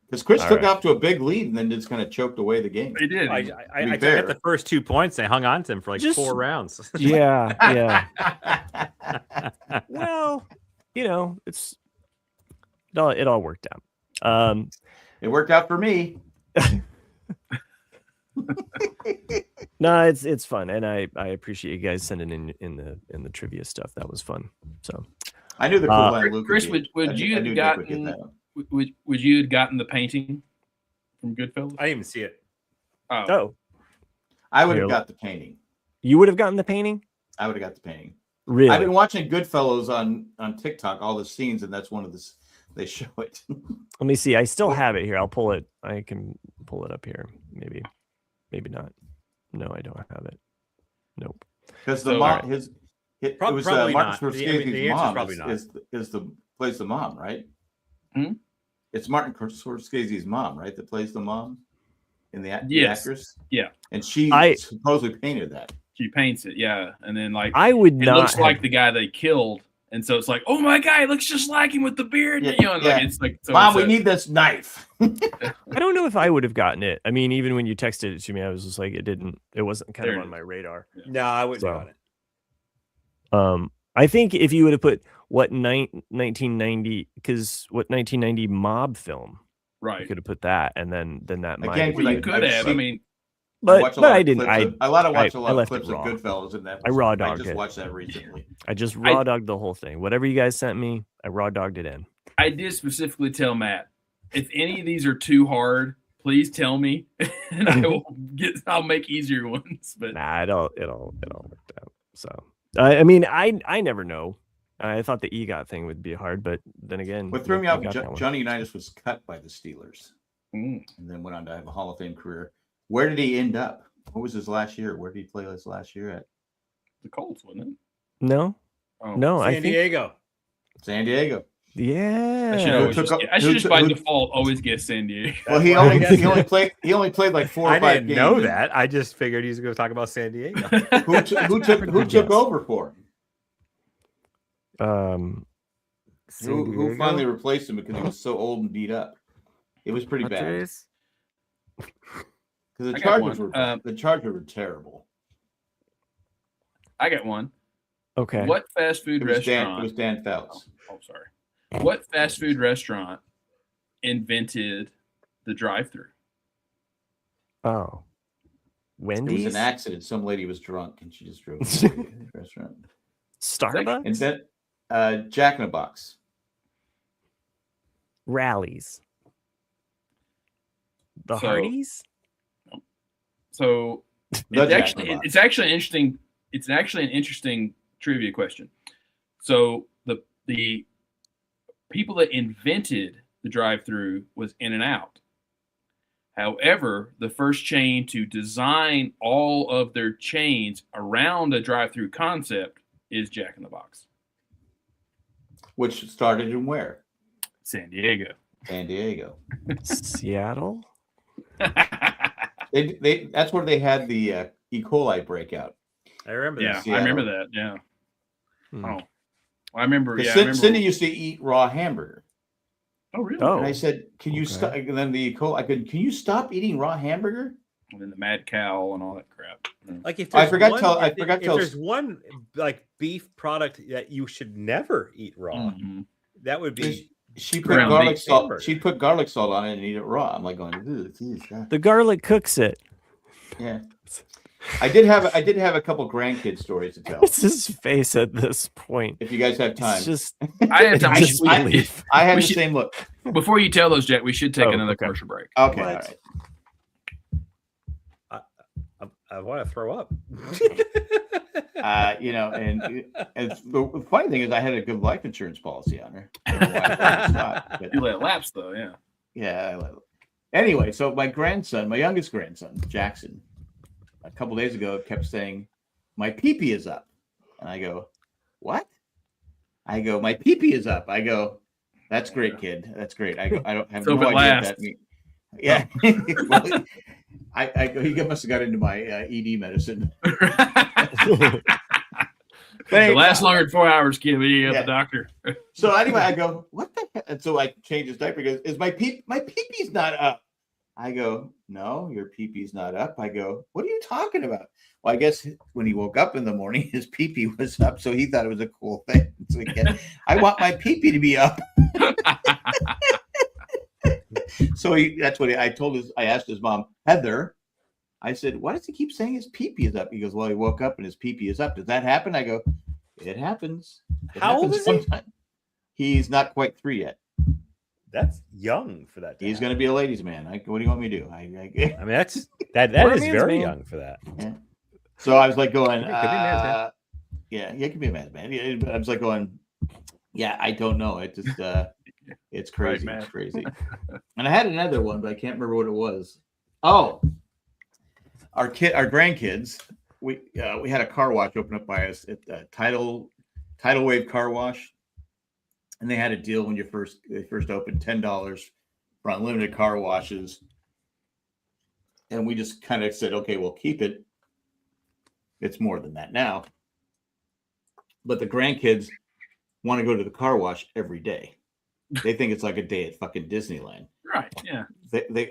Because Chris
All
took
right.
off to a big lead and then just kind of choked away the game.
They did.
I
be
got
fair.
the first 2 points. And I hung on to him for like
Just-
4 rounds.
Yeah. Well, it all worked out.
It worked out for me.
No, it's fun, and I appreciate you guys sending in the trivia stuff. That was fun. So
I knew the cool line Luke
Chris,
would
would you have gotten would you have gotten the painting from Goodfellas?
I didn't even see it.
oh,
I would have
Really?
got the painting.
you would have gotten the painting?
I would have got the painting.
Really?
I've been watching Goodfellas on TikTok, all the scenes, and that's one of they show it.
Let me see. I still have it here. I'll pull it. I can pull it up here. Maybe not. No, I don't have it. Nope.
Because the
So,
mom, it was
Probably
Martin
not. The answer's
Scorsese's mom
probably not.
plays the mom, right?
Hmm?
It's Martin Scorsese's mom, right? That plays the mom in the
Yes.
actress.
Yeah.
And she supposedly painted that.
She paints it, yeah. And then like
I would
it
not.
looks like the guy they killed. And so it's like, oh my God, it looks just like him with the beard.
Yeah,
You know, and like,
yeah.
it's like, so
Mom,
it's
we need this knife.
I don't know if I would have gotten it. I mean, even when you texted it to me, I was just like, it wasn't kind
There
of
it
on
is.
my radar.
No, I wouldn't
So,
have got it.
I think if you would have put 1990, because what 1990 mob film, you
right.
could have put that, and then that might.
Again,
have
Well, you
I've
could have. I
seen-
mean,
but I didn't.
I watch a lot of
left
clips
it
of
raw.
Goodfellas and that.
I raw
I
dogged
just
it.
watched that recently.
I just raw dogged the whole thing. Whatever you guys sent me, I raw dogged it in.
I did specifically tell Matt, if any of these are too hard, please tell me, and I'll make easier ones. But
Nah, it all worked out. So I mean, I never know. I thought the EGOT thing would be hard, but then again,
What threw me off,
got that one.
Johnny Unitas was cut by the Steelers
mm,
and then went on to have a Hall of Fame career. Where did he end up? What was his last year? Where did he play his last year at?
the Colts, wasn't it?
No,
Oh.
no, I
San
think
Diego.
San Diego.
yeah.
I should
Who
always
took
just,
up-
I should
who
just
took-
by
who-
default always guess San Diego.
Well,
That's why I guess-
he only played like 4 or
I
5
didn't
games.
know that. I just figured he was going to talk about San Diego.
Who took
Yes.
over for him?
San
Who
Diego?
finally replaced him because he was so old and beat up? It was pretty bad.
Padres?
Because
I got one.
the Chargers were terrible.
I got one.
Okay.
What fast food
It was
restaurant?
Dan Fouts.
Oh, sorry. What fast food restaurant invented the drive-through?
Oh,
It
Wendy's,
was an accident. Some lady was drunk and she just drove to the restaurant.
Starbucks,
And then Jack in the Box.
Rallies, the
So-
Hardys.
So
The
it's
Jack in
actually
the Box.
it's actually an interesting. It's actually an interesting trivia question. So the people that invented the drive-through was In-N-Out. However, the first chain to design all of their chains around a drive-through concept is Jack in the Box.
Which started in where?
San Diego.
San Diego.
Seattle.
That's where they had the E. coli breakout.
I remember
Yeah,
that.
Seattle.
I remember that. Yeah.
Hmm.
Oh, I remember. Yeah, I
Cindy,
remember.
Cindy used to eat raw hamburger.
Oh, really?
Oh.
And I said, "Can you
okay.
stop?" And then the E. coli. I said, "Can you stop eating raw hamburger?"
And then the Mad Cow and all that crap. Mm.
Like if
I
there's
forgot
one,
tell- I
if-
forgot
if
tell-
there's one like beef product that you should never eat raw,
Mhm.
that would be
She put
Ground
garlic
beef
salt.
hamburger.
She put garlic salt on it and eat it raw. I'm like going, "Ugh, geez, God."
The garlic cooks it.
Yeah. I did have a couple grandkid stories to tell.
What's his face at this point?
If you guys have time,
It's just
I have time.
just
I-
leave.
I had
we
the
should-
same look.
Before you tell those, Jack, we should take
Oh,
another
okay.
commercial break.
Okay,
What?
all right.
I want to throw up.
And the funny thing is, I had a good life insurance policy on her. I don't know why I thought it's not, but
You let it lapse, though, yeah.
yeah. Anyway, so my youngest grandson, Jackson, a couple days ago kept saying, "My pee-pee is up," and I go, "What?" I go, "My pee-pee is up." I go, "That's great, kid. That's great." I go, "I don't have
So
no
if it
idea what
lasts.
that means." Yeah. Well, I go, he must have got into my ED medicine.
It lasts longer than 4 hours, kid. We got
Yeah.
the doctor.
So anyway, I go, "What the heck?" And so I change his diaper. He goes, "Is my pee-pee's not up?" I go, "No, your pee-pee's not up." I go, "What are you talking about?" Well, I guess when he woke up in the morning, his pee-pee was up, so he thought it was a cool thing. So I want my pee-pee to be up. So that's what I asked his mom, Heather. I said, "Why does he keep saying his pee-pee is up?" He goes, "Well, he woke up and his pee-pee is up. Does that happen?" I go, "It happens."
How old is he?
Sometimes. He's not quite 3 yet.
That's young for that. to
He's
happen.
going to be a ladies' man. What do you want me to do?
I mean, that
Or a
is
man's
very
man.
young for that.
So I was like going,
It could be man's man.
yeah, it could be a man's man. Yeah, but I was like going, yeah, I don't know. It just, It's crazy.
Right,
it's crazy. And I had another one, but I can't remember what it was. Oh, our grandkids. We had a car wash open up by us at Tidal Wave Car Wash, and they had a deal when they first opened, $10 for unlimited car washes. And we just kind of said, okay, we'll keep it. It's more than that now. But the grandkids want to go to the car wash every day. They think it's like a day at fucking Disneyland.
Right. Yeah.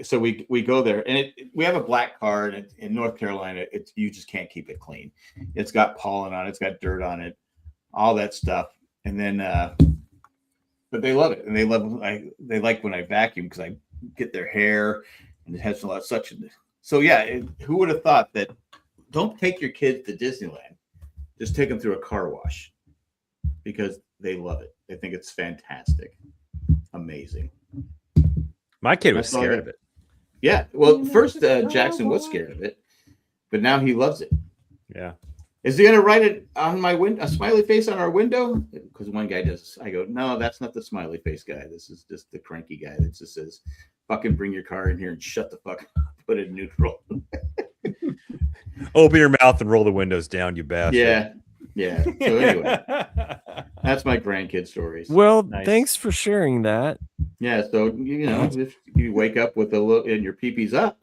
So we go there, and we have a black car, and in North Carolina, you just can't keep it clean. It's got pollen on it, it's got dirt on it, all that stuff. And then, but they love it, and they like when I vacuum because I get their hair, and it has a lot of suction. So yeah, who would have thought that? Don't take your kids to Disneyland. Just take them through a car wash because they love it. They think it's fantastic, amazing.
My kid was scared of it.
Yeah. Well, first Jackson was scared of it, but now he loves it.
Yeah.
Is he going to write it on my window, a smiley face on our window? Because one guy does. I go, no, that's not the smiley face guy. This is just the cranky guy that just says, fucking bring your car in here and shut the fuck up. Put it in neutral.
Open your mouth and roll the windows down, you bastard.
Yeah. Yeah. So anyway, that's my grandkid stories.
Well,
Nice.
Thanks for sharing that.
Yeah. So, if you wake up with a look and your pee-pee's up.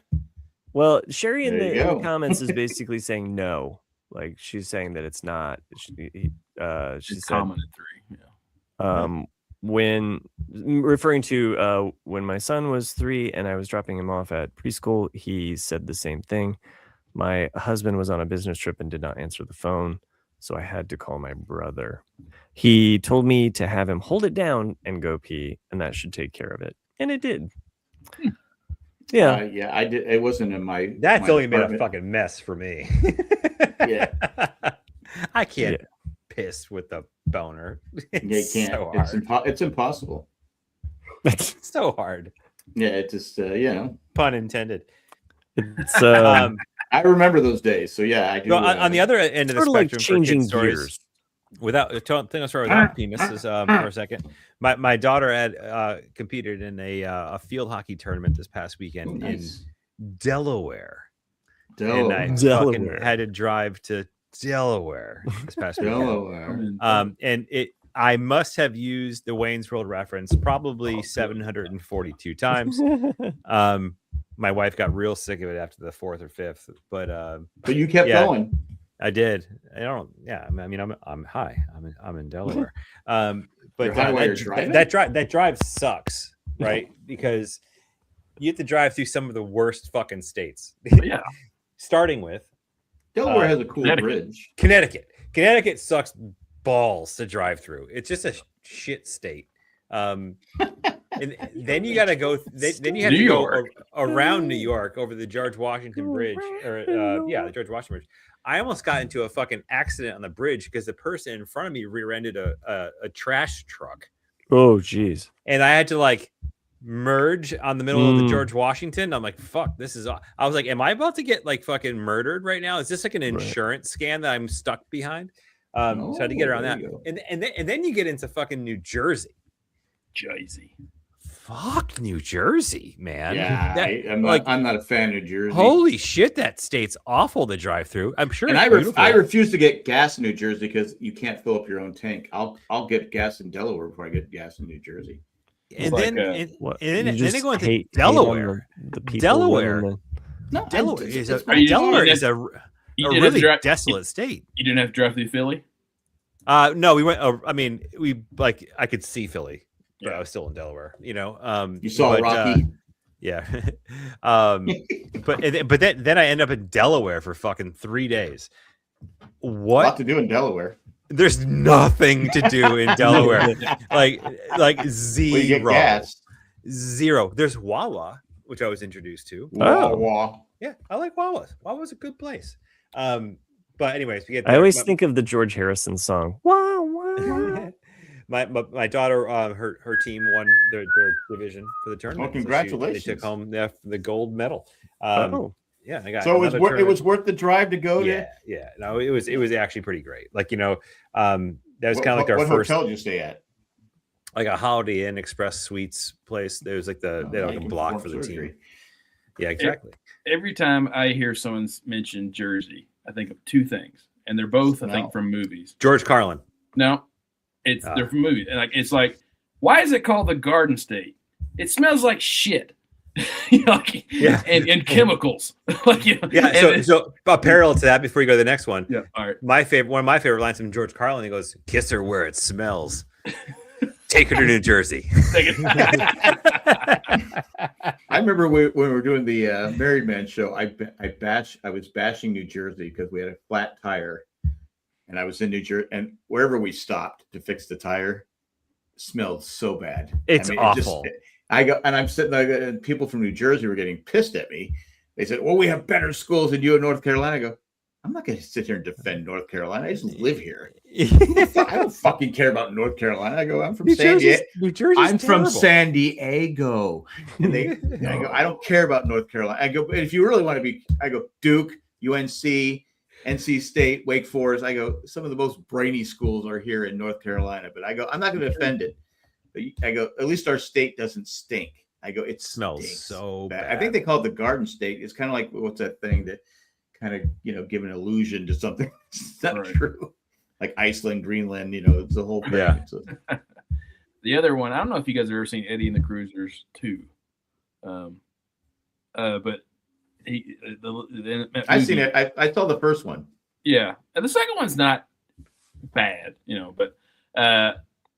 Well, Sherry in
There you
the
go.
comments is basically saying no. Like she's saying that it's not. She
She's
said,
common at 3. Yeah.
when referring to when my son was 3 and I was dropping him off at preschool, he said the same thing. My husband was on a business trip and did not answer the phone, so I had to call my brother. He told me to have him hold it down and go pee, and that should take care of it, and it did. Yeah,
Yeah, I did. It wasn't in my.
That's
my
only made a
apartment.
fucking mess for me.
Yeah.
I can't piss with a boner. It's
Yeah, you can't.
so hard.
It's impossible.
It's so hard.
Yeah, it just
Pun intended.
it's
I remember those days. So yeah, I do.
So on the other end of the
sort of like
spectrum, for
changing
kid stories,
gears.
without penises for a second. My daughter had competed in a field hockey tournament this past weekend
nice.
in Delaware.
Delaware.
And I fucking had to drive to Delaware this past weekend.
Delaware.
And I must have used the Wayne's World reference probably 742 times. My wife got real sick of it after the 4th or 5th,
but you kept going.
I did. I'm high. I'm in Delaware. But that drive sucks, right? Because you have to drive through some of the worst fucking states.
Yeah.
Starting with
Delaware has a cool bridge.
Connecticut. Connecticut sucks balls to drive through. It's just a shit state. And then you got to go. Then you have to go around New York over the George Washington Bridge, the George Washington Bridge. I almost got into a fucking accident on the bridge because the person in front of me rear-ended a trash truck.
Oh, geez.
And I had to merge on the middle of the George Washington. I'm like, fuck, this is. I was like, am I about to get fucking murdered right now? Is this like an insurance scam that I'm stuck behind? So I had to get around that. And then you get into fucking New Jersey. Fuck New Jersey, man.
Yeah, I'm not a fan of New Jersey.
Holy shit, that state's awful to drive through. I'm sure.
And I refuse to get gas in New Jersey because you can't fill up your own tank. I'll get gas in Delaware before I get gas in New Jersey.
And then they go into Delaware. Delaware is a really desolate state.
You didn't have to drive through Philly?
No, we went. I could see Philly. But I was still in Delaware,
You saw Rocky,
yeah. But then I end up in Delaware for fucking 3 days. What?
A lot to do in Delaware.
There's nothing to do in Delaware. like zero.
Well, you get gas.
Zero. There's Wawa, which I was introduced to.
Wawa.
Yeah, I like Wawa's. Wawa's a good place. But anyways,
I always think of the George Harrison song. Wawa.
My daughter, her team won their division for the tournament.
Oh, congratulations!
They took home the gold medal. Yeah, I got.
So it was worth the drive to go there.
Yeah. No, it was actually pretty great. That was kind of like our
what
first.
hotel did you stay at?
like a Holiday Inn Express Suites place. There's like they had like a block for the team. Yeah, exactly.
Every time I hear someone mention Jersey, I think of two things, and they're both, I think, from movies.
George Carlin.
No, they're from movies, and it's like, why is it called the Garden State? It smells like shit. And chemicals.
So a parallel to that before you go to the next one.
Yeah, all right.
One of my favorite lines from George Carlin. He goes, "Kiss her where it smells. Take her to New Jersey."
I remember when we were doing the Married Man show. I was bashing New Jersey because we had a flat tire, and I was in New Jersey, and wherever we stopped to fix the tire, smelled so bad.
It's awful.
I go, and I'm sitting there, and people from New Jersey were getting pissed at me. They said, "Well, we have better schools than you in North Carolina." I go, "I'm not going to sit here and defend North Carolina. I just live here. I don't fucking care about North Carolina." I go, "I'm from San Diego. I'm from San Diego." And I go, "I don't care about North Carolina." I go, "If you really want to be," I go, "Duke, UNC, NC State, Wake Forest." I go, "Some of the most brainy schools are here in North Carolina." But I go, "I'm not going to defend it." I go, "At least our state doesn't stink." I go, "It
smells so bad."
I think they call it the Garden State. It's kind of like, what's that thing that kind of, give an illusion to something that's not true. Like Iceland, Greenland, it's the whole thing.
Yeah.
The other one, I don't know if you guys have ever seen Eddie and the Cruisers 2. But
I've seen it. I saw the first one.
Yeah. And the second one's not bad, but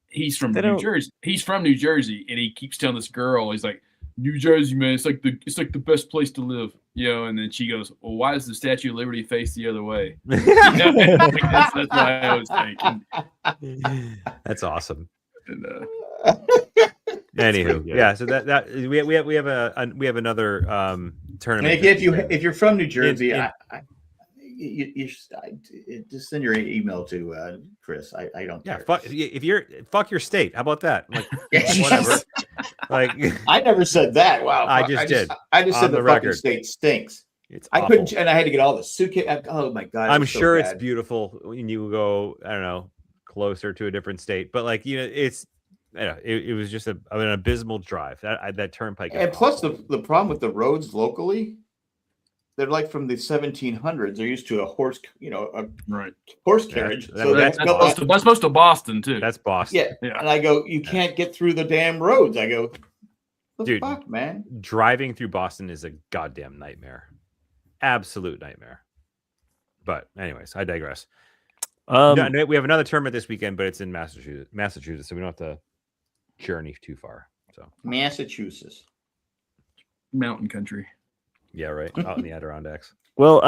he's from New Jersey. He's from New Jersey, and he keeps telling this girl, he's like, "New Jersey, man, it's like the best place to live." And then she goes, "Well, why does the Statue of Liberty face the other way?" That's what I was thinking.
That's awesome.
And,
anywho, yeah. So that we have another tournament.
And if you're from New Jersey, you just send your email to Chris. I don't care.
Fuck your state. How about that? Like, whatever. Like,
I never said that. Wow.
I just did.
I just said the fucking state stinks.
I
couldn't, and I had to get all the suitcase. Oh my god!
I'm sure it's beautiful when you go, I don't know, closer to a different state, but it's. It was just an abysmal drive. That turnpike.
And plus the problem with the roads locally, they're like from the 1700s. They're used to a horse, horse carriage.
That's supposed to Boston too.
That's Boston.
Yeah. And I go, "You can't get through the damn roads." I go,
"Dude,
fuck, man!
Driving through Boston is a goddamn nightmare, absolute nightmare." But anyways, I digress. We have another tournament this weekend, but it's in Massachusetts, so we don't have to journey too far. So
Massachusetts,
mountain country.
Yeah, right. Out in the Adirondacks.
Well,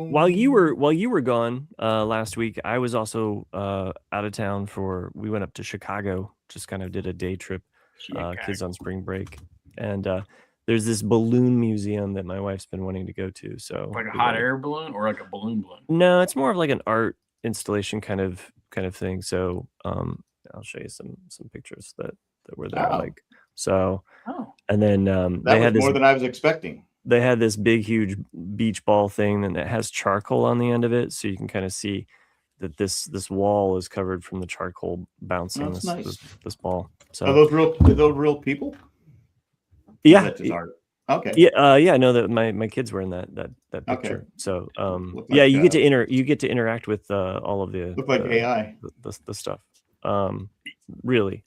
while you were gone last week, I was also out of town we went up to Chicago, just kind of did a day trip, kids on spring break. And there's this balloon museum that my wife's been wanting to go to. So
like a hot air balloon or like a balloon?
No, it's more of like an art installation kind of thing. So I'll show you some pictures that were there. And then
that was more than I was expecting.
They had this big, huge beach ball thing, and it has charcoal on the end of it, so you can kind of see that this wall is covered from the charcoal bouncing this ball. So
are those real people?
Yeah.
Okay.
Yeah. I know that my kids were in that picture. Okay. So you get to interact with all of the
look like AI
the stuff. Really,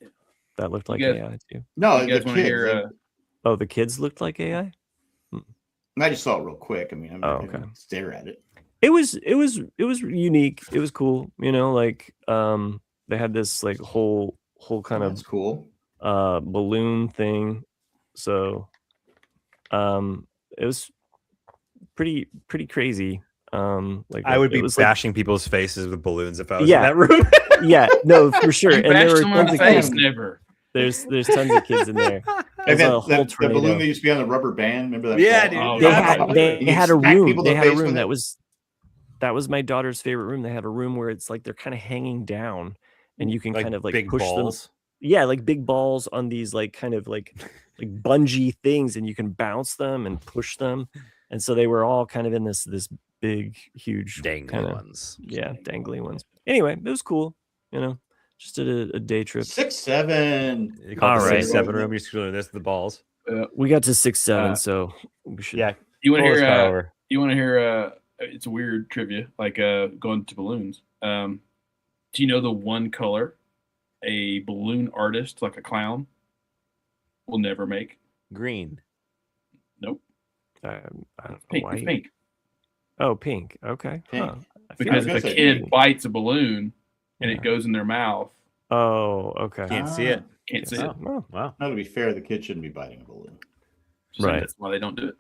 that looked like AI too.
No,
you guys want to hear?
The kids looked like AI.
I just saw it real quick. I mean, I'm not gonna stare at it.
It was unique. It was cool. They had this like whole kind of
cool
balloon thing. So it was pretty crazy.
I would be bashing people's faces with balloons if I was in that room.
Yeah, no, for sure.
And there were tons of kids. Never.
There's tons of kids in there.
And the balloon that used to be on the rubber band. Remember that?
Yeah, dude.
They had a room. They had a room that was my daughter's favorite room. They had a room where it's like they're kind of hanging down, and you can kind of like push balls. Them. Yeah, like big balls on these like kind of like bungee things, and you can bounce them and push them. And so they were all kind of in this big, huge
dangly ones.
Yeah, dangly ones. Anyway, it was cool. Just did a day trip.
6'7".
You call it
All
the
right.
6-7 room. You're screwing this the balls.
We got to 6'7", so we should.
Yeah.
You want to
pull this car
hear?
over.
You want to hear? It's a weird trivia, like going to balloons. Do you know the one color a balloon artist, like a clown, will never make?
Green.
Nope.
I don't know
Pink.
why.
It's pink.
Oh, pink. Okay.
Pink.
Huh. I feel
Because
like
if a
that's
kid
pink.
bites a balloon and
Yeah.
it goes in their mouth,
Oh, okay.
Can't see it.
can't see it.
Oh, well,
Wow.
Now, to be fair, the kid shouldn't be biting a balloon.
So
Right.
that's why they don't do it.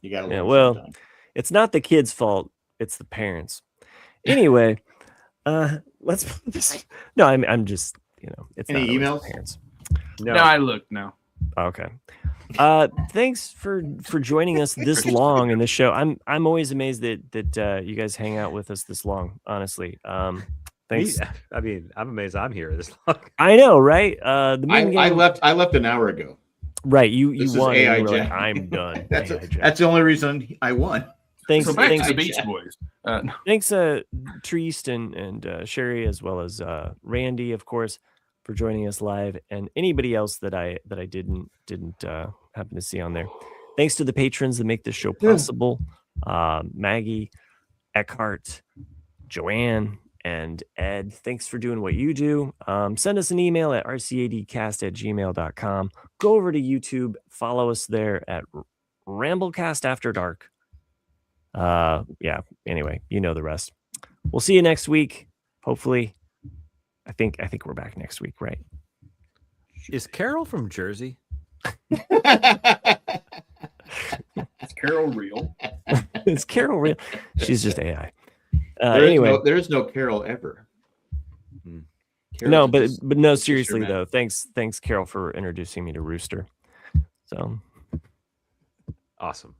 You got to
Yeah,
learn
well,
sometime.
it's not the kid's fault. It's the parents. Anyway, let's put this. No, I'm just, it's
Any
not always
emails?
the parents.
No.
No, I looked now.
Okay. Thanks for joining us this long in this show. I'm always amazed that you guys hang out with us this long, honestly. Thanks.
I mean, I'm amazed I'm here this long.
I know, right? The main
I
game,
left an hour ago.
right? You
This is
won. And
AI
you were like,
Jack.
I'm done.
That's
AI Jack.
that's the only reason I won.
Thanks,
So back
thanks,
to the Beach Boys.
thanks, Treest and Sherry, as well as Randy, of course, for joining us live, and anybody else that I didn't happen to see on there. Thanks to the patrons that make this show possible: Maggie, Eckhart, Joanne, and Ed. Thanks for doing what you do. Send us an email at rcadcast@gmail.com. Go over to YouTube, follow us there at Ramblecast Afterdark. Yeah, anyway, you know the rest. We'll see you next week, hopefully. I think we're back next week, right?
Is Carol from Jersey?
Is Carol real?
It's Carol real. She's just AI.
There is no Carol ever.
No, but
Carol's
no,
just your
seriously
man.
though. Thanks Carol for introducing me to Rooster. So
Awesome.